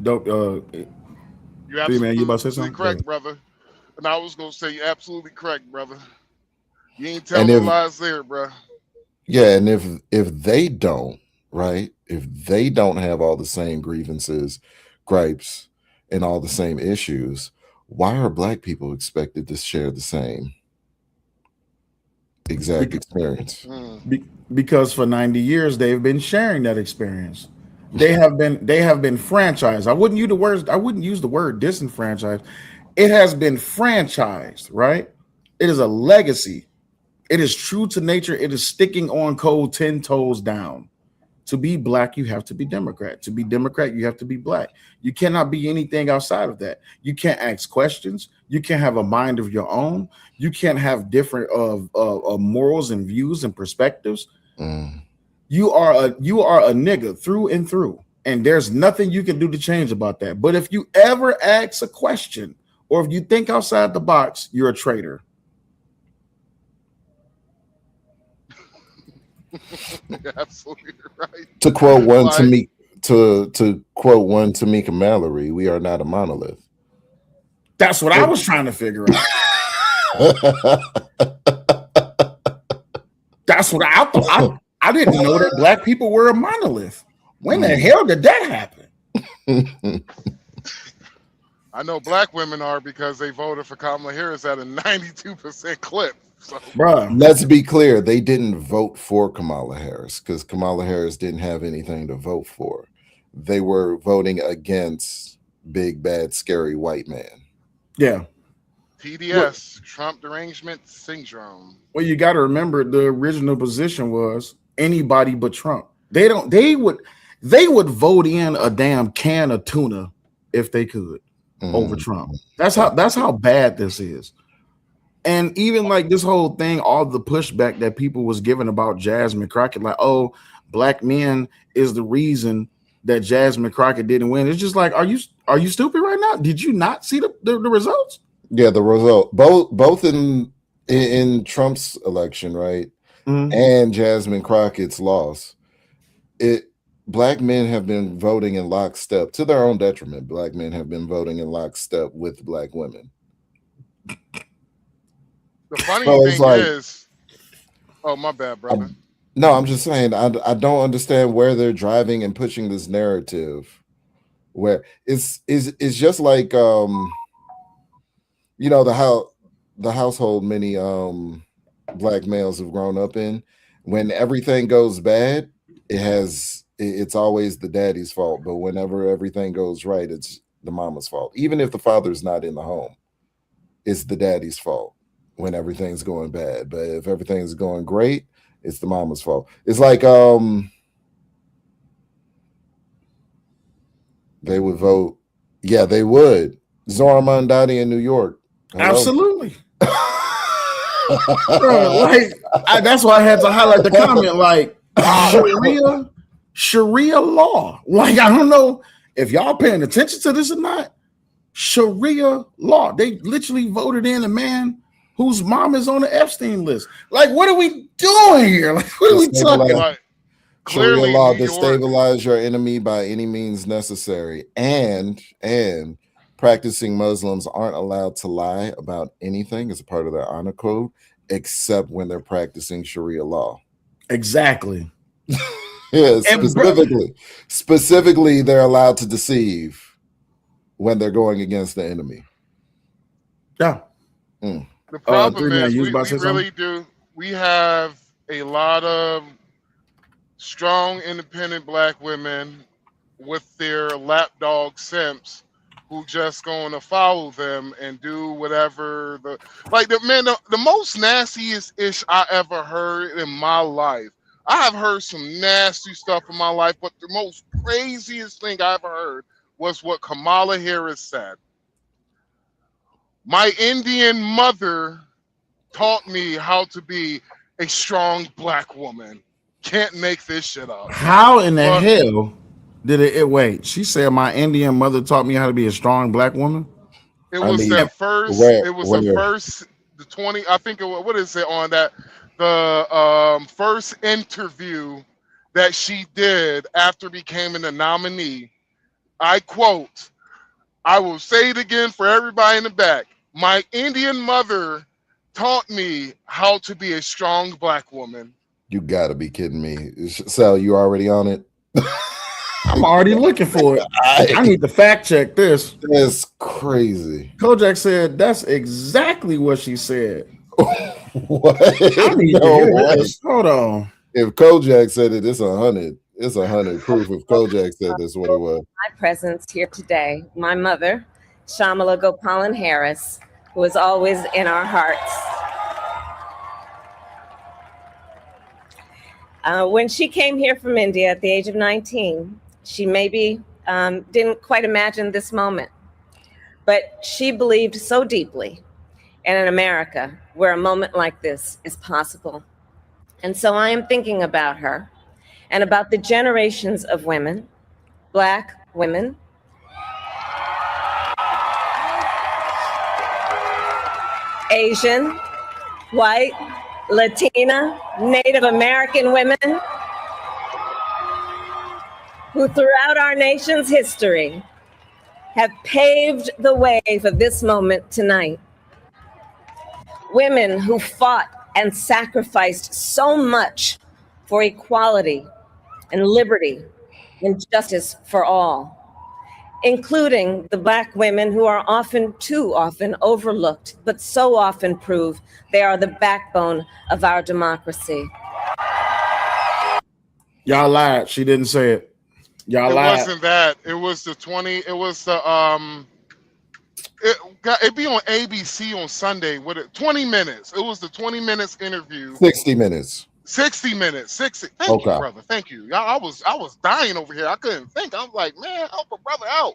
[SPEAKER 4] Dope.
[SPEAKER 2] You're
[SPEAKER 4] B, man, you about to say
[SPEAKER 2] absolutely
[SPEAKER 4] something?
[SPEAKER 2] correct, brother. And I was gonna say you're absolutely correct, brother. You ain't
[SPEAKER 19] And
[SPEAKER 2] telling
[SPEAKER 19] if-
[SPEAKER 2] lies there, bro.
[SPEAKER 19] Yeah, and if they don't, right? If they don't have all the same grievances, gripes, and all the same issues, why are Black people expected to share the same exact experience?
[SPEAKER 4] Because for 90 years they've been sharing that experience. They have been franchised. I wouldn't use the word disenfranchised. It has been franchised, right? It is a legacy. It is true to nature. It is sticking on code 10 toes down. To be Black, you have to be Democrat. To be Democrat, you have to be Black. You cannot be anything outside of that. You can't ask questions. You can't have a mind of your own. You can't have different morals and views and perspectives. You are a nigga through and through, and there's nothing you can do to change about that. But if you ever ask a question, or if you think outside the box, you're a traitor.
[SPEAKER 2] You're absolutely right.
[SPEAKER 19] To quote one
[SPEAKER 2] Like,
[SPEAKER 19] to quote one Tamika Mallory, we are not a monolith.
[SPEAKER 4] That's what I was trying to figure out. That's what I thought. I didn't know that Black people were a monolith. When the hell did that happen?
[SPEAKER 2] I know Black women are, because they voted for Kamala Harris at a 92% clip. So.
[SPEAKER 4] Bruh.
[SPEAKER 19] Let's be clear, they didn't vote for Kamala Harris because Kamala Harris didn't have anything to vote for. They were voting against big, bad, scary white man.
[SPEAKER 4] Yeah.
[SPEAKER 2] TDS, Trump derangement syndrome.
[SPEAKER 4] Well, you got to remember the original position was anybody but Trump. They would vote in a damn can of tuna if they could over Trump. That's how bad this is. And even like this whole thing, all the pushback that people was giving about Jasmine Crockett, like, oh, Black men is the reason that Jasmine Crockett didn't win. It's just like, are you stupid right now? Did you not see the results?
[SPEAKER 19] Yeah, the result both in Trump's election, right, and Jasmine Crockett's loss. Black men have been voting in lockstep to their own detriment. Black men have been voting in lockstep with Black women.
[SPEAKER 2] The funny
[SPEAKER 19] So it's
[SPEAKER 2] thing
[SPEAKER 19] like-
[SPEAKER 2] is, oh, my bad, brother.
[SPEAKER 19] No, I'm just saying I don't understand where they're driving and pushing this narrative, where it's just like you know, the household many Black males have grown up in. When everything goes bad, it's always the daddy's fault, but whenever everything goes right, it's the mama's fault. Even if the father's not in the home, it's the daddy's fault when everything's going bad. But if everything's going great, it's the mama's fault. It's like they would vote. Yeah, they would. Zora Mondani in New York. Hello?
[SPEAKER 4] Absolutely. Bro, that's why I had to highlight the comment, like Sharia law. Like, I don't know if y'all paying attention to this or not. Sharia law. They literally voted in a man whose mom is on the Epstein list. Like, what are we doing here? Like, what are we talking about?
[SPEAKER 19] Sharia
[SPEAKER 2] Clearly,
[SPEAKER 19] law
[SPEAKER 2] New
[SPEAKER 19] to
[SPEAKER 2] York.
[SPEAKER 19] stabilize your enemy by any means necessary, and practicing Muslims aren't allowed to lie about anything as a part of their honor code, except when they're practicing Sharia law.
[SPEAKER 4] Exactly.
[SPEAKER 19] Yeah, specifically, they're allowed to deceive when they're going against the enemy.
[SPEAKER 4] Yeah.
[SPEAKER 19] Mm.
[SPEAKER 2] The problem
[SPEAKER 4] 3 Man,
[SPEAKER 2] is
[SPEAKER 4] you was
[SPEAKER 2] we
[SPEAKER 4] about to say
[SPEAKER 2] really
[SPEAKER 4] something?
[SPEAKER 2] do. We have a lot of strong, independent black women with their lapdog simps who just going to follow them and do whatever the most nastiest ish I ever heard in my life. I have heard some nasty stuff in my life, but the most craziest thing I ever heard was what Kamala Harris said. My Indian mother taught me how to be a strong black woman. Can't make this shit up.
[SPEAKER 4] How in the hell did it wait? She said my Indian mother taught me how to be a strong black woman.
[SPEAKER 2] It was the first. It was the first. The 20. I think it was. What is it on that? The first interview that she did after becoming a nominee. I quote. I will say it again for everybody in the back. My Indian mother taught me how to be a strong black woman.
[SPEAKER 19] You gotta be kidding me. Sal, you already on it?
[SPEAKER 4] I'm already looking for it. I need to fact check this.
[SPEAKER 19] That's crazy.
[SPEAKER 4] Kojak said that's exactly what she said.
[SPEAKER 19] What?
[SPEAKER 4] I need to hear this. Hold on.
[SPEAKER 19] If Kojak said it, it's 100. It's 100 proof. If Kojak said this, what it was.
[SPEAKER 20] My presence here today, my mother, Shamala Gopalan Harris, who is always in our hearts. When she came here from India at the age of 19, she maybe didn't quite imagine this moment, but she believed so deeply in an America where a moment like this is possible. And so I am thinking about her and about the generations of women, Black women, Asian, white, Latina, Native American women who throughout our nation's history have paved the way for this moment tonight. Women who fought and sacrificed so much for equality and liberty and justice for all, including the Black women who are often, too often overlooked, but so often prove they are the backbone of our democracy.
[SPEAKER 4] Y'all lied. She didn't say it. Y'all lied.
[SPEAKER 2] It wasn't that. It was the 20. It was the It'd be on ABC on Sunday. With it 20 minutes. It was the 20 minutes interview.
[SPEAKER 19] 60 minutes.
[SPEAKER 2] 60 minutes. 60. Thank you, brother. Thank you. I was dying over here. I couldn't think. I was like, man, help a brother out.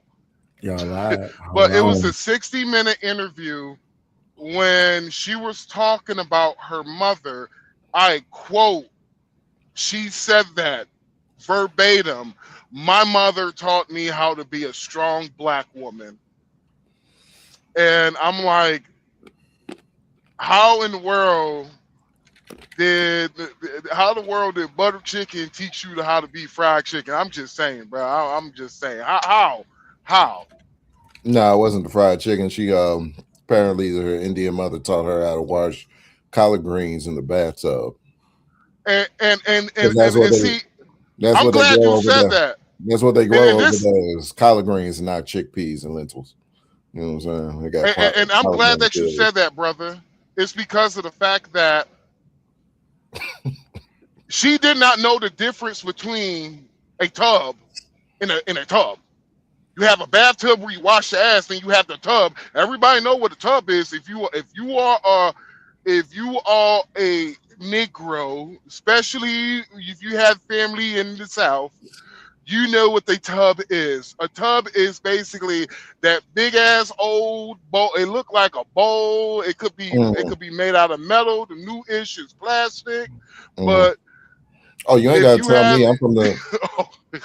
[SPEAKER 4] Y'all lied.
[SPEAKER 2] But it was a 60-minute interview when she was talking about her mother. I quote, she said that verbatim. My mother taught me how to be a strong Black woman. And I'm like, how in the world did butter chicken teach you how to be fried chicken? I'm just saying, bro. I'm just saying. How?
[SPEAKER 19] No, it wasn't the fried chicken. She apparently her Indian mother taught her how to wash collard greens in the bathtub.
[SPEAKER 2] And
[SPEAKER 19] see, that's
[SPEAKER 2] I'm
[SPEAKER 19] what
[SPEAKER 2] glad
[SPEAKER 19] they grow
[SPEAKER 2] you
[SPEAKER 19] over
[SPEAKER 2] said
[SPEAKER 19] there.
[SPEAKER 2] that.
[SPEAKER 19] That's what they grow
[SPEAKER 2] And
[SPEAKER 19] over
[SPEAKER 2] this-
[SPEAKER 19] there is collard greens and not chickpeas and lentils. You know what I'm saying? They got
[SPEAKER 2] And I'm
[SPEAKER 19] collard
[SPEAKER 2] glad that
[SPEAKER 19] greens
[SPEAKER 2] you
[SPEAKER 19] there.
[SPEAKER 2] said that, brother. It's because of the fact that she did not know the difference between a tub in a tub. You have a bathtub where you wash your ass, then you have the tub. Everybody know what a tub is. If you are a Negro, especially if you have family in the South, you know what the tub is. A tub is basically that big ass old bowl. It looked like a bowl. It could be made out of metal. The new ish is plastic, but
[SPEAKER 19] Oh, you ain't
[SPEAKER 2] If
[SPEAKER 19] gotta
[SPEAKER 2] you
[SPEAKER 19] tell
[SPEAKER 2] have,
[SPEAKER 19] me.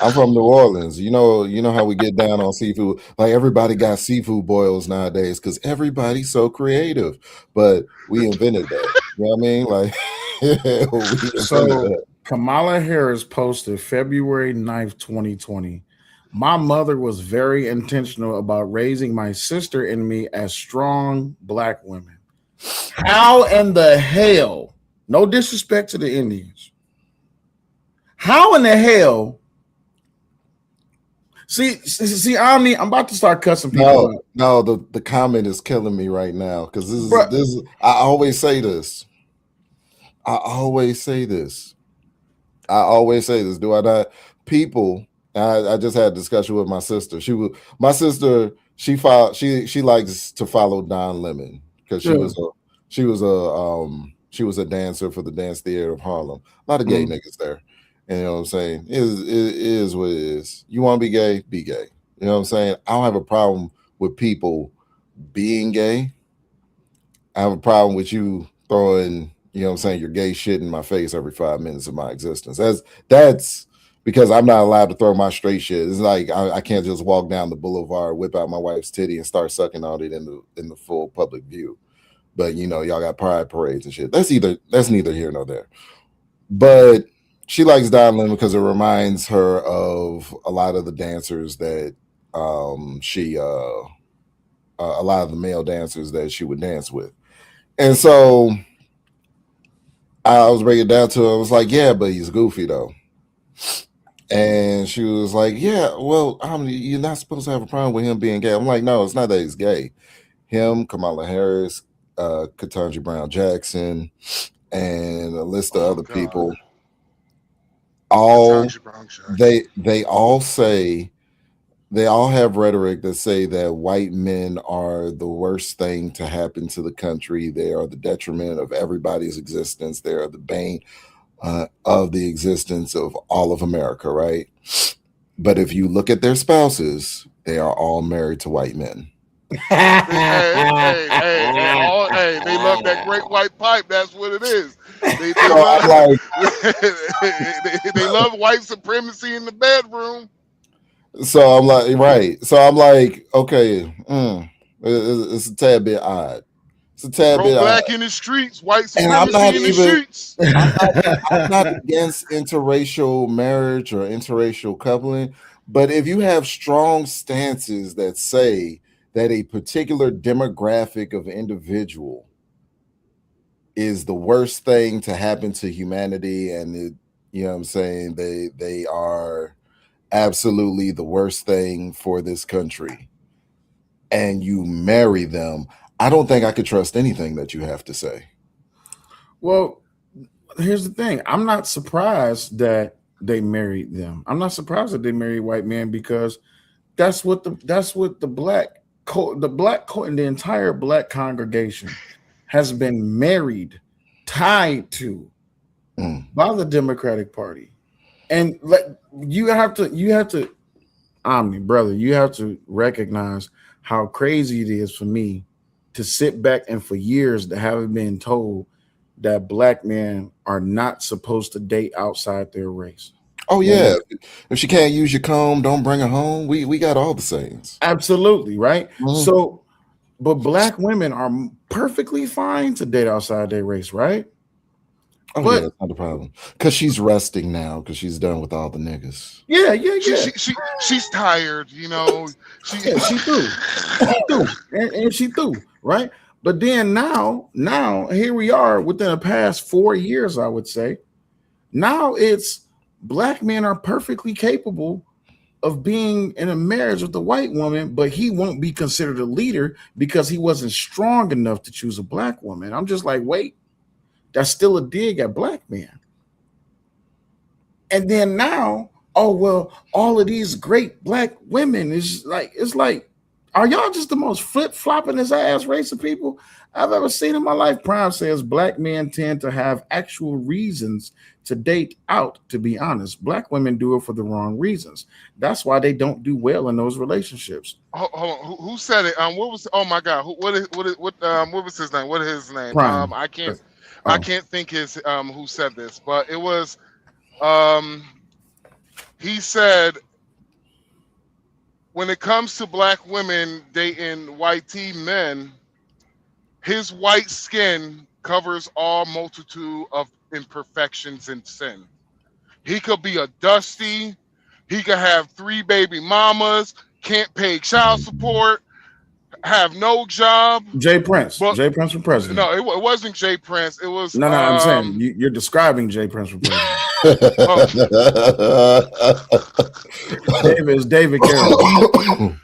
[SPEAKER 19] I'm from New Orleans. You know how we get down on seafood. Like everybody got seafood boils nowadays because everybody's so creative. But we invented that. You know what I mean? Like we invented
[SPEAKER 4] So
[SPEAKER 19] that.
[SPEAKER 4] Kamala Harris posted February 9th, 2020. My mother was very intentional about raising my sister and me as strong Black women. How in the hell? No disrespect to the Indians. How in the hell? See, I'm about to start cussing people out.
[SPEAKER 19] No, the comment is killing me right now because this is I always say this. I always say this. Do I not? People, I just had a discussion with my sister. She likes to follow Don Lemon because she was a dancer for the Dance Theater of Harlem. A lot of gay niggas there. And you know what I'm saying? It is what it is. You want to be gay? Be gay. You know what I'm saying? I don't have a problem with people being gay. I have a problem with you throwing, you know what I'm saying, your gay shit in my face every 5 minutes of my existence. That's because I'm not allowed to throw my straight shit. It's like I can't just walk down the boulevard, whip out my wife's titty, and start sucking on it in the full public view. But you know, y'all got pride parades and shit. That's neither here nor there. But she likes Don Lemon because it reminds her of a lot of the dancers that a lot of the male dancers that she would dance with. And so I was bringing it down to her. I was like, yeah, but he's goofy though. And she was like, yeah, well, you're not supposed to have a problem with him being gay. I'm like, no, it's not that he's gay. Him, Kamala Harris, Ketanji Brown Jackson, and a list of other people. They all have rhetoric that say that white men are the worst thing to happen to the country. They are the detriment of everybody's existence. They are the bane of the existence of all of America, right? But if you look at their spouses, they are all married to white men.
[SPEAKER 2] Hey, they love that great white pipe. That's what it is. They love white supremacy in the bedroom.
[SPEAKER 19] So I'm like, right. So I'm like, okay, it's a tad bit odd. It's a tad bit
[SPEAKER 2] black
[SPEAKER 19] odd.
[SPEAKER 2] in the streets, white
[SPEAKER 19] And I'm
[SPEAKER 2] supremacy in the streets.
[SPEAKER 19] I'm not against interracial marriage or interracial coupling, but if you have strong stances that say that a particular demographic of individual is the worst thing to happen to humanity, and you know what I'm saying, they are absolutely the worst thing for this country, and you marry them, I don't think I could trust anything that you have to say.
[SPEAKER 4] Well, here's the thing. I'm not surprised that they married them. I'm not surprised that they married white men because that's what the entire black congregation has been married, tied to by the Democratic Party. And you have to, Omni, brother, you have to recognize how crazy it is for me to sit back and for years to have been told that black men are not supposed to date outside their race.
[SPEAKER 19] Oh yeah. If she can't use your comb, don't bring her home. We got all the sayings.
[SPEAKER 4] Absolutely, right? So, but black women are perfectly fine to date outside their race, right?
[SPEAKER 19] Oh yeah, that's not a problem. Because she's resting now because she's done with all the niggas.
[SPEAKER 4] Yeah.
[SPEAKER 2] She's tired, you know. She
[SPEAKER 4] threw. And she threw, right? But then now here we are within the past 4 years, I would say. Now it's black men are perfectly capable of being in a marriage with a white woman, but he won't be considered a leader because he wasn't strong enough to choose a black woman. I'm just like, wait, that's still a dig at black men. And then now, oh, well, all of these great black women is like, it's like, are y'all just the most flip-flopping his ass race of people I've ever seen in my life? Prime says black men tend to have actual reasons to date out, to be honest. Black women do it for the wrong reasons. That's why they don't do well in those relationships.
[SPEAKER 2] Hold on. Who said it? What was? Oh my God. What was his name? What is his name?
[SPEAKER 4] Prime.
[SPEAKER 2] I can't think his who said this, but it was He said, when it comes to black women dating white men, his white skin covers all multitude of imperfections and sin. He could be a dusty. He could have 3 baby mamas, can't pay child support, have no job.
[SPEAKER 4] Jay Prince.
[SPEAKER 2] But-
[SPEAKER 4] Jay Prince for president.
[SPEAKER 2] No, it wasn't Jay Prince. It was
[SPEAKER 4] No, I'm saying you're describing Jay Prince for president. David Carroll.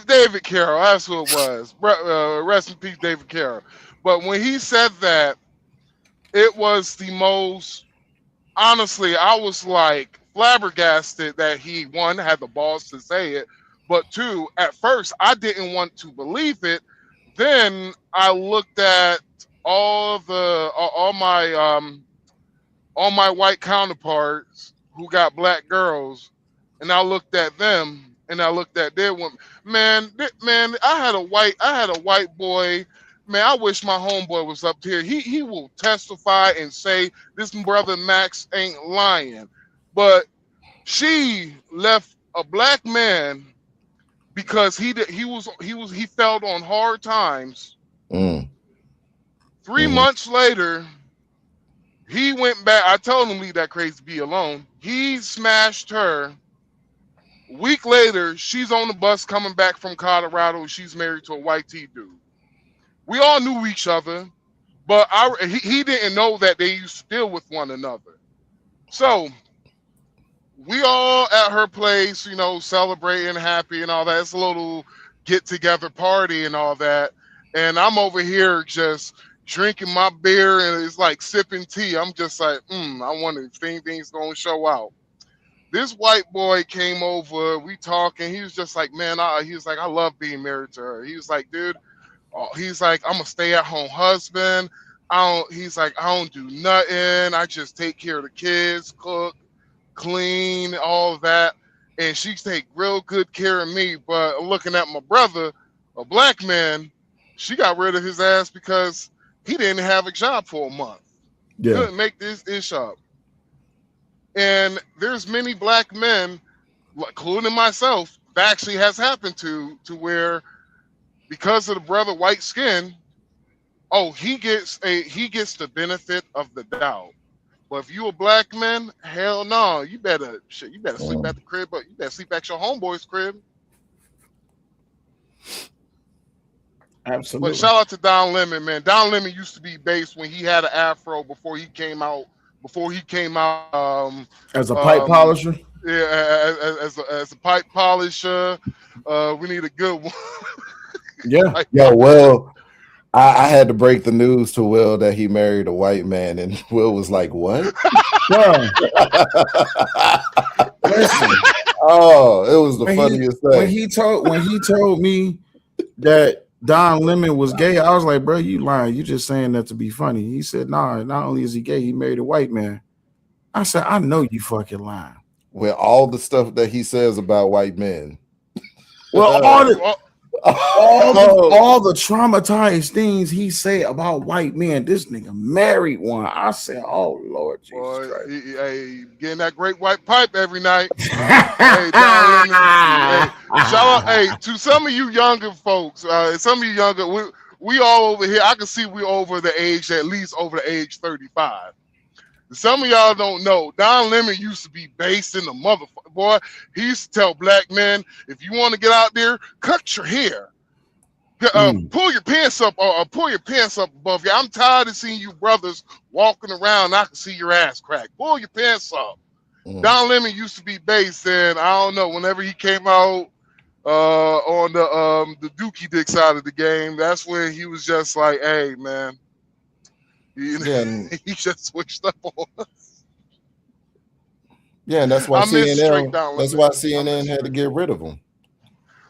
[SPEAKER 2] David Carroll. That's who it was. Rest in peace, David Carroll. But when he said that, it was the most. Honestly, I was like flabbergasted that he, one, had the balls to say it, but 2, at first I didn't want to believe it. Then I looked at all my white counterparts who got black girls, and I looked at them and I looked at their women. Man, I had a white boy. Man, I wish my homeboy was up here. He will testify and say this brother Max ain't lying. But she left a black man because he fell on hard times. 3 months later, he went back. I told him leave that crazy bee alone. He smashed her. A week later, she's on the bus coming back from Colorado. She's married to a white dude. We all knew each other, but he didn't know that they used to deal with one another. So we all at her place, celebrating, happy and all that. It's a little get-together party and all that. And I'm over here just drinking my beer, and it's like sipping tea. I'm just like, I wonder if anything's going to show out. This white boy came over, we talking. He was just like, man, he was like, I love being married to her. He was like, dude, he's like, I'm a stay-at-home husband. He's like, I don't do nothing. I just take care of the kids, cook, clean, all of that. And she take real good care of me. But looking at my brother, a black man, she got rid of his ass because he didn't have a job for a month.
[SPEAKER 4] Yeah.
[SPEAKER 2] Couldn't make this ish up. And there's many black men, including myself, that actually has happened to where, because of the brother white skin, he gets the benefit of the doubt. But if you a black man, hell no, you better sleep at the crib, but you better sleep at your homeboy's crib.
[SPEAKER 4] Absolutely.
[SPEAKER 2] But shout out to Don Lemon, man. Don Lemon used to be based when he had an afro before he came out.
[SPEAKER 4] As a pipe polisher.
[SPEAKER 2] Yeah, as a pipe polisher. We need a good one.
[SPEAKER 4] Yeah.
[SPEAKER 19] Yeah, well, I had to break the news to Will that he married a white man, and Will was like, what?
[SPEAKER 4] Bro. Listen.
[SPEAKER 19] Oh, it was the funniest thing.
[SPEAKER 4] When he told me that Don Lemon was gay, I was like, bro, you lying. You just saying that to be funny. He said, nah, not only is he gay, he married a white man. I said, I know you fucking lying.
[SPEAKER 19] With all the stuff that he says about white men.
[SPEAKER 4] Well, all the traumatized things he said about white men, this nigga married one. I said, oh Lord Jesus Christ.
[SPEAKER 2] Hey, getting that great white pipe every night. Hey, Don Lemon, shout out, to some of you younger folks, some of you younger, we all over here, I can see we over the age, at least over the age 35. Some of y'all don't know, Don Lemon used to be based in the motherfucker. Boy, he used to tell black men, if you want to get out there, cut your hair. Pull your pants up or pull your pants up above you. I'm tired of seeing you brothers walking around. I can see your ass crack. Pull your pants up. Don Lemon used to be based, and I don't know, whenever he came out on the Dookie Dick side of the game, that's when he was just like, hey, man. He just switched up on us.
[SPEAKER 19] Yeah, and that's why
[SPEAKER 2] CNN
[SPEAKER 19] had to get rid of him.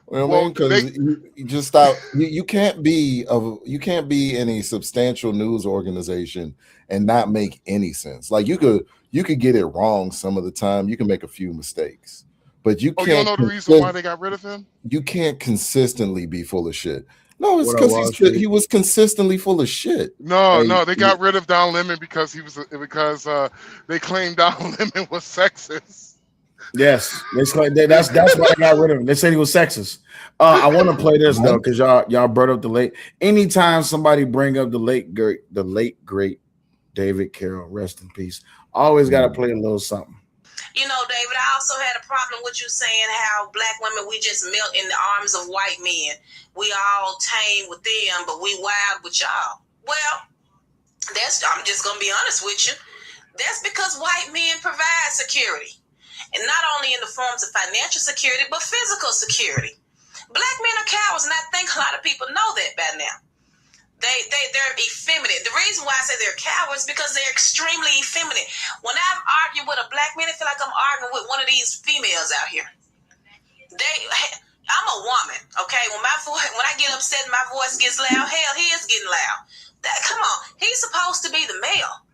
[SPEAKER 19] You know what I mean? Because you just stop. You can't be in a substantial news organization and not make any sense. Like you could get it wrong some of the time. You can make a few mistakes, but you can't.
[SPEAKER 2] You don't know the reason why they got rid of him?
[SPEAKER 19] You can't consistently be full of shit. No, it's
[SPEAKER 1] What up,
[SPEAKER 19] because
[SPEAKER 1] Wall Street?
[SPEAKER 19] he was consistently full of shit.
[SPEAKER 2] No,
[SPEAKER 1] Hey,
[SPEAKER 2] no, they got rid of Don Lemon because they claimed Don Lemon was sexist.
[SPEAKER 4] Yes, that's why they got rid of him. They said he was sexist. I want to play this though because y'all brought up the late. Anytime somebody bring up the late great David Carroll, rest in peace. Always got to play a little something.
[SPEAKER 21] You know, David, I also had a problem with you saying how black women, we just melt in the arms of white men. We all tame with them, but we wild with y'all. Well, I'm just going to be honest with you. That's because white men provide security. And not only in the forms of financial security, but physical security. Black men are cowards, and I think a lot of people know that by now. They're effeminate. The reason why I say they're cowards is because they're extremely effeminate. When I've argued with a black man, I feel like I'm arguing with one of these females out here. I'm a woman, okay? When I get upset and my voice gets loud, hell, he is getting loud. Come on, he's supposed to be the male.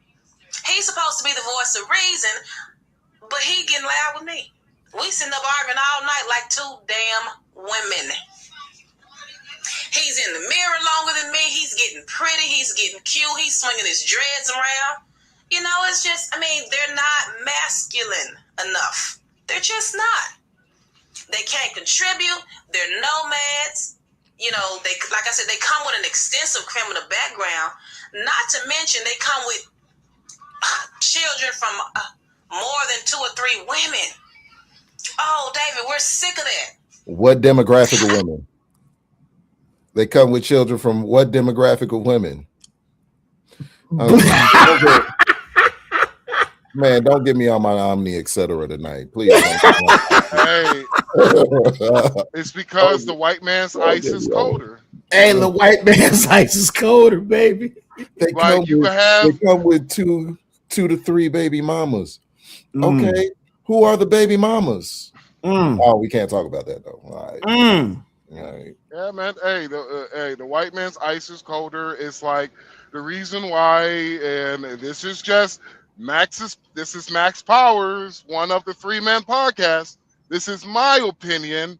[SPEAKER 21] He's supposed to be the voice of reason, but he getting loud with me. We sitting up arguing all night like two damn women. He's in the mirror longer than me. He's getting pretty. He's getting cute. He's swinging his dreads around. You know, it's just, they're not masculine enough. They're just not. They can't contribute. They're nomads. You know, like I said, they come with an extensive criminal background. Not to mention, they come with children from more than 2 or 3 women. Oh, David, we're sick of that.
[SPEAKER 19] What demographic of women? They come with children from what demographic of women? Man, don't get me on my Omni, etc. tonight, please.
[SPEAKER 2] Hey, it's because the white man's ice is colder.
[SPEAKER 4] Hey, the white man's ice is colder, baby.
[SPEAKER 19] They come with two to three baby mamas. Okay, who are the baby mamas? Oh, we can't talk about that though. All right. All right.
[SPEAKER 2] Yeah, man. Hey, the white man's ice is colder. It's like the reason why, and this is just this is Max Powers, one of the 3-man podcasts. This is my opinion,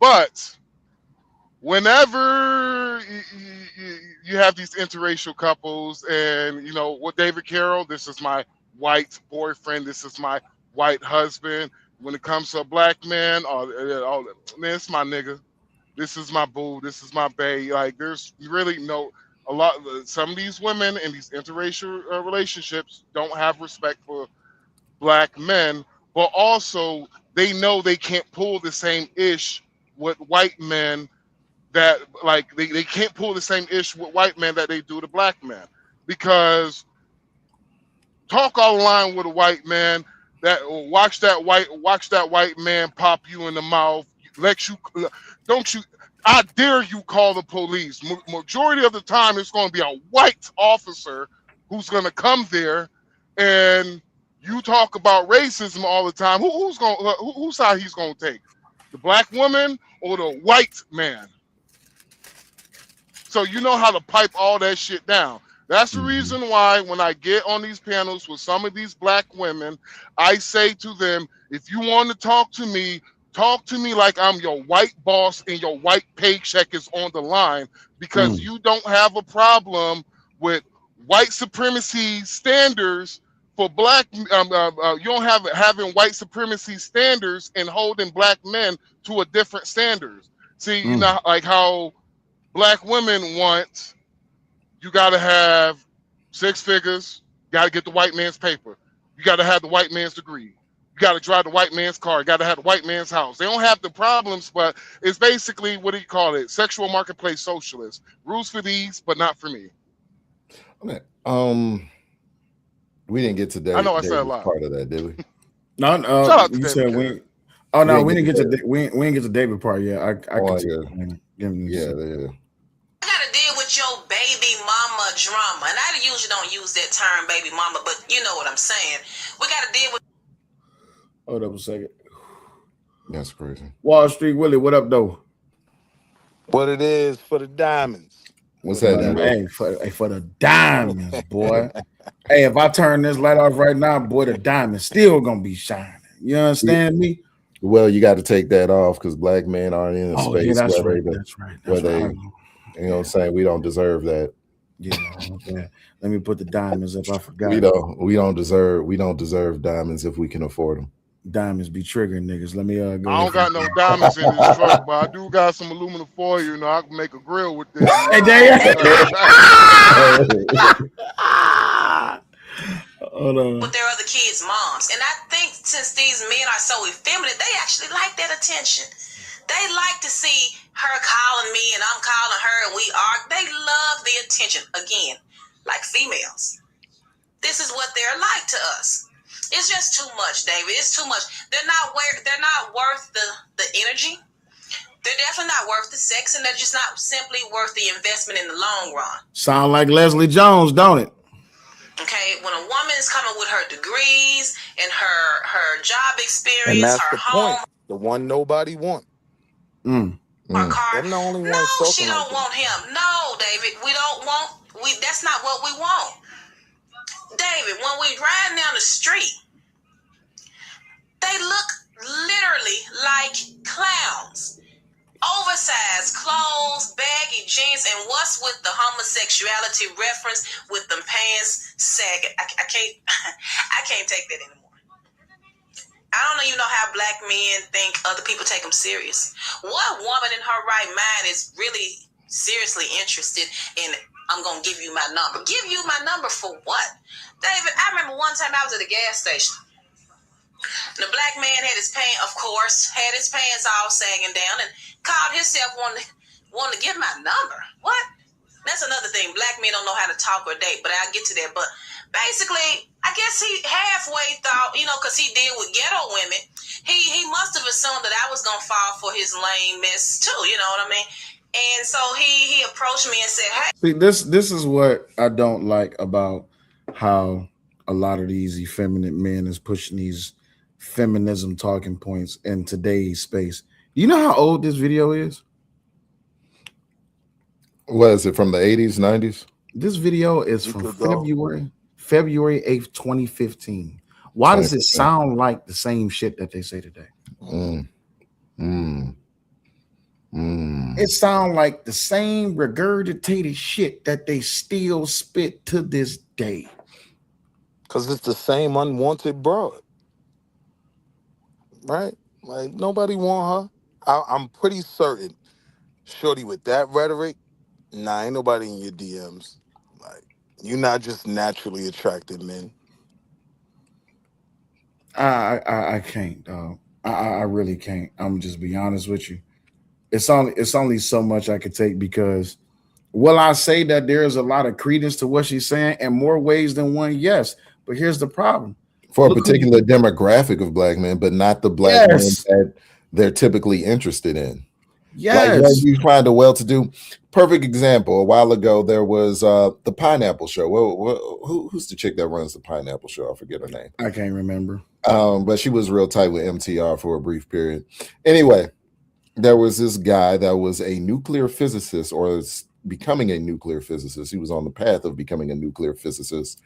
[SPEAKER 2] but whenever you have these interracial couples, and you know what, David Carroll, this is my white boyfriend, this is my white husband. When it comes to a black man, man, it's my nigga. This is my boo. This is my bae. Like, there's really some of these women in these interracial relationships don't have respect for black men, but also they know they can't pull the same ish with white men that, like, they can't pull the same ish with white men that they do to black men, because talk online with a white man, that watch that white man pop you in the mouth, I dare you call the police. Majority of the time, it's going to be a white officer who's going to come there, and you talk about racism all the time. Whose side he's going to take? The black woman or the white man? So you know how to pipe all that shit down. That's the reason why when I get on these panels with some of these black women, I say to them, if you want to talk to me like I'm your white boss and your white paycheck is on the line, because you don't have a problem with white supremacy standards for black. You don't have having white supremacy standards and holding black men to a different standards. See, you know, like how black women want, you got to have 6 figures, got to get the white man's paper, you got to have the white man's degree, you got to drive the white man's car, you got to have the white man's house. They don't have the problems, but it's basically, what do you call it? Sexual marketplace socialists. Rules for these, but not for me.
[SPEAKER 19] Okay. We didn't get to that.
[SPEAKER 2] I know I said a lot.
[SPEAKER 19] Part of that, did we?
[SPEAKER 4] No,
[SPEAKER 2] Shout out to
[SPEAKER 4] you
[SPEAKER 2] David
[SPEAKER 4] said
[SPEAKER 2] Carroll.
[SPEAKER 4] we didn't get to we didn't get to David part yet. I can
[SPEAKER 21] I gotta deal with your baby mama drama, and I usually don't use that term, baby mama, but you know what I'm saying. We gotta deal with.
[SPEAKER 4] Hold up a second.
[SPEAKER 19] That's crazy.
[SPEAKER 4] Wall Street Willie, what up though?
[SPEAKER 22] What it is for the diamonds.
[SPEAKER 19] What's that?
[SPEAKER 4] Hey, for the diamonds, boy. Hey, if I turn this light off right now, boy, the diamond's still gonna be shining. You understand me?
[SPEAKER 19] Well, you got to take that off because black men aren't in a space
[SPEAKER 4] that's
[SPEAKER 19] where
[SPEAKER 4] right.
[SPEAKER 19] they You know what I'm saying? We don't deserve that.
[SPEAKER 4] Yeah, okay. Let me put the diamonds up. I forgot.
[SPEAKER 19] We don't deserve diamonds if we can afford them.
[SPEAKER 4] Diamonds be triggering niggas. Let me go.
[SPEAKER 2] I don't got no diamonds in this truck, but I do got some aluminum foil. You know, I can make a grill with this.
[SPEAKER 4] Hey, there Hold on.
[SPEAKER 21] With their other kids' moms. And I think since these men are so effeminate, they actually like that attention. They like to see her calling me and I'm calling her and we are. They love the attention. Again, like females. This is what they're like to us. It's just too much, David. It's too much. They're not worth the energy. They're definitely not worth the sex, and they're just not simply worth the investment in the long run.
[SPEAKER 4] Sound like Leslie Jones, don't it?
[SPEAKER 21] Okay, when a woman is coming with her degrees and her job experience,
[SPEAKER 22] And that's
[SPEAKER 21] her
[SPEAKER 22] the
[SPEAKER 21] home,
[SPEAKER 22] point. The one nobody want.
[SPEAKER 4] Mm.
[SPEAKER 21] her car.
[SPEAKER 22] Them the only
[SPEAKER 21] No,
[SPEAKER 22] ones
[SPEAKER 21] she
[SPEAKER 22] talking
[SPEAKER 21] don't
[SPEAKER 22] like
[SPEAKER 21] want him. No, David, we don't want. That's not what we want. David, when we ride down the street, they look literally like clowns. Oversized clothes, baggy jeans, and what's with the homosexuality reference with them pants sagging? I can't take that anymore. I don't even know how black men think other people take them serious. What woman in her right mind is really seriously interested in, I'm going to give you my number? Give you my number for what? David, I remember one time I was at a gas station. The black man had his pants, of course, had his pants all sagging down and called himself wanting to give my number. What? That's another thing. Black men don't know how to talk or date, but I'll get to that. But basically, I guess he halfway thought, because he deal with ghetto women, he must have assumed that I was going to fall for his lame mess too, you know what I mean? And so he approached me and said, hey.
[SPEAKER 4] See, this is what I don't like about how a lot of these effeminate men is pushing these feminism talking points in today's space. You know how old this video is?
[SPEAKER 19] What is it, from the 80s, 90s?
[SPEAKER 4] This video is from February 8th, 2015. Why does it sound like the same shit that they say today? It sounds like the same regurgitated shit that they still spit to this day.
[SPEAKER 22] Because it's the same unwanted broad. Right? Like, nobody want her. I'm pretty certain, shorty, with that rhetoric, ain't nobody in your DMs. Like, you're not just naturally attracted men.
[SPEAKER 4] I can't, dog. I really can't. I'm just be honest with you. It's only so much I could take, because will I say that there's a lot of credence to what she's saying in more ways than one? Yes. But here's the problem.
[SPEAKER 19] For a particular demographic of black men, but not the black men that they're typically interested in.
[SPEAKER 4] Yes.
[SPEAKER 19] Like, you find a well-to-do. Perfect example. A while ago, there was the Pineapple Show. Who's the chick that runs the Pineapple Show? I forget her name.
[SPEAKER 4] I can't remember.
[SPEAKER 19] But she was real tight with MTR for a brief period. Anyway, there was this guy that was a nuclear physicist, or is becoming a nuclear physicist. He was on the path of becoming a nuclear physicist.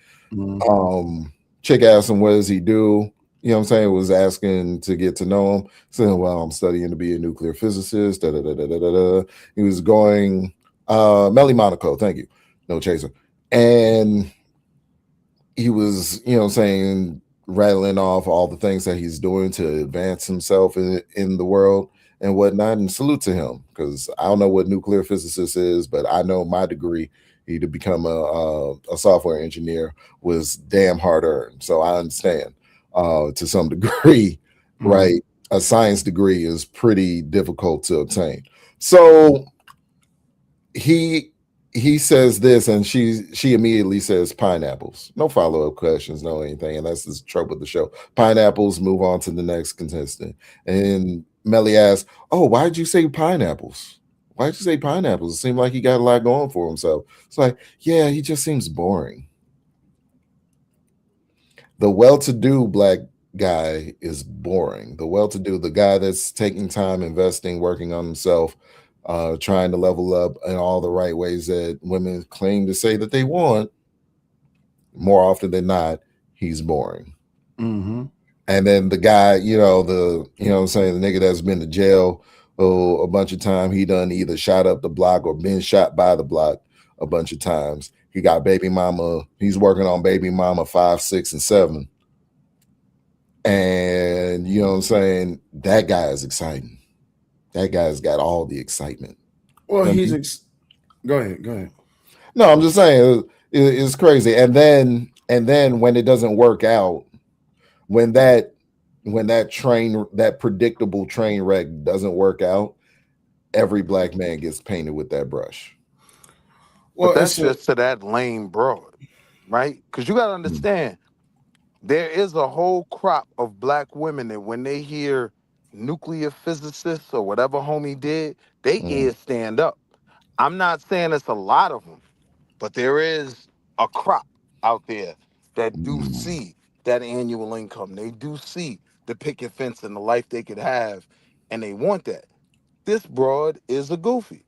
[SPEAKER 19] Chick asked him, what does he do? You know what I'm saying? Was asking to get to know him. Saying, well, I'm studying to be a nuclear physicist. He was going, Melly Monaco, thank you. No chaser. And he was, you know what I'm saying, rattling off all the things that he's doing to advance himself in the world and whatnot. And salute to him, because I don't know what nuclear physicist is, but I know my degree, to become a software engineer, was damn hard earned. So I understand to some degree, right? A science degree is pretty difficult to obtain. So he says this, and she immediately says pineapples. No follow-up questions, no anything. And that's the trope of the show. Pineapples, move on to the next contestant. And Melly asks, oh, why'd you say pineapples? Why'd you say pineapples? It seemed like he got a lot going for himself. It's like, yeah, he just seems boring. The well-to-do black guy is boring. The well-to-do, the guy that's taking time, investing, working on himself, trying to level up in all the right ways that women claim to say that they want, more often than not, he's boring.
[SPEAKER 4] Mm-hmm.
[SPEAKER 19] And then the guy, what I'm saying, the nigga that's been to jail a bunch of time. He done either shot up the block or been shot by the block a bunch of times. He got baby mama. He's working on baby mama 5, 6, and 7. And you know what I'm saying? That guy is exciting. That guy's got all the excitement.
[SPEAKER 4] Well, go ahead.
[SPEAKER 19] No, I'm just saying it's crazy. And then when it doesn't work out, when that predictable train wreck doesn't work out, every black man gets painted with that brush.
[SPEAKER 22] Well, that's just to that lame broad, right? Because you got to understand, there is a whole crop of black women that when they hear nuclear physicists or whatever homie did, they ears stand up. I'm not saying it's a lot of them, but there is a crop out there that do see that annual income. They do see the picket fence and the life they could have, and they want that. This broad is a goofy.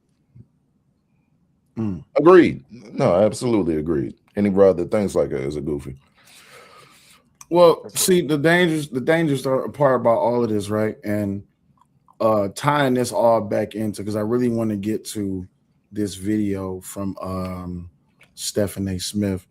[SPEAKER 19] Agreed. No, absolutely agreed. Any broad that thinks like that is a goofy.
[SPEAKER 4] Well, see, the dangers are part about all of this, right? And tying this all back into, because I really want to get to this video from Stephen A. Smith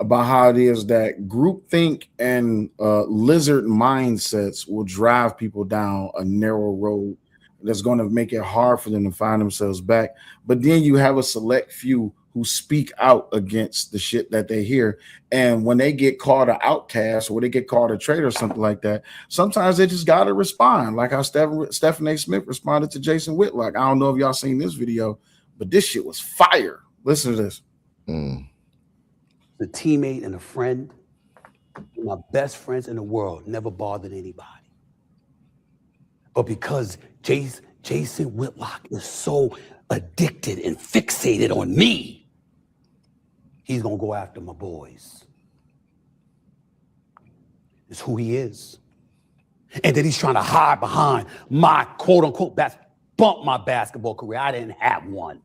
[SPEAKER 4] about how it is that groupthink and lizard mindsets will drive people down a narrow road that's going to make it hard for them to find themselves back. But then you have a select few who speak out against the shit that they hear. And when they get called an outcast or they get called a traitor or something like that, sometimes they just got to respond. Like how Stephen A. Smith responded to Jason Whitlock. I don't know if y'all seen this video, but this shit was fire. Listen to this.
[SPEAKER 5] A teammate and a friend, my best friends in the world, never bothered anybody. But because Jason Whitlock is so addicted and fixated on me, he's gonna go after my boys. It's who he is. And then he's trying to hide behind my quote unquote bump my basketball career. I didn't have one.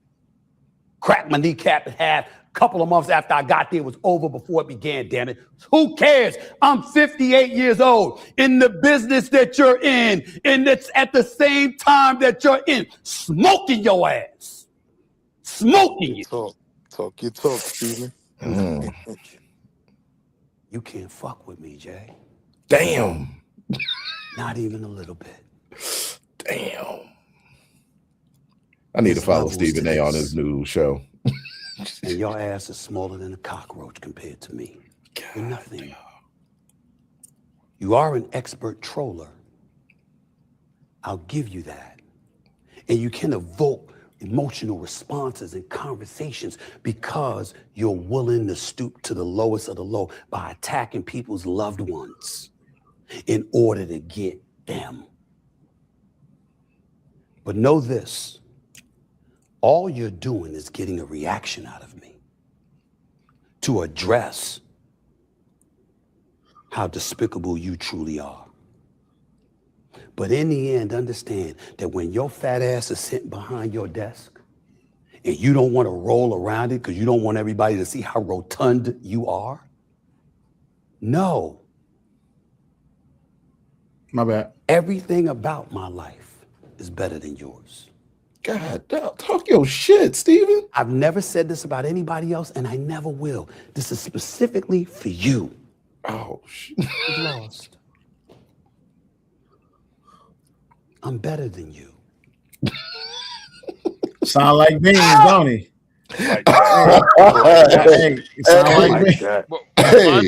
[SPEAKER 5] Cracked my kneecap in half. Couple of months after I got there, it was over before it began, damn it. Who cares? I'm 58 years old in the business that you're in, and it's at the same time that you're in, smoking your ass. Smoking you.
[SPEAKER 22] Talk your talk, Steven.
[SPEAKER 5] You can't fuck with me, Jay.
[SPEAKER 19] Damn.
[SPEAKER 5] Not even a little bit.
[SPEAKER 19] Damn. I need to follow Stephen A. on his new show.
[SPEAKER 5] And your ass is smaller than a cockroach compared to me. You're nothing. You are an expert troller. I'll give you that. And you can evoke emotional responses and conversations because you're willing to stoop to the lowest of the low by attacking people's loved ones in order to get them. But know this. All you're doing is getting a reaction out of me to address how despicable you truly are. But in the end, understand that when your fat ass is sitting behind your desk and you don't want to roll around it because you don't want everybody to see how rotund you are, no.
[SPEAKER 4] My bad.
[SPEAKER 5] Everything about my life is better than yours.
[SPEAKER 19] God, talk your shit, Steven.
[SPEAKER 5] I've never said this about anybody else, and I never will. This is specifically for you.
[SPEAKER 19] Oh, shit.
[SPEAKER 5] You've lost. I'm better than you.
[SPEAKER 4] Sound like beans, don't he?
[SPEAKER 2] Hey,
[SPEAKER 22] My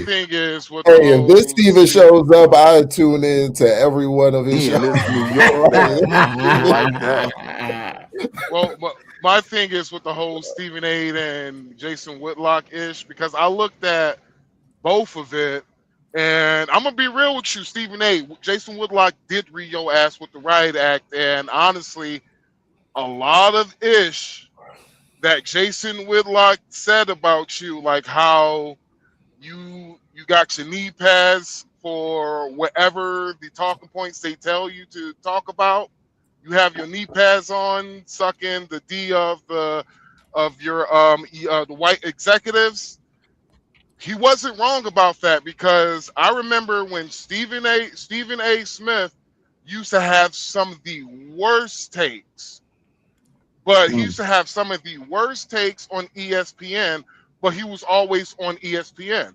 [SPEAKER 22] thing is, what
[SPEAKER 19] if this Steven shows up, I tune in to every one of his shows.
[SPEAKER 22] like that.
[SPEAKER 2] Well, my thing is with the whole Stephen A. and Jason Whitlock ish, because I looked at both of it, and I'm gonna be real with you, Stephen A. Jason Whitlock did read your ass with the Riot Act, and honestly, a lot of ish that Jason Whitlock said about you, like how you got your knee pads for whatever the talking points they tell you to talk about. You have your knee pads on, sucking the D of your the white executives. He wasn't wrong about that, because I remember when Stephen A. Smith used to have some of the worst takes. But he used to have some of the worst takes on ESPN, but he was always on ESPN.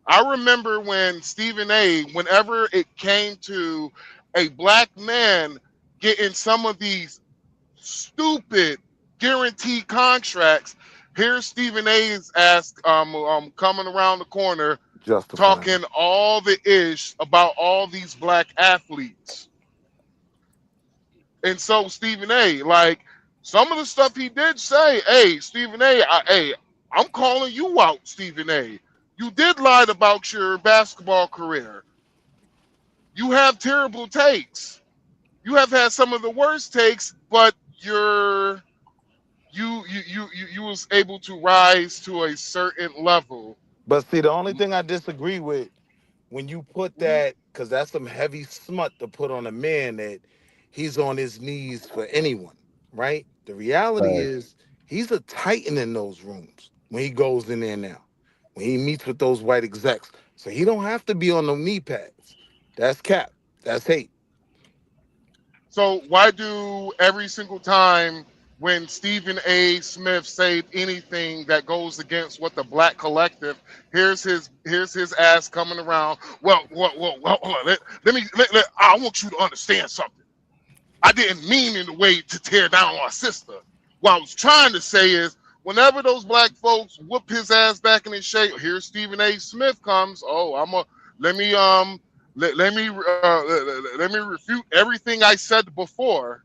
[SPEAKER 2] I remember when Stephen A., whenever it came to a black man getting some of these stupid guaranteed contracts, here's Stephen A.'s ass coming around the corner talking all the ish about all these black athletes. And so Stephen A., like, some of the stuff he did say, hey, Stephen A., I'm calling you out, Stephen A. You did lie about your basketball career. You have terrible takes. You have had some of the worst takes, but you was able to rise to a certain level.
[SPEAKER 22] But see, the only thing I disagree with when you put that, because that's some heavy smut to put on a man that he's on his knees for anyone, right? The reality is he's a titan in those rooms when he goes in there now, when he meets with those white execs. So he don't have to be on the knee pads. That's cap. That's hate.
[SPEAKER 2] So why do every single time when Stephen A. Smith said anything that goes against what the black collective, here's his ass coming around. Well, let me I want you to understand something. I didn't mean in a way to tear down our sister. What I was trying to say is, whenever those black folks whoop his ass back in his shape, here Stephen A. Smith comes. Oh, let me refute everything I said before.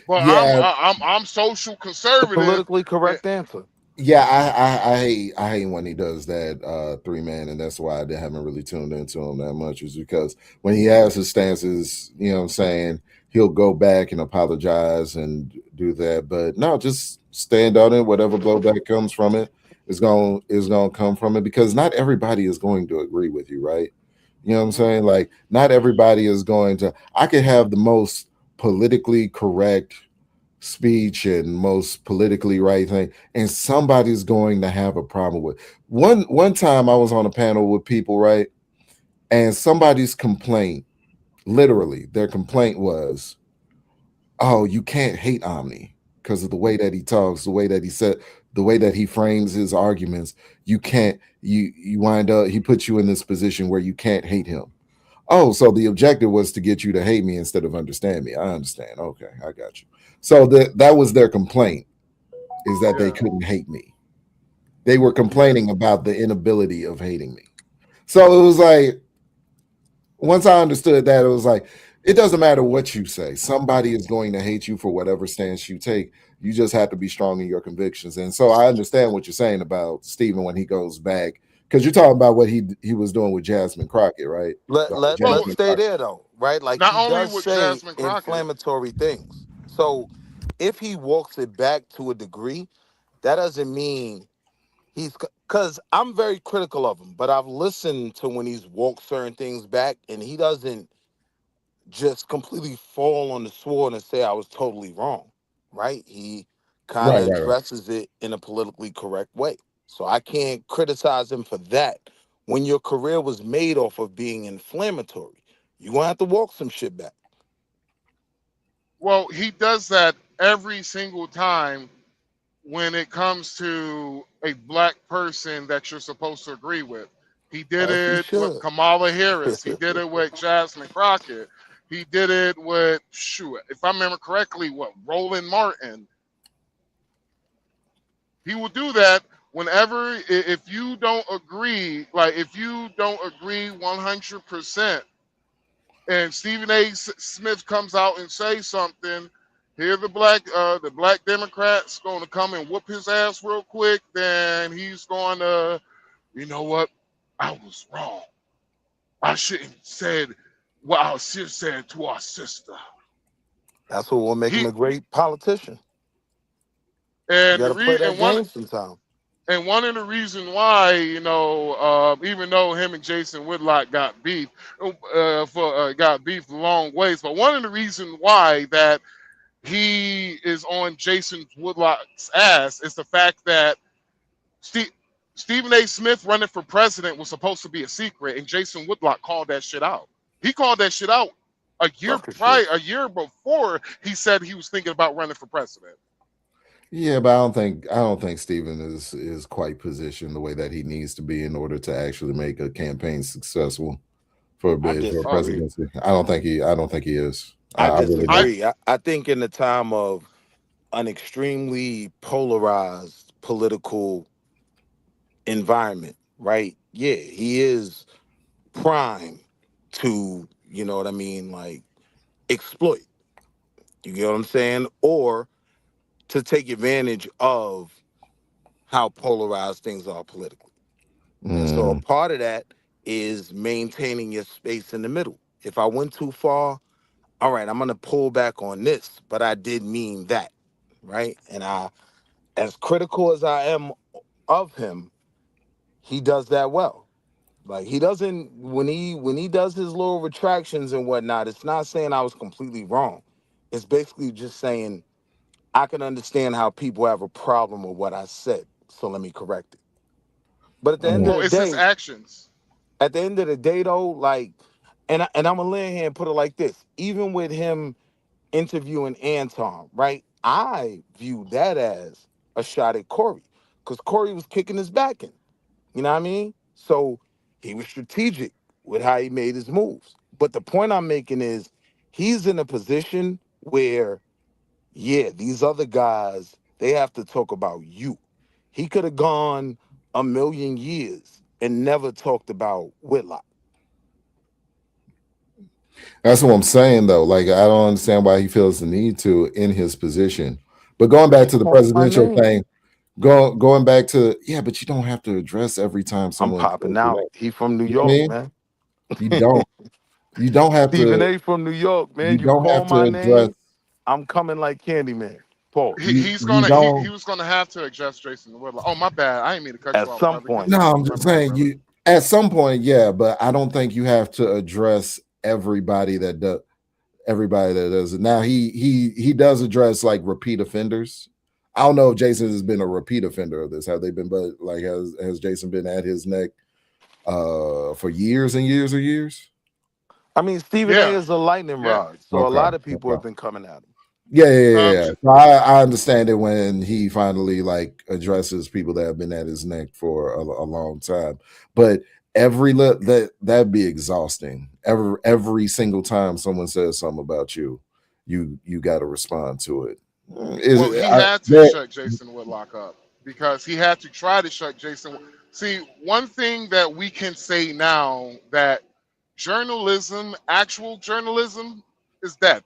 [SPEAKER 2] But
[SPEAKER 19] Yeah.
[SPEAKER 2] I'm social conservative.
[SPEAKER 22] Politically correct answer.
[SPEAKER 19] Yeah, I hate when he does that 3-man, and that's why I haven't really tuned into him that much, is because when he has his stances, you know what I'm saying, he'll go back and apologize and do that. But no, just stand on it. Whatever blowback comes from it is gonna come from it, because not everybody is going to agree with you, right? You know what I'm saying? Like, not everybody is going to. I could have the most politically correct speech and most politically right thing, and somebody's going to have a problem with. One time I was on a panel with people, right? And somebody's complaint, literally, their complaint was, oh, you can't hate Omni because of the way that he talks, the way that he said, the way that he frames his arguments. You can't, you wind up, he puts you in this position where you can't hate him. Oh, so the objective was to get you to hate me instead of understand me. I understand. Okay, I got you. So that was their complaint, is that they couldn't hate me. They were complaining about the inability of hating me. So it was like, once I understood that, it was like, it doesn't matter what you say. Somebody is going to hate you for whatever stance you take. You just have to be strong in your convictions. And so I understand what you're saying about Stephen when he goes back, because you're talking about what he was doing with Jasmine Crockett, right?
[SPEAKER 22] Let's stay there though, right? Like,
[SPEAKER 2] not
[SPEAKER 22] he
[SPEAKER 2] only
[SPEAKER 22] does
[SPEAKER 2] with
[SPEAKER 22] say
[SPEAKER 2] Jasmine Crockett,
[SPEAKER 22] inflammatory things. So if he walks it back to a degree, that doesn't mean because I'm very critical of him, but I've listened to when he's walked certain things back, and he doesn't just completely fall on the sword and say I was totally wrong, right? He kind of addresses it in a politically correct way. So I can't criticize him for that. When your career was made off of being inflammatory, you're going to have to walk some shit back.
[SPEAKER 2] Well, he does that every single time when it comes to a black person that you're supposed to agree with. He did it with Kamala Harris. He did it with Jasmine Crockett. He did it with, if I remember correctly, Roland Martin. He will do that whenever, if you don't agree, like if you don't agree 100%, and Stephen A. Smith comes out and says something, here the black Democrats going to come and whoop his ass real quick, then he's going to, you know what, I was wrong. I shouldn't have said what I should have said to our sister.
[SPEAKER 22] That's what will make him a great politician.
[SPEAKER 2] And
[SPEAKER 22] you got to play that game sometime.
[SPEAKER 2] And one of the reasons why, even though him and Jason Whitlock got beef, got beef a long ways, but one of the reasons why that he is on Jason Whitlock's ass is the fact that Stephen A. Smith running for president was supposed to be a secret, and Jason Whitlock called that shit out. He called that shit out A year
[SPEAKER 22] Sucker shit.
[SPEAKER 2] prior, a year before, he said he was thinking about running for president.
[SPEAKER 19] Yeah, but I don't think Stephen is quite positioned the way that he needs to be in order to actually make a campaign successful for a
[SPEAKER 22] I
[SPEAKER 19] bid for
[SPEAKER 22] disagree.
[SPEAKER 19] presidency. I don't think he is.
[SPEAKER 22] I
[SPEAKER 19] I really don't.
[SPEAKER 22] disagree. I think in the time of an extremely polarized political environment, right? Yeah, he is prime to, you know what I mean, like exploit. You get what I'm saying? Or to take advantage of how polarized things are politically. And so a
[SPEAKER 19] Mm.
[SPEAKER 22] part of that is maintaining your space in the middle. If I went too far, all right, I'm gonna pull back on this, but I did mean that, right? And as critical as I am of him, he does that well. Like he doesn't when he does his little retractions and whatnot, it's not saying I was completely wrong. It's basically just saying I can understand how people have a problem with what I said, so let me correct it. But at the end of
[SPEAKER 2] Well,
[SPEAKER 22] the
[SPEAKER 2] it's his
[SPEAKER 22] day,
[SPEAKER 2] actions.
[SPEAKER 22] at the end of the day though, like, and I'm gonna lay here and put it like this: even with him interviewing Anton, right? I view that as a shot at Corey, because Corey was kicking his back in. You know what I mean? So he was strategic with how he made his moves. But the point I'm making is he's in a position where, yeah, these other guys, they have to talk about you. He could have gone a million years and never talked about Whitlock.
[SPEAKER 19] That's what I'm saying, though. Like, I don't understand why he feels the need to in his position. But going back to the presidential thing, going back to, yeah, but you don't have to address every time
[SPEAKER 22] I'm
[SPEAKER 19] someone
[SPEAKER 22] popping
[SPEAKER 19] says your
[SPEAKER 22] out.
[SPEAKER 19] name.
[SPEAKER 22] He from New
[SPEAKER 19] You know what I
[SPEAKER 22] York,
[SPEAKER 19] mean?
[SPEAKER 22] man.
[SPEAKER 19] You don't have
[SPEAKER 22] Stephen
[SPEAKER 19] to.
[SPEAKER 22] A. from New York, man.
[SPEAKER 19] You
[SPEAKER 22] You
[SPEAKER 19] don't
[SPEAKER 22] call
[SPEAKER 19] have to
[SPEAKER 22] my
[SPEAKER 19] address.
[SPEAKER 22] name, I'm coming like Candyman. Pause.
[SPEAKER 2] He
[SPEAKER 19] don't.
[SPEAKER 2] was gonna have to address Jason Whitlock. Oh, my bad. I didn't mean to cut
[SPEAKER 22] At
[SPEAKER 2] you off,
[SPEAKER 22] some
[SPEAKER 2] brother.
[SPEAKER 22] point.
[SPEAKER 19] No, I'm just saying you at some point, yeah, but I don't think you have to address everybody that does it. Now he does address like repeat offenders. I don't know if Jason has been a repeat offender of this. Have they been, but like has Jason been at his neck for years and years or years?
[SPEAKER 22] I mean, Stephen A. is a lightning
[SPEAKER 2] Yeah.
[SPEAKER 22] rod, so a
[SPEAKER 19] Okay,
[SPEAKER 22] lot of people
[SPEAKER 19] okay.
[SPEAKER 22] have been coming at him.
[SPEAKER 19] Yeah. So I understand it when he finally like addresses people that have been at his neck for a long time. But that'd be exhausting. Every single time someone says something about you got to respond to it.
[SPEAKER 2] Well, he had to shut Jason Whitlock up because he had to try to shut Jason. See, one thing that we can say now that journalism, actual journalism, is dead.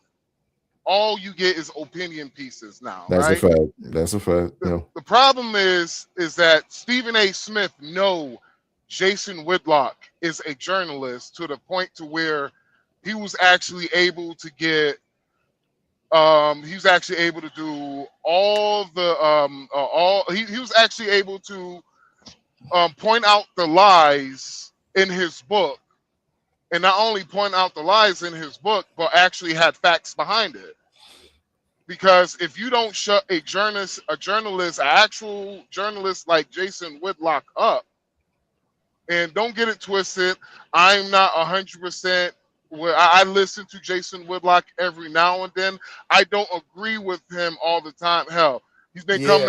[SPEAKER 2] All you get is opinion pieces now,
[SPEAKER 19] That's
[SPEAKER 2] right?
[SPEAKER 19] a fact. That's a fact. Yeah.
[SPEAKER 2] The problem is that Stephen A. Smith know Jason Whitlock is a journalist to the point to where he was actually able to get he was actually able to do all the he was actually able to point out the lies in his book, and not only point out the lies in his book, but actually had facts behind it. Because if you don't shut a journalist, an actual journalist like Jason Whitlock up, and don't get it twisted, I'm not 100%. I listen to Jason Whitlock every now and then. I don't agree with him all the time. Hell, he's been coming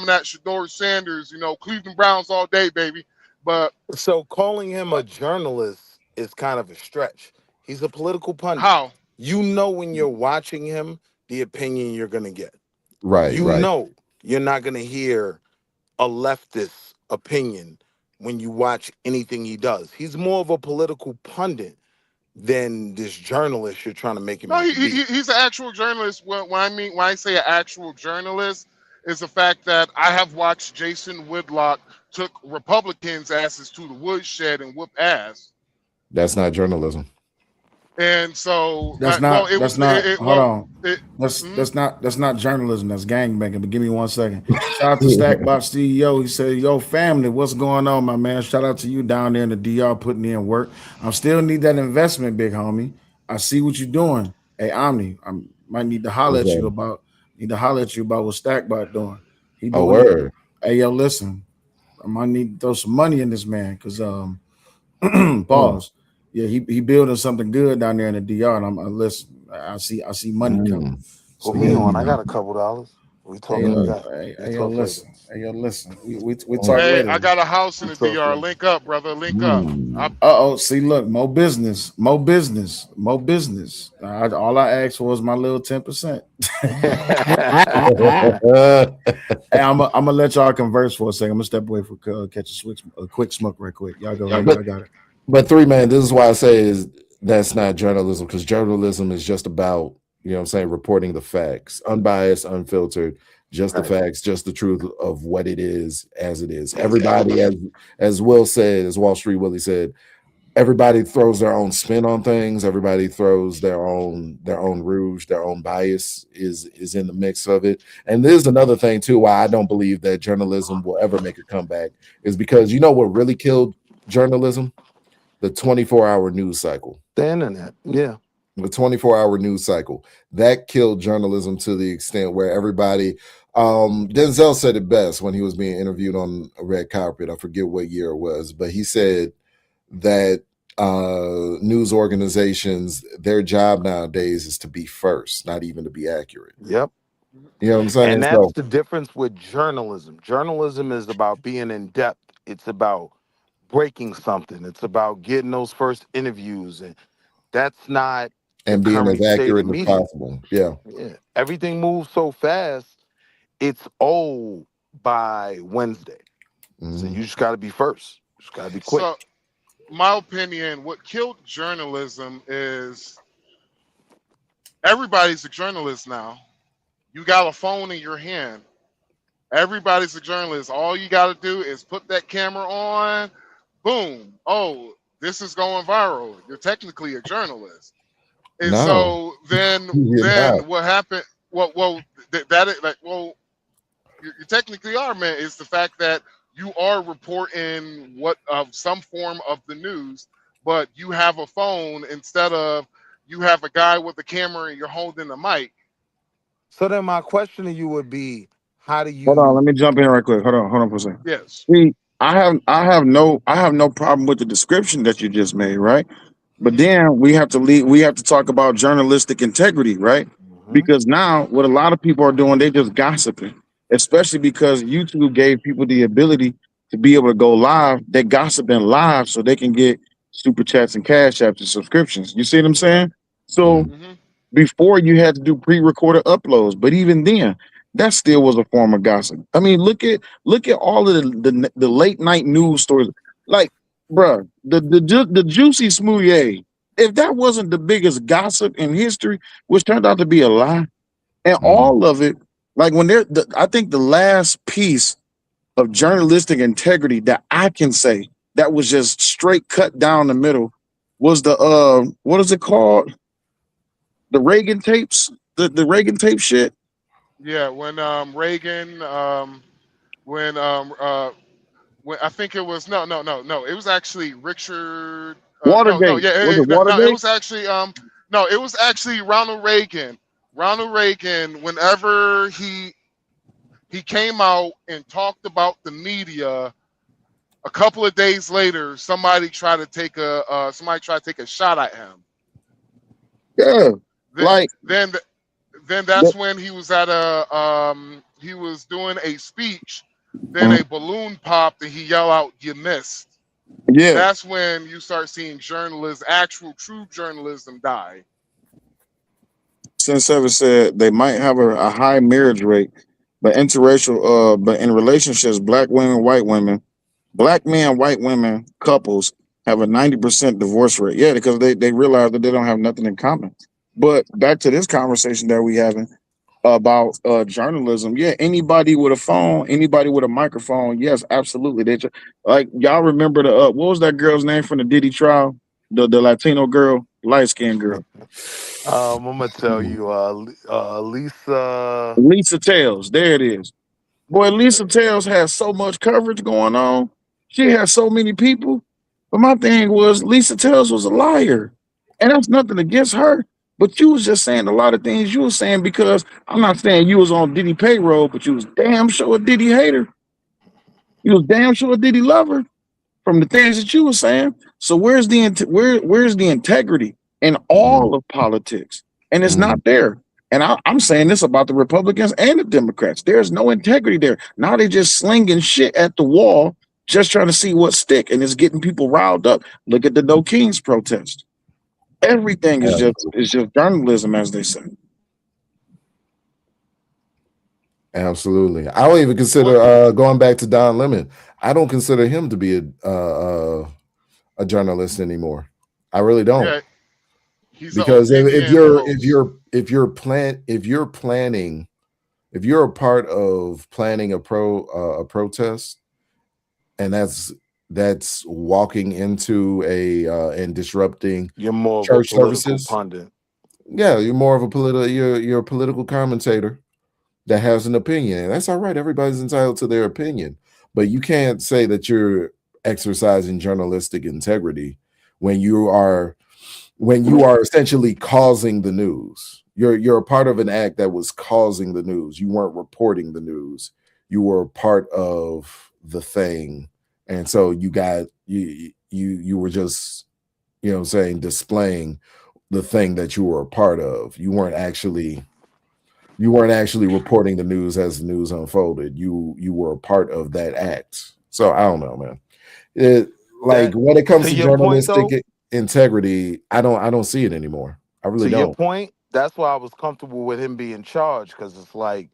[SPEAKER 2] at Shedeur Sanders, Cleveland Browns all day, baby. But
[SPEAKER 22] so calling him a journalist is kind of a stretch. He's a political pundit.
[SPEAKER 2] How?
[SPEAKER 22] You know when you're watching him, the opinion you're gonna get.
[SPEAKER 19] Right.
[SPEAKER 22] You know you're not gonna hear a leftist opinion when you watch anything he does. He's more of a political pundit than this journalist you're trying to make him.
[SPEAKER 2] No, he's an actual journalist. When I say an actual journalist, is the fact that I have watched Jason Whitlock took Republicans' asses to the woodshed and whoop ass.
[SPEAKER 19] That's not journalism.
[SPEAKER 2] And so
[SPEAKER 4] That's not journalism. That's gangbanging. But give me 1 second. Shout out to Stackbot CEO. He said, "Yo, family, what's going on, my man? Shout out to you down there in the DR putting in work. I still need that investment, big homie. I see what you're doing. Hey, Omni, I might need to holler at you about what Stackbot doing. He doing
[SPEAKER 19] word.
[SPEAKER 4] Hey, yo, listen, I might need to throw some money in this man because pause. Yeah, he building something good down there in the DR. And I see money coming.
[SPEAKER 22] Put me on. I got a couple dollars. We talking about that.
[SPEAKER 4] Hey, yo, listen. We talk
[SPEAKER 2] Hey,
[SPEAKER 4] later.
[SPEAKER 2] I got a house in the DR. Link up, brother. Link up.
[SPEAKER 4] See, look, more business. All I asked for was my little 10%. Hey, I'm gonna let y'all converse for a second. I'm gonna step away for catch a quick smoke right quick. Y'all go. I got it.
[SPEAKER 19] But 3-man, this is why I say is that's not journalism, because journalism is just about, you know what I'm saying, reporting the facts, unbiased, unfiltered, just the facts, just the truth of what it is as it is. Everybody, as Will said, as Wall Street Willie said, everybody throws their own spin on things. Everybody throws their own rouge, their own bias is in the mix of it. And there's another thing too why I don't believe that journalism will ever make a comeback is because you know what really killed journalism? The 24-hour news cycle.
[SPEAKER 22] The internet, yeah.
[SPEAKER 19] The 24-hour news cycle. That killed journalism to the extent where everybody, Denzel said it best when he was being interviewed on a red carpet. I forget what year it was, but he said that news organizations, their job nowadays is to be first, not even to be accurate.
[SPEAKER 22] Yep.
[SPEAKER 19] You know what I'm saying?
[SPEAKER 22] And that's the difference with journalism. Journalism is about being in depth. It's about breaking something. It's about getting those first interviews, and that's not
[SPEAKER 19] and being as accurate as possible. Yeah.
[SPEAKER 22] Everything moves so fast, it's old by Wednesday. So you just got to be first. You just got to be quick.
[SPEAKER 2] So, my opinion, what killed journalism is everybody's a journalist now. You got a phone in your hand. Everybody's a journalist. All you got to do is put that camera on. Boom. Oh, this is going viral. You're technically a journalist. And so then what happened? You technically are, man. It's the fact that you are reporting some form of the news, but you have a phone instead of you have a guy with a camera and you're holding a mic.
[SPEAKER 22] So then my question to you would be, how do you
[SPEAKER 3] hold on, let me jump in right quick. Hold on for a second.
[SPEAKER 2] Yes.
[SPEAKER 3] See, I have no problem with the description that you just made, right? But then we have to talk about journalistic integrity, right? Because now what a lot of people are doing, they just gossiping, especially because YouTube gave people the ability to be able to go live. They're gossiping live so they can get super chats and cash apps and subscriptions. You see what I'm saying? So before you had to do pre-recorded uploads, but even then, that still was a form of gossip. I mean, look at all of the late night news stories. Like, bruh, the Juicy Smouye, if that wasn't the biggest gossip in history, which turned out to be a lie, and all of it, like when I think the last piece of journalistic integrity that I can say that was just straight cut down the middle was the what is it called? The Reagan tapes, the Reagan tape shit.
[SPEAKER 2] Yeah, when Reagan, when I think it was no, it was actually Richard
[SPEAKER 3] Watergate.
[SPEAKER 2] It was actually it was actually Ronald Reagan. Ronald Reagan, whenever he came out and talked about the media, a couple of days later, somebody tried to take a shot at him.
[SPEAKER 3] Yeah,
[SPEAKER 2] Then that's when he was at he was doing a speech. Then a balloon popped and he yelled out, "You missed."
[SPEAKER 3] Yeah.
[SPEAKER 2] That's when you start seeing actual true journalism die.
[SPEAKER 3] Since Seven said they might have a high marriage rate, but interracial, but in relationships, black women, white women, black men, white women couples have a 90% divorce rate. Yeah, because they realize that they don't have nothing in common. But back to this conversation that we having about journalism. Yeah, anybody with a phone, anybody with a microphone, yes, absolutely. They just, like, y'all remember the what was that girl's name from the Diddy trial? The Latino girl, light-skinned girl.
[SPEAKER 22] I'm gonna tell you, Lisa
[SPEAKER 3] Tales. There it is. Boy, Lisa Tales has so much coverage going on. She has so many people. But my thing was, Lisa Tales was a liar, and that's nothing against her. But you was just saying a lot of things you was saying, because I'm not saying you was on Diddy payroll, but you was damn sure a Diddy hater. You was damn sure a Diddy lover from the things that you was saying. So where's the where's the integrity in all of politics? And it's not there. And I'm saying this about the Republicans and the Democrats. There's no integrity there. Now they're just slinging shit at the wall, just trying to see what stick, and it's getting people riled up. Look at the No Kings protest. Everything is just journalism, as they say.
[SPEAKER 19] Absolutely. I don't even consider going back to Don Lemon. I don't consider him to be a journalist anymore. I really don't.
[SPEAKER 2] Yeah. He's
[SPEAKER 19] Because
[SPEAKER 2] an
[SPEAKER 19] if
[SPEAKER 2] opinion
[SPEAKER 19] you're a part of planning a protest, and that's walking into and disrupting
[SPEAKER 22] You're more
[SPEAKER 19] church
[SPEAKER 22] of a political
[SPEAKER 19] services.
[SPEAKER 22] pundit.
[SPEAKER 19] Yeah, you're more of a you're a political commentator that has an opinion. And that's all right. Everybody's entitled to their opinion. But you can't say that you're exercising journalistic integrity when you are essentially causing the news. You're a part of an act that was causing the news. You weren't reporting the news. You were a part of the thing. And so you were just, displaying the thing that you were a part of. You weren't actually reporting the news as the news unfolded. You were a part of that act. So I don't know, man. When it comes to journalistic integrity, I don't see it anymore. I really
[SPEAKER 22] To
[SPEAKER 19] don't.
[SPEAKER 22] your point, that's why I was comfortable with him being charged, because it's like,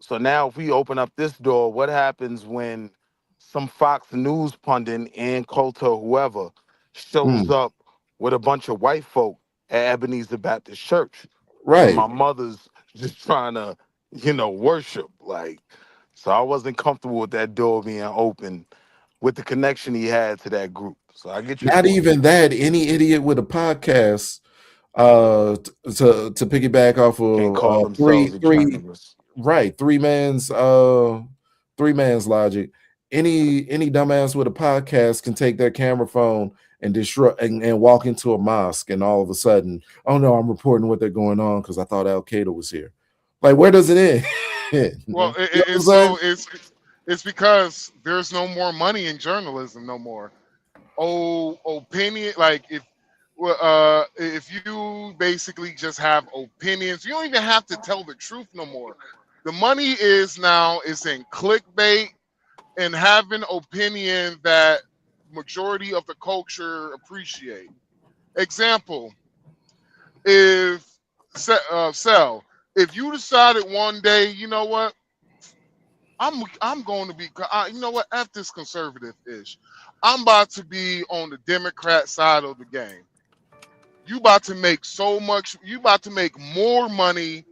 [SPEAKER 22] so now if we open up this door, what happens when some Fox News pundit and Coulter, whoever, shows up with a bunch of white folk at Ebenezer Baptist Church?
[SPEAKER 19] Right.
[SPEAKER 22] And my mother's just trying to, worship. So I wasn't comfortable with that door being open with the connection he had to that group. So I get you.
[SPEAKER 19] Not even that. Any idiot with a podcast, to piggyback off
[SPEAKER 22] Can't call
[SPEAKER 19] of
[SPEAKER 22] themselves a journalist.
[SPEAKER 19] three man's logic. Any dumbass with a podcast can take their camera phone and disrupt and walk into a mosque, and all of a sudden, oh no, I'm reporting what they're going on because I thought Al Qaeda was here. Where does it end?
[SPEAKER 2] Well, it's because there's no more money in journalism no more. Opinion, if you basically just have opinions, you don't even have to tell the truth no more. The money is in clickbait and having opinion that majority of the culture appreciate. Example, if you decided one day, you know what, I'm going to be, F this conservative-ish. I'm about to be on the Democrat side of the game. You about to make you about to make more money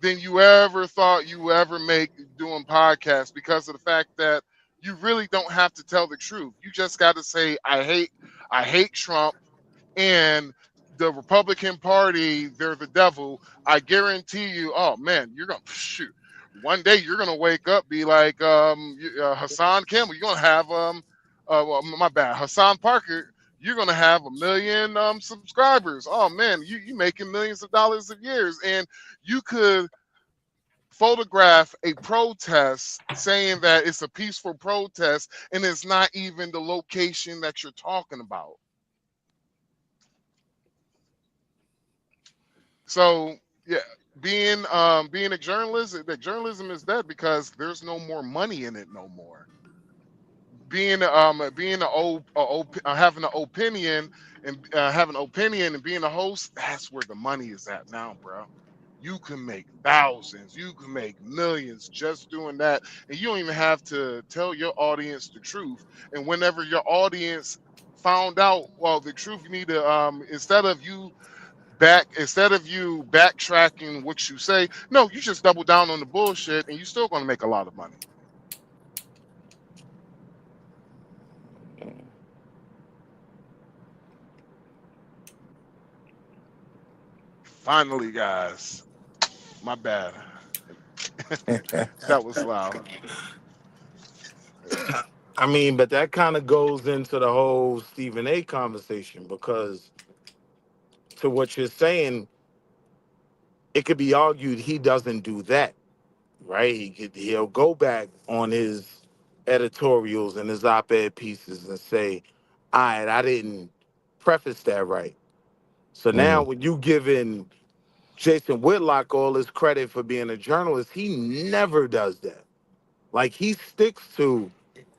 [SPEAKER 2] than you ever thought you ever make doing podcasts, because of the fact that you really don't have to tell the truth. You just got to say, I hate Trump and the Republican Party, they're the devil. I guarantee you, oh man, you're going to shoot. One day you're going to wake up, be like Hassan Campbell. You're going to have, Hassan Parker, you're going to have 1 million subscribers. Oh man, you making millions of dollars a year. And you could photograph a protest saying that it's a peaceful protest, and it's not even the location that you're talking about. So yeah, being a journalist, the journalism is dead because there's no more money in it no more. Having an opinion and being a host, that's where the money is at now, bro. You can make thousands, you can make millions just doing that, and you don't even have to tell your audience the truth. And whenever your audience found out, well, the truth, you need to instead of you backtracking what you say, no, you just double down on the bullshit, and you're still going to make a lot of money. Finally, guys. My bad. That was loud.
[SPEAKER 22] I mean, but that kind of goes into the whole Stephen A conversation, because to what you're saying, it could be argued he doesn't do that, right? He'll go back on his editorials and his op-ed pieces and say, all right, I didn't preface that right. So now when you giving Jason Whitlock all his credit for being a journalist, he never does that. Like, he sticks to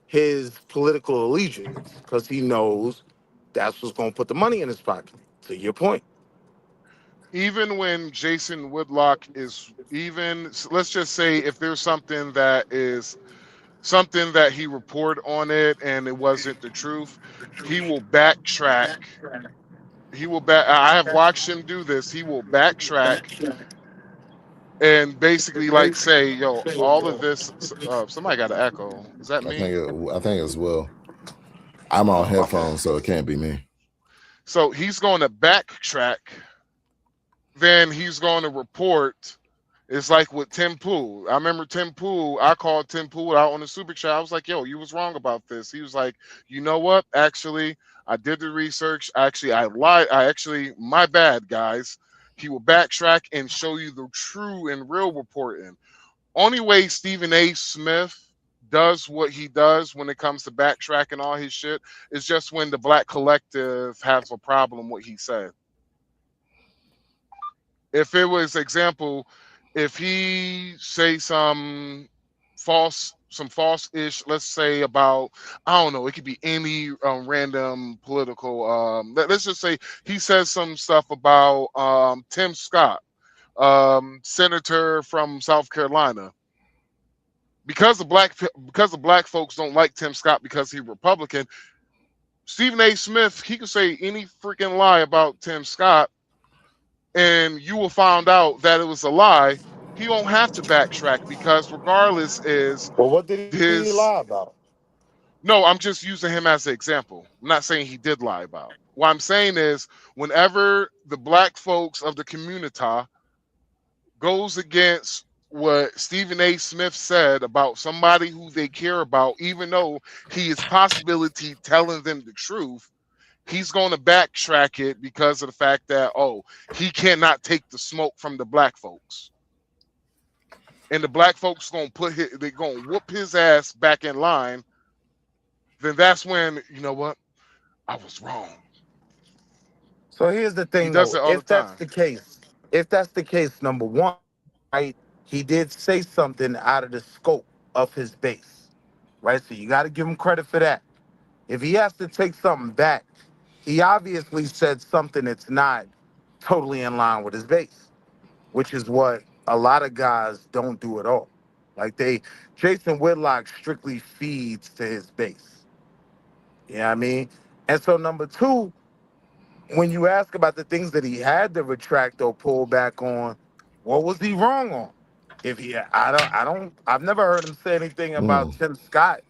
[SPEAKER 22] his political allegiance because he knows that's what's going to put the money in his pocket, to your point.
[SPEAKER 2] Even when Jason Woodlock is let's just say if there's something that he reported on it and it wasn't the truth, he will backtrack. I have watched him do this. He will backtrack and basically like say, yo, all of this, somebody got an echo. Is that me?
[SPEAKER 19] I think as well. I'm on headphones, so it can't be me.
[SPEAKER 2] So he's going to backtrack. Then he's going to report. It's like with Tim Pool. I remember Tim Pool. I called Tim Pool out on the super chat. I was like, yo, you was wrong about this. He was like, you know what? Actually, I did the research. Actually, I lied. My bad, guys. He will backtrack and show you the true and real reporting. Only way Stephen A. Smith does what he does when it comes to backtracking all his shit is just when the Black Collective has a problem with what he said. If it was example, if he say some false-ish, let's say about, I don't know, it could be any random political, let's just say he says some stuff about Tim Scott, senator from South Carolina. Because the black folks don't like Tim Scott because he's Republican, Stephen A. Smith, he could say any freaking lie about Tim Scott, and you will find out that it was a lie. He won't have to backtrack because regardless is
[SPEAKER 22] Well, what did he lie about?
[SPEAKER 2] No, I'm just using him as an example. I'm not saying he did lie about. What I'm saying is whenever the black folks of the community goes against what Stephen A. Smith said about somebody who they care about, even though he is possibility telling them the truth, he's going to backtrack it because of the fact that, he cannot take the smoke from the black folks. And the black folks they're going to whoop his ass back in line. Then that's when, you know what? I was wrong.
[SPEAKER 22] So here's the thing, though. If that's the case, number one, right, he did say something out of the scope of his base, right? So you got to give him credit for that. If he has to take something back, he obviously said something that's not totally in line with his base, which is what a lot of guys don't do at all. Like Jason Whitlock strictly feeds to his base. You know what I mean? And so number two, when you ask about the things that he had to retract or pull back on, what was he wrong on? I've never heard him say anything about Tim Scott.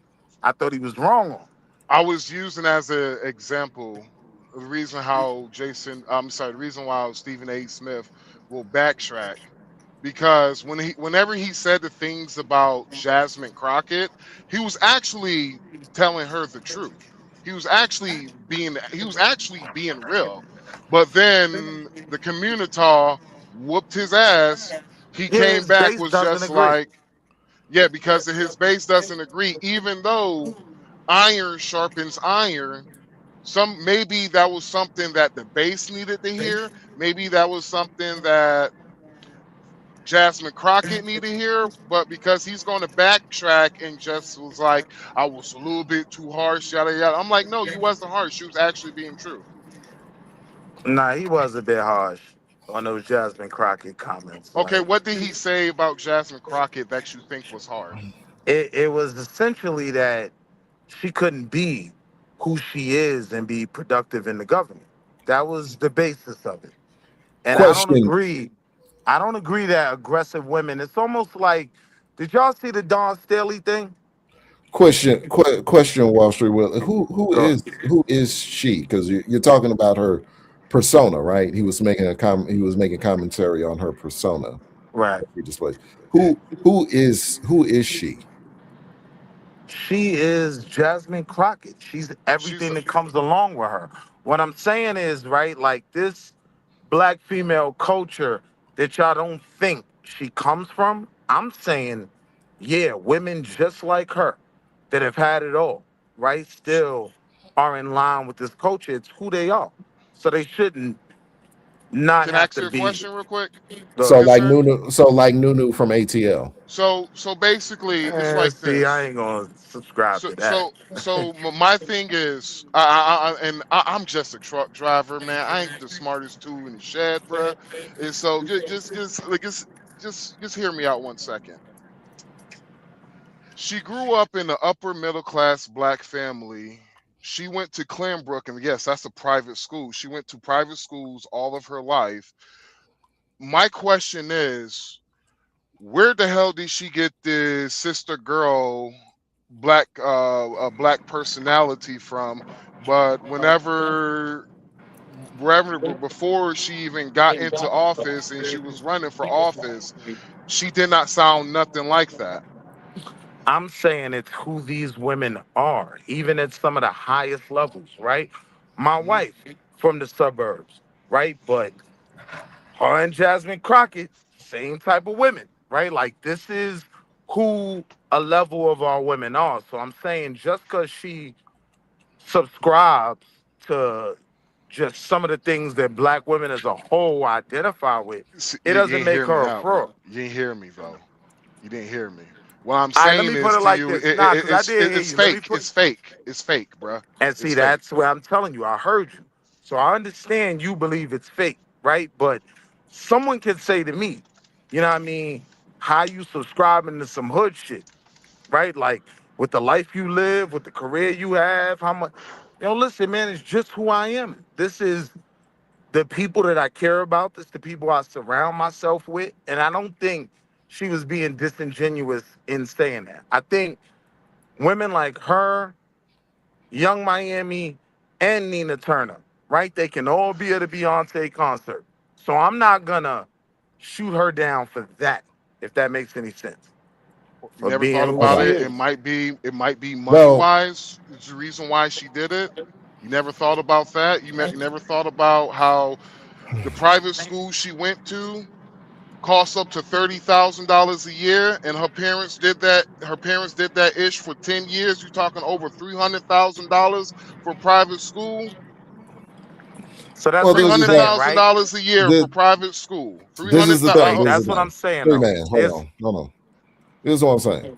[SPEAKER 22] I thought he was wrong on.
[SPEAKER 2] I was using as an example the reason why Stephen A. Smith will backtrack, because whenever he said the things about Jasmine Crockett, he was actually telling her the truth. He was actually being real. But then the community whooped his ass. He came back was just like, because his base doesn't agree, even though iron sharpens iron. Maybe that was something that the base needed to hear. Maybe that was something that Jasmine Crockett needed to hear. But because he's going to backtrack and just was like, I was a little bit too harsh, yada yada. I'm like, no, you wasn't harsh. She was actually being true.
[SPEAKER 22] Nah, he was a bit harsh on those Jasmine Crockett comments.
[SPEAKER 2] Okay, what did he say about Jasmine Crockett that you think was hard?
[SPEAKER 22] It was essentially that she couldn't be who she is and be productive in the government. That was the basis of it. And I don't agree that aggressive women, it's almost like, did y'all see the Dawn Staley thing?
[SPEAKER 19] Question, Wall Street. Well, who is she? Because you're talking about her persona, right? He was making commentary on her persona,
[SPEAKER 22] right?
[SPEAKER 19] Who is she?
[SPEAKER 22] She is Jasmine Crockett. She's everything that comes along with her. What I'm saying is, right, like this black female culture that y'all don't think she comes from, I'm saying, yeah, women just like her that have had it all, right? Still are in line with this culture. It's who they are. So they shouldn't not
[SPEAKER 2] Can I
[SPEAKER 22] have
[SPEAKER 2] ask
[SPEAKER 22] to
[SPEAKER 2] you a
[SPEAKER 22] be.
[SPEAKER 2] question real quick?
[SPEAKER 19] So
[SPEAKER 2] Yes,
[SPEAKER 19] like
[SPEAKER 2] sir.
[SPEAKER 19] Nunu from ATL.
[SPEAKER 2] So basically, it's like
[SPEAKER 22] See, I
[SPEAKER 2] this.
[SPEAKER 22] ain't gonna subscribe
[SPEAKER 2] So
[SPEAKER 22] to that.
[SPEAKER 2] my thing is, I'm just a truck driver, man. I ain't the smartest tool in the shed, bruh. And so just hear me out 1 second. She grew up in an upper middle class black family. She went to Clanbrook, and yes, that's a private school. She went to private schools all of her life. My question is, where the hell did she get this sister girl a black personality from? But wherever before she even got into office and she was running for office, she did not sound nothing like that.
[SPEAKER 22] I'm saying it's who these women are, even at some of the highest levels, right? My
[SPEAKER 2] Mhm.
[SPEAKER 22] wife from the suburbs, right? But her and Jasmine Crockett, same type of women, right? Like this is who a level of our women are. So I'm saying just because she subscribes to just some of the things that black women as a whole identify with, it
[SPEAKER 2] You
[SPEAKER 22] doesn't
[SPEAKER 2] ain't
[SPEAKER 22] make
[SPEAKER 2] hear me
[SPEAKER 22] her a
[SPEAKER 2] out,
[SPEAKER 22] fraud.
[SPEAKER 2] bro. You didn't hear me, though. You didn't hear me. What I'm
[SPEAKER 22] All right, let me
[SPEAKER 2] saying
[SPEAKER 22] put
[SPEAKER 2] is
[SPEAKER 22] it
[SPEAKER 2] to
[SPEAKER 22] like
[SPEAKER 2] you,
[SPEAKER 22] this. Nah, because I did hear
[SPEAKER 2] it's
[SPEAKER 22] you. Let me
[SPEAKER 2] fake.
[SPEAKER 22] put
[SPEAKER 2] It's fake. It's fake, bruh.
[SPEAKER 22] And
[SPEAKER 2] It's
[SPEAKER 22] see,
[SPEAKER 2] fake.
[SPEAKER 22] that's where I'm telling you. I heard you. So I understand you believe it's fake, right? But someone can say to me, you know what I mean, how you subscribing to some hood shit, right? Like with the life you live, with the career you have, how much, listen, man, it's just who I am. This is the people that I care about. This is the people I surround myself with. And I don't think she was being disingenuous in saying that. I think women like her, Young Miami, and Nina Turner, right? They can all be at a Beyonce concert. So I'm not gonna shoot her down for that, if that makes any sense.
[SPEAKER 2] You
[SPEAKER 22] For
[SPEAKER 2] never thought
[SPEAKER 22] being who
[SPEAKER 2] about
[SPEAKER 22] she
[SPEAKER 2] it.
[SPEAKER 22] is.
[SPEAKER 2] It might be money
[SPEAKER 19] Well,
[SPEAKER 2] wise. Is the reason why she did it. You never thought about that. You never thought about how the private school she went to costs up to $30,000 a year, and her parents did that. Her parents did that ish for 10 years. You're talking over $300,000 for private school.
[SPEAKER 22] So that's
[SPEAKER 19] well,
[SPEAKER 22] what
[SPEAKER 2] Three
[SPEAKER 22] I'm
[SPEAKER 19] this is
[SPEAKER 2] hundred
[SPEAKER 19] that.
[SPEAKER 22] saying,
[SPEAKER 2] thousand
[SPEAKER 22] right?
[SPEAKER 2] dollars a year
[SPEAKER 19] This,
[SPEAKER 2] for private school. Three
[SPEAKER 19] this is
[SPEAKER 2] hundred
[SPEAKER 19] the thing.
[SPEAKER 2] thousand.
[SPEAKER 19] This is
[SPEAKER 22] That's
[SPEAKER 19] the
[SPEAKER 22] what I'm
[SPEAKER 19] thing.
[SPEAKER 22] saying
[SPEAKER 19] Hey
[SPEAKER 22] though.
[SPEAKER 19] man,
[SPEAKER 22] It's
[SPEAKER 19] hold on. This is what I'm saying.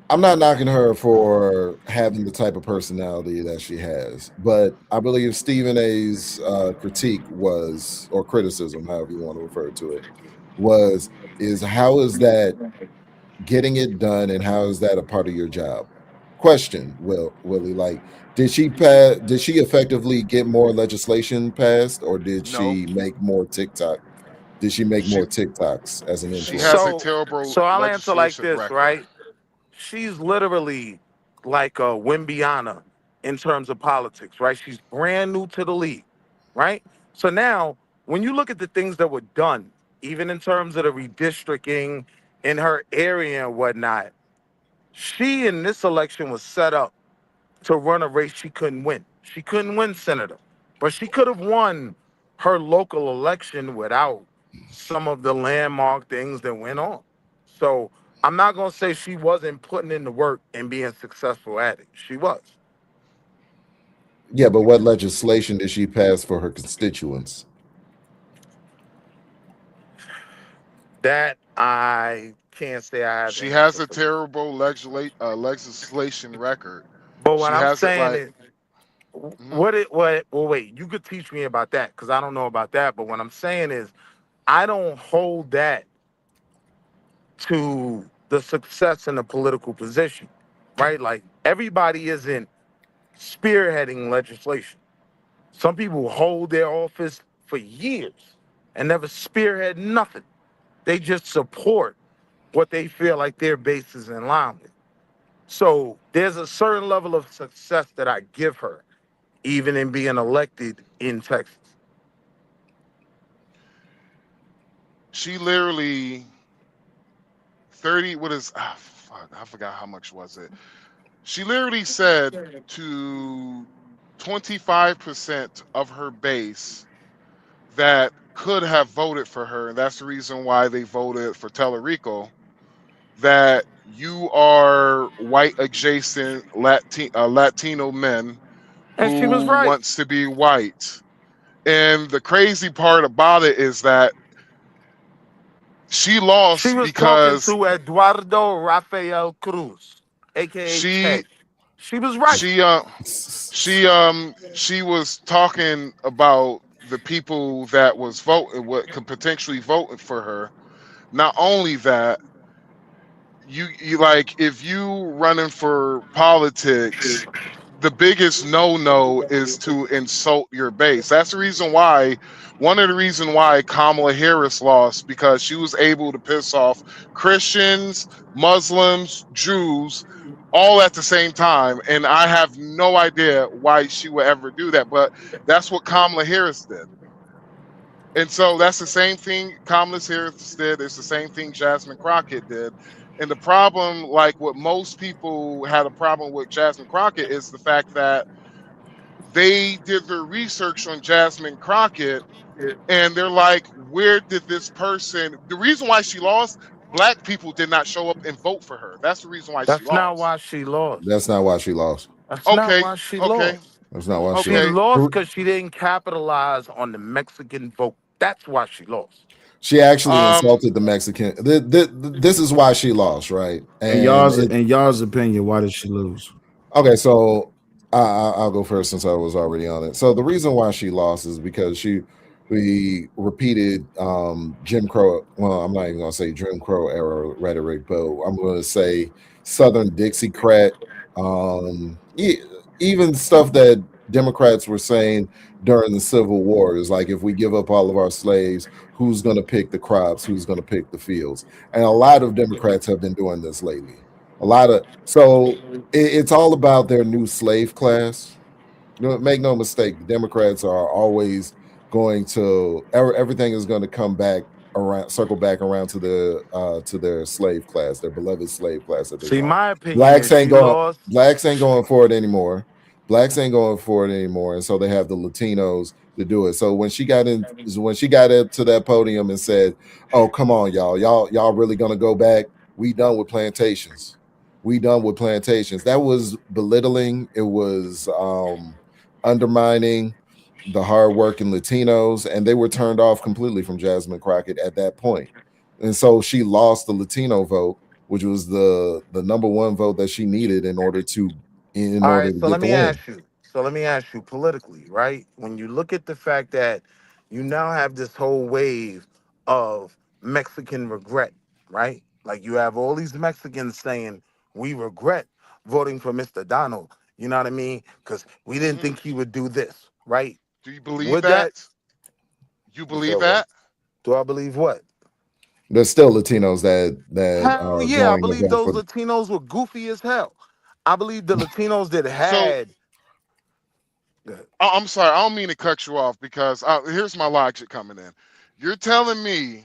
[SPEAKER 19] I'm not knocking her for having the type of personality that she has, but I believe Stephen A's critique was, or criticism, however you want to refer to it, is how is that getting it done, and how is that a part of your job? Question, Willie, like, did she pass? Did she effectively get more legislation passed, or did
[SPEAKER 2] No,
[SPEAKER 19] she make more TikTok? Did she make
[SPEAKER 2] she
[SPEAKER 19] more TikToks as an
[SPEAKER 2] she has a
[SPEAKER 19] influencer?
[SPEAKER 22] so
[SPEAKER 2] terrible
[SPEAKER 22] so I'll answer like
[SPEAKER 2] legislation
[SPEAKER 22] this,
[SPEAKER 2] record.
[SPEAKER 22] right? She's literally like a Wimbiana in terms of politics, right? She's brand new to the league, right? So now, when you look at the things that were done, even in terms of the redistricting in her area and whatnot, she in this election was set up to run a race she couldn't win. She couldn't win senator, but she could have won her local election without some of the landmark things that went on. So I'm not gonna say she wasn't putting in the work and being successful at it. She was.
[SPEAKER 19] Yeah, but what legislation did she pass for her constituents?
[SPEAKER 22] That I can't say I have the
[SPEAKER 2] She has
[SPEAKER 22] answer
[SPEAKER 2] a
[SPEAKER 22] for that.
[SPEAKER 2] terrible legislation record.
[SPEAKER 22] But what
[SPEAKER 2] She
[SPEAKER 22] I'm
[SPEAKER 2] has it
[SPEAKER 22] saying
[SPEAKER 2] like.
[SPEAKER 22] is,
[SPEAKER 2] Mhm.
[SPEAKER 22] well, wait, you could teach me about that because I don't know about that. But what I'm saying is, I don't hold that to the success in a political position, right? Like everybody isn't spearheading legislation. Some people hold their office for years and never spearhead nothing. They just support what they feel like their base is in line with. So there's a certain level of success that I give her, even in being elected in Texas.
[SPEAKER 2] She literally 30. What is? Fuck, I forgot how much was it. She literally said to 25% of her base that could have voted for her, and that's the reason why they voted for Tellerico, that you are white adjacent Latino men
[SPEAKER 22] And she was
[SPEAKER 2] who
[SPEAKER 22] right.
[SPEAKER 2] wants to be white. And the crazy part about it is that she
[SPEAKER 22] She
[SPEAKER 2] lost
[SPEAKER 22] was talking
[SPEAKER 2] because
[SPEAKER 22] to Eduardo Rafael Cruz, aka
[SPEAKER 2] she
[SPEAKER 22] Ted. She was right.
[SPEAKER 2] she was talking about the people that was voting, what could potentially vote for her. Not only that, you like, if you running for politics, the biggest no is to insult your base. That's the reason why, one of the reasons why Kamala Harris lost, because she was able to piss off Christians, Muslims, Jews, all at the same time. And I have no idea why she would ever do that, but that's what Kamala Harris did. And so that's the same thing Kamala Harris did. It's the same thing Jasmine Crockett did. And the problem, like what most people had a problem with Jasmine Crockett, is the fact that they did their research on Jasmine Crockett and they're like, where did this person, the reason why she lost, black people did not show up and vote for her. That's the reason why she
[SPEAKER 22] That's not
[SPEAKER 2] lost.
[SPEAKER 22] why she lost.
[SPEAKER 19] That's not why she lost.
[SPEAKER 22] That's not
[SPEAKER 2] Okay,
[SPEAKER 22] why she
[SPEAKER 2] okay,
[SPEAKER 22] lost.
[SPEAKER 19] That's not why
[SPEAKER 22] She
[SPEAKER 19] she
[SPEAKER 22] lost
[SPEAKER 19] lost.
[SPEAKER 22] because she didn't capitalize on the Mexican vote. That's why she lost.
[SPEAKER 19] She actually insulted the Mexican. This is why she lost, right?
[SPEAKER 4] In y'all's opinion, why did she lose?
[SPEAKER 19] Okay, so I'll go first since I was already on it. So the reason why she lost is because we repeated Jim Crow. Well, I'm not even gonna say Jim Crow era rhetoric, but I'm gonna say Southern Dixiecrat. Even stuff that Democrats were saying during the Civil War is like, if we give up all of our slaves, who's going to pick the crops? Who's going to pick the fields? And a lot of Democrats have been doing this lately. It's all about their new slave class. Make no mistake, Democrats are always going to, everything is going to come back around, circle back around to their slave class, their beloved slave class. That they
[SPEAKER 22] See,
[SPEAKER 19] call.
[SPEAKER 22] my opinion
[SPEAKER 19] Blacks
[SPEAKER 22] is
[SPEAKER 19] ain't
[SPEAKER 22] she lost.
[SPEAKER 19] Blacks ain't going for it anymore. Blacks ain't going for it anymore, and so they have the Latinos to do it. So when she got up to that podium and said, "Oh, come on, y'all really gonna go back? We done with plantations. We done with plantations." That was belittling. It was undermining the hardworking Latinos, and they were turned off completely from Jasmine Crockett at that point. And so she lost the Latino vote, which was the number one vote that she needed in order to
[SPEAKER 22] All right, so let me ask you. So let me ask you politically, right? When you look at the fact that you now have this whole wave of Mexican regret, right? Like you have all these Mexicans saying, we regret voting for Mr. Donald. You know what I mean? Because we didn't think he would do this, right?
[SPEAKER 2] Do you believe
[SPEAKER 22] Would
[SPEAKER 2] that? You believe that?
[SPEAKER 22] Do I believe what?
[SPEAKER 19] There's still Latinos that
[SPEAKER 22] Hell
[SPEAKER 19] are
[SPEAKER 22] yeah, I
[SPEAKER 19] going to
[SPEAKER 22] believe
[SPEAKER 19] vote
[SPEAKER 22] those
[SPEAKER 19] for.
[SPEAKER 22] Latinos were goofy as hell. I believe the Latinos that had.
[SPEAKER 2] I'm sorry, I don't mean to cut you off, because here's my logic coming in. You're telling me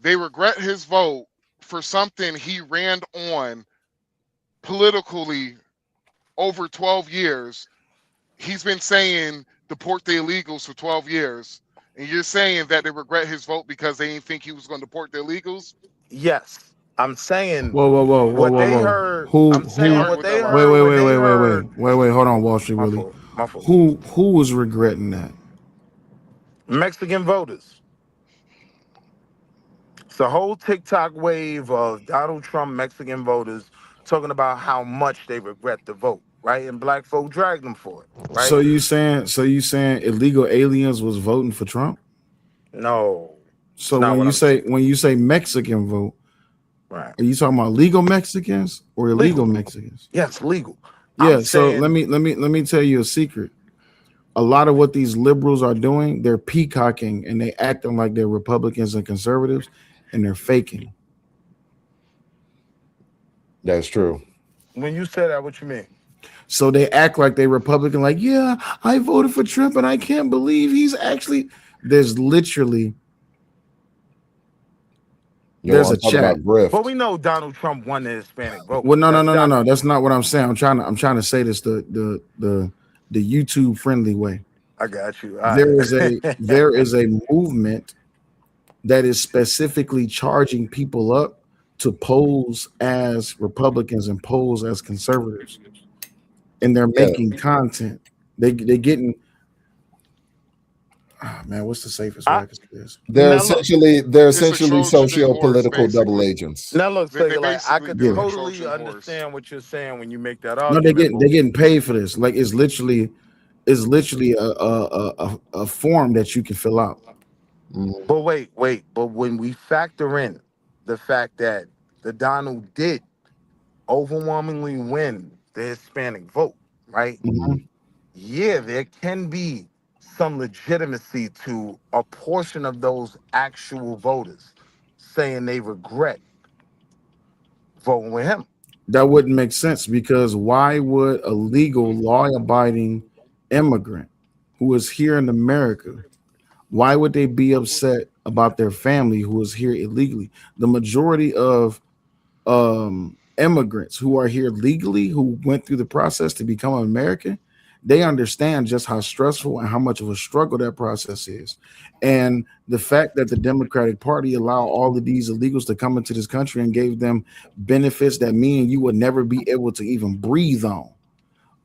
[SPEAKER 2] they regret his vote for something he ran on politically over 12 years. He's been saying deport the illegals for 12 years. And you're saying that they regret his vote because they didn't think he was going to deport the illegals?
[SPEAKER 22] Yes, I'm saying.
[SPEAKER 4] Whoa.
[SPEAKER 22] What they heard. I'm saying what they heard.
[SPEAKER 4] Wait. Hold on, Wall Street Willie.
[SPEAKER 22] My fault.
[SPEAKER 4] Who was regretting that?
[SPEAKER 22] Mexican voters. It's a whole TikTok wave of Donald Trump Mexican voters talking about how much they regret the vote, right? And black folk dragged them for it, right?
[SPEAKER 4] So you saying illegal aliens was voting for Trump?
[SPEAKER 22] No.
[SPEAKER 4] So when you say Mexican vote,
[SPEAKER 22] right?
[SPEAKER 4] Are you talking about legal Mexicans or illegal Mexicans?
[SPEAKER 22] Yes, legal.
[SPEAKER 4] Yeah.
[SPEAKER 22] I'm
[SPEAKER 4] So
[SPEAKER 22] saying-
[SPEAKER 4] let me tell you a secret. A lot of what these liberals are doing, they're peacocking and they acting like they're Republicans and conservatives, and they're faking.
[SPEAKER 19] That's true.
[SPEAKER 22] When you say that, what you mean?
[SPEAKER 4] So they act like they Republican, like, yeah, I voted for Trump and I can't believe he's actually. There's literally. There's a chat.
[SPEAKER 22] But we know Donald Trump won the Hispanic vote.
[SPEAKER 4] Well, no. That's not what I'm saying. I'm trying to say this the YouTube friendly way.
[SPEAKER 22] I got you.
[SPEAKER 4] There is a movement that is specifically charging people up to pose as Republicans and pose as conservatives, and they're making content. They're getting. Oh, man, what's the safest way I can say this?
[SPEAKER 19] They're
[SPEAKER 22] Now look,
[SPEAKER 19] essentially socio-political double agents.
[SPEAKER 22] now look,
[SPEAKER 2] They
[SPEAKER 22] Say, like I
[SPEAKER 2] basically
[SPEAKER 22] could
[SPEAKER 2] doing a
[SPEAKER 22] totally
[SPEAKER 2] Trojan horse.
[SPEAKER 22] understand what you're saying when you make that
[SPEAKER 4] No, they're
[SPEAKER 22] argument.
[SPEAKER 4] getting paid for this. Like it's literally a form that you can fill out.
[SPEAKER 22] But wait. But when we factor in the fact that the Donald did overwhelmingly win the Hispanic vote, right? Yeah, there can be some legitimacy to a portion of those actual voters saying they regret voting with him.
[SPEAKER 4] That wouldn't make sense because why would a legal, law-abiding immigrant who is here in America, why would they be upset about their family who is here illegally? The majority of immigrants who are here legally, who went through the process to become American, they understand just how stressful and how much of a struggle that process is. And the fact that the Democratic Party allowed all of these illegals to come into this country and gave them benefits that me and you would never be able to even breathe on.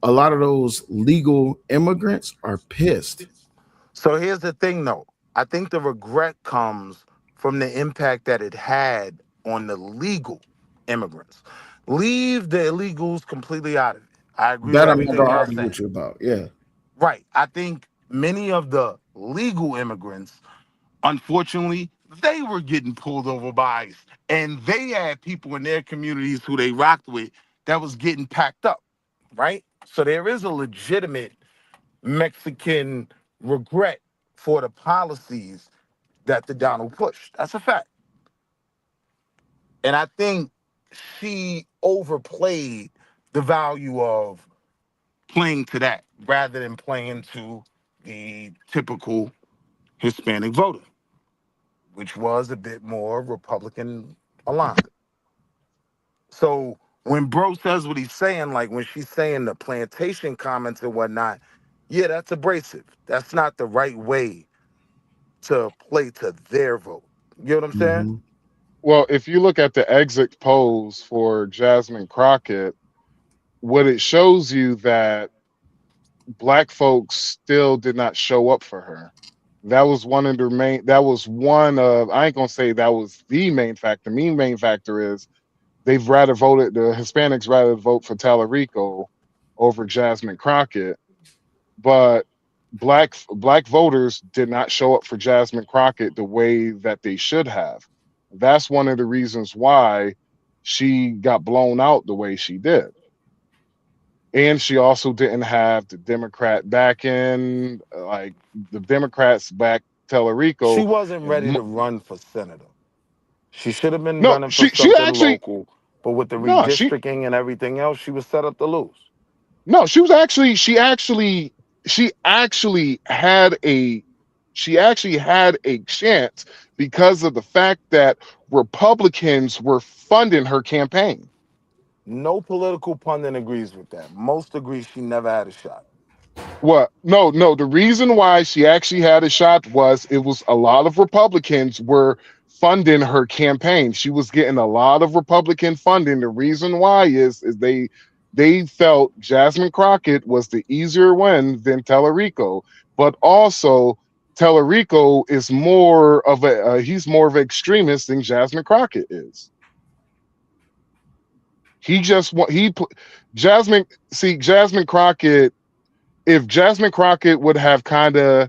[SPEAKER 4] A lot of those legal immigrants are pissed.
[SPEAKER 22] So here's the thing, though. I think the regret comes from the impact that it had on the legal immigrants. Leave the illegals completely out of it. I agree
[SPEAKER 4] That
[SPEAKER 22] with
[SPEAKER 4] I'm not
[SPEAKER 22] everything
[SPEAKER 4] gonna
[SPEAKER 22] y'all
[SPEAKER 4] argue
[SPEAKER 22] saying.
[SPEAKER 4] with you about. Yeah.
[SPEAKER 22] Right. I think many of the legal immigrants, unfortunately, they were getting pulled over by ICE. And they had people in their communities who they rocked with that was getting packed up. Right? So there is a legitimate Mexican regret for the policies that the Donald pushed. That's a fact. And I think she overplayed the value of playing to that rather than playing to the typical Hispanic voter, which was a bit more Republican aligned. So when bro says what he's saying, like when she's saying the plantation comments and whatnot, yeah, that's abrasive. That's not the right way to play to their vote. You know what I'm saying?
[SPEAKER 11] Well, if you look at the exit polls for Jasmine Crockett, what it shows you that black folks still did not show up for her. That was one of the main, that was one of, I ain't gonna say that was the main factor. The main factor is they've rather voted, the Hispanics rather vote for Tallarico over Jasmine Crockett, but black voters did not show up for Jasmine Crockett the way that they should have. That's one of the reasons why she got blown out the way she did. And she also didn't have the Democrat back in, like the Democrats back Tallarico.
[SPEAKER 22] She wasn't ready to run for senator. She should have been
[SPEAKER 11] No,
[SPEAKER 22] running for
[SPEAKER 11] she
[SPEAKER 22] something
[SPEAKER 11] actually,
[SPEAKER 22] local, but with the
[SPEAKER 11] no,
[SPEAKER 22] redistricting and everything else, she was set up to lose.
[SPEAKER 11] no, she actually had a chance because of the fact that Republicans were funding her campaign.
[SPEAKER 22] No political pundit agrees with that. Most agree she never had a shot.
[SPEAKER 11] What? No. The reason why she actually had a shot was it was a lot of Republicans were funding her campaign. She was getting a lot of Republican funding. The reason why is they felt Jasmine Crockett was the easier win than Tallarico, but also Tallarico is more of he's more of an extremist than Jasmine Crockett is. Jasmine Crockett, if Jasmine Crockett would have kind of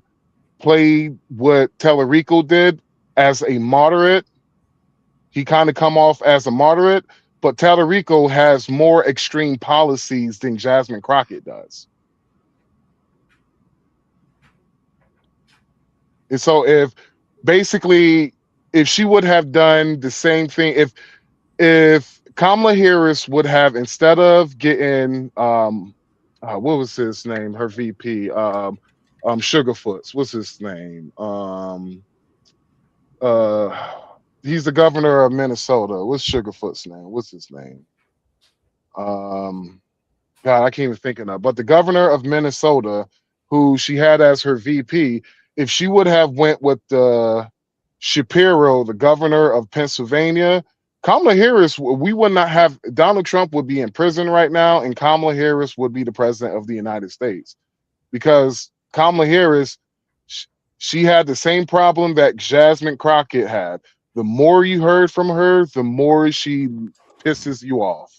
[SPEAKER 11] played what Tallarico did as a moderate, he kind of come off as a moderate, but Tallarico has more extreme policies than Jasmine Crockett does. And so if she would have done the same thing, if Kamala Harris would have, instead of getting what was his name, her VP, Sugarfoots, what's his name? He's the governor of Minnesota. What's Sugarfoot's name? What's his name? God, I can't even think of that. But the governor of Minnesota, who she had as her VP, if she would have went with Shapiro, the governor of Pennsylvania,
[SPEAKER 2] Kamala Harris, we would not have, Donald Trump would be in prison right now, and Kamala Harris would be the president of the United States, because Kamala Harris, she had the same problem that Jasmine Crockett had. The more you heard from her, the more she pisses you off.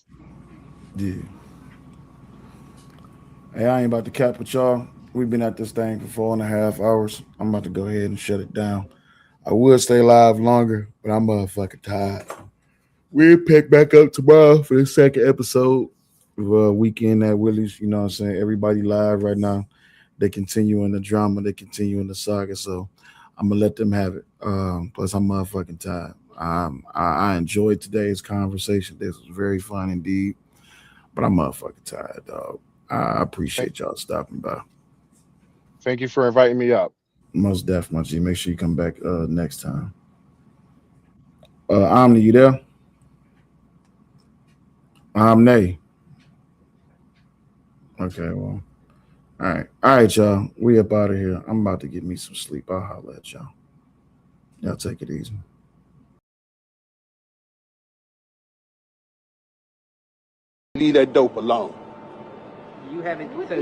[SPEAKER 4] Yeah. Hey, I ain't about to cap with y'all. We've been at this thing for 4.5 hours. I'm about to go ahead and shut it down. I would stay live longer, but I'm motherfucking tired. We'll pick back up tomorrow for the second episode of Weekend at Willie's. You know what I'm saying? Everybody live right now. They continuing the drama. They continuing the saga. So I'm going to let them have it. Plus, I'm motherfucking tired. I enjoyed today's conversation. This was very fun indeed. But I'm motherfucking tired, dog. I appreciate y'all stopping by.
[SPEAKER 2] Thank you for inviting me up.
[SPEAKER 4] Most definitely. Make sure you come back next time. Omni, you there? Omni. Okay, well. All right, y'all. We up out of here. I'm about to get me some sleep. I'll holler at y'all. Y'all take it easy.
[SPEAKER 6] Leave that dope alone.
[SPEAKER 9] You haven't. So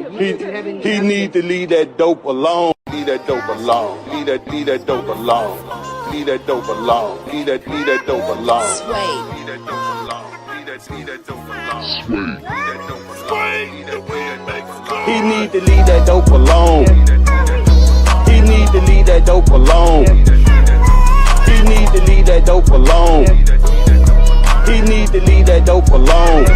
[SPEAKER 6] He need to leave that dope alone. Leave that dope alone. Leave that dope alone. Leave that dope alone. Leave that dope alone. Leave that dope alone. Leave that dope alone. He need to leave that dope alone. He need to leave that dope alone. He need to leave that dope alone. He need to leave that dope alone.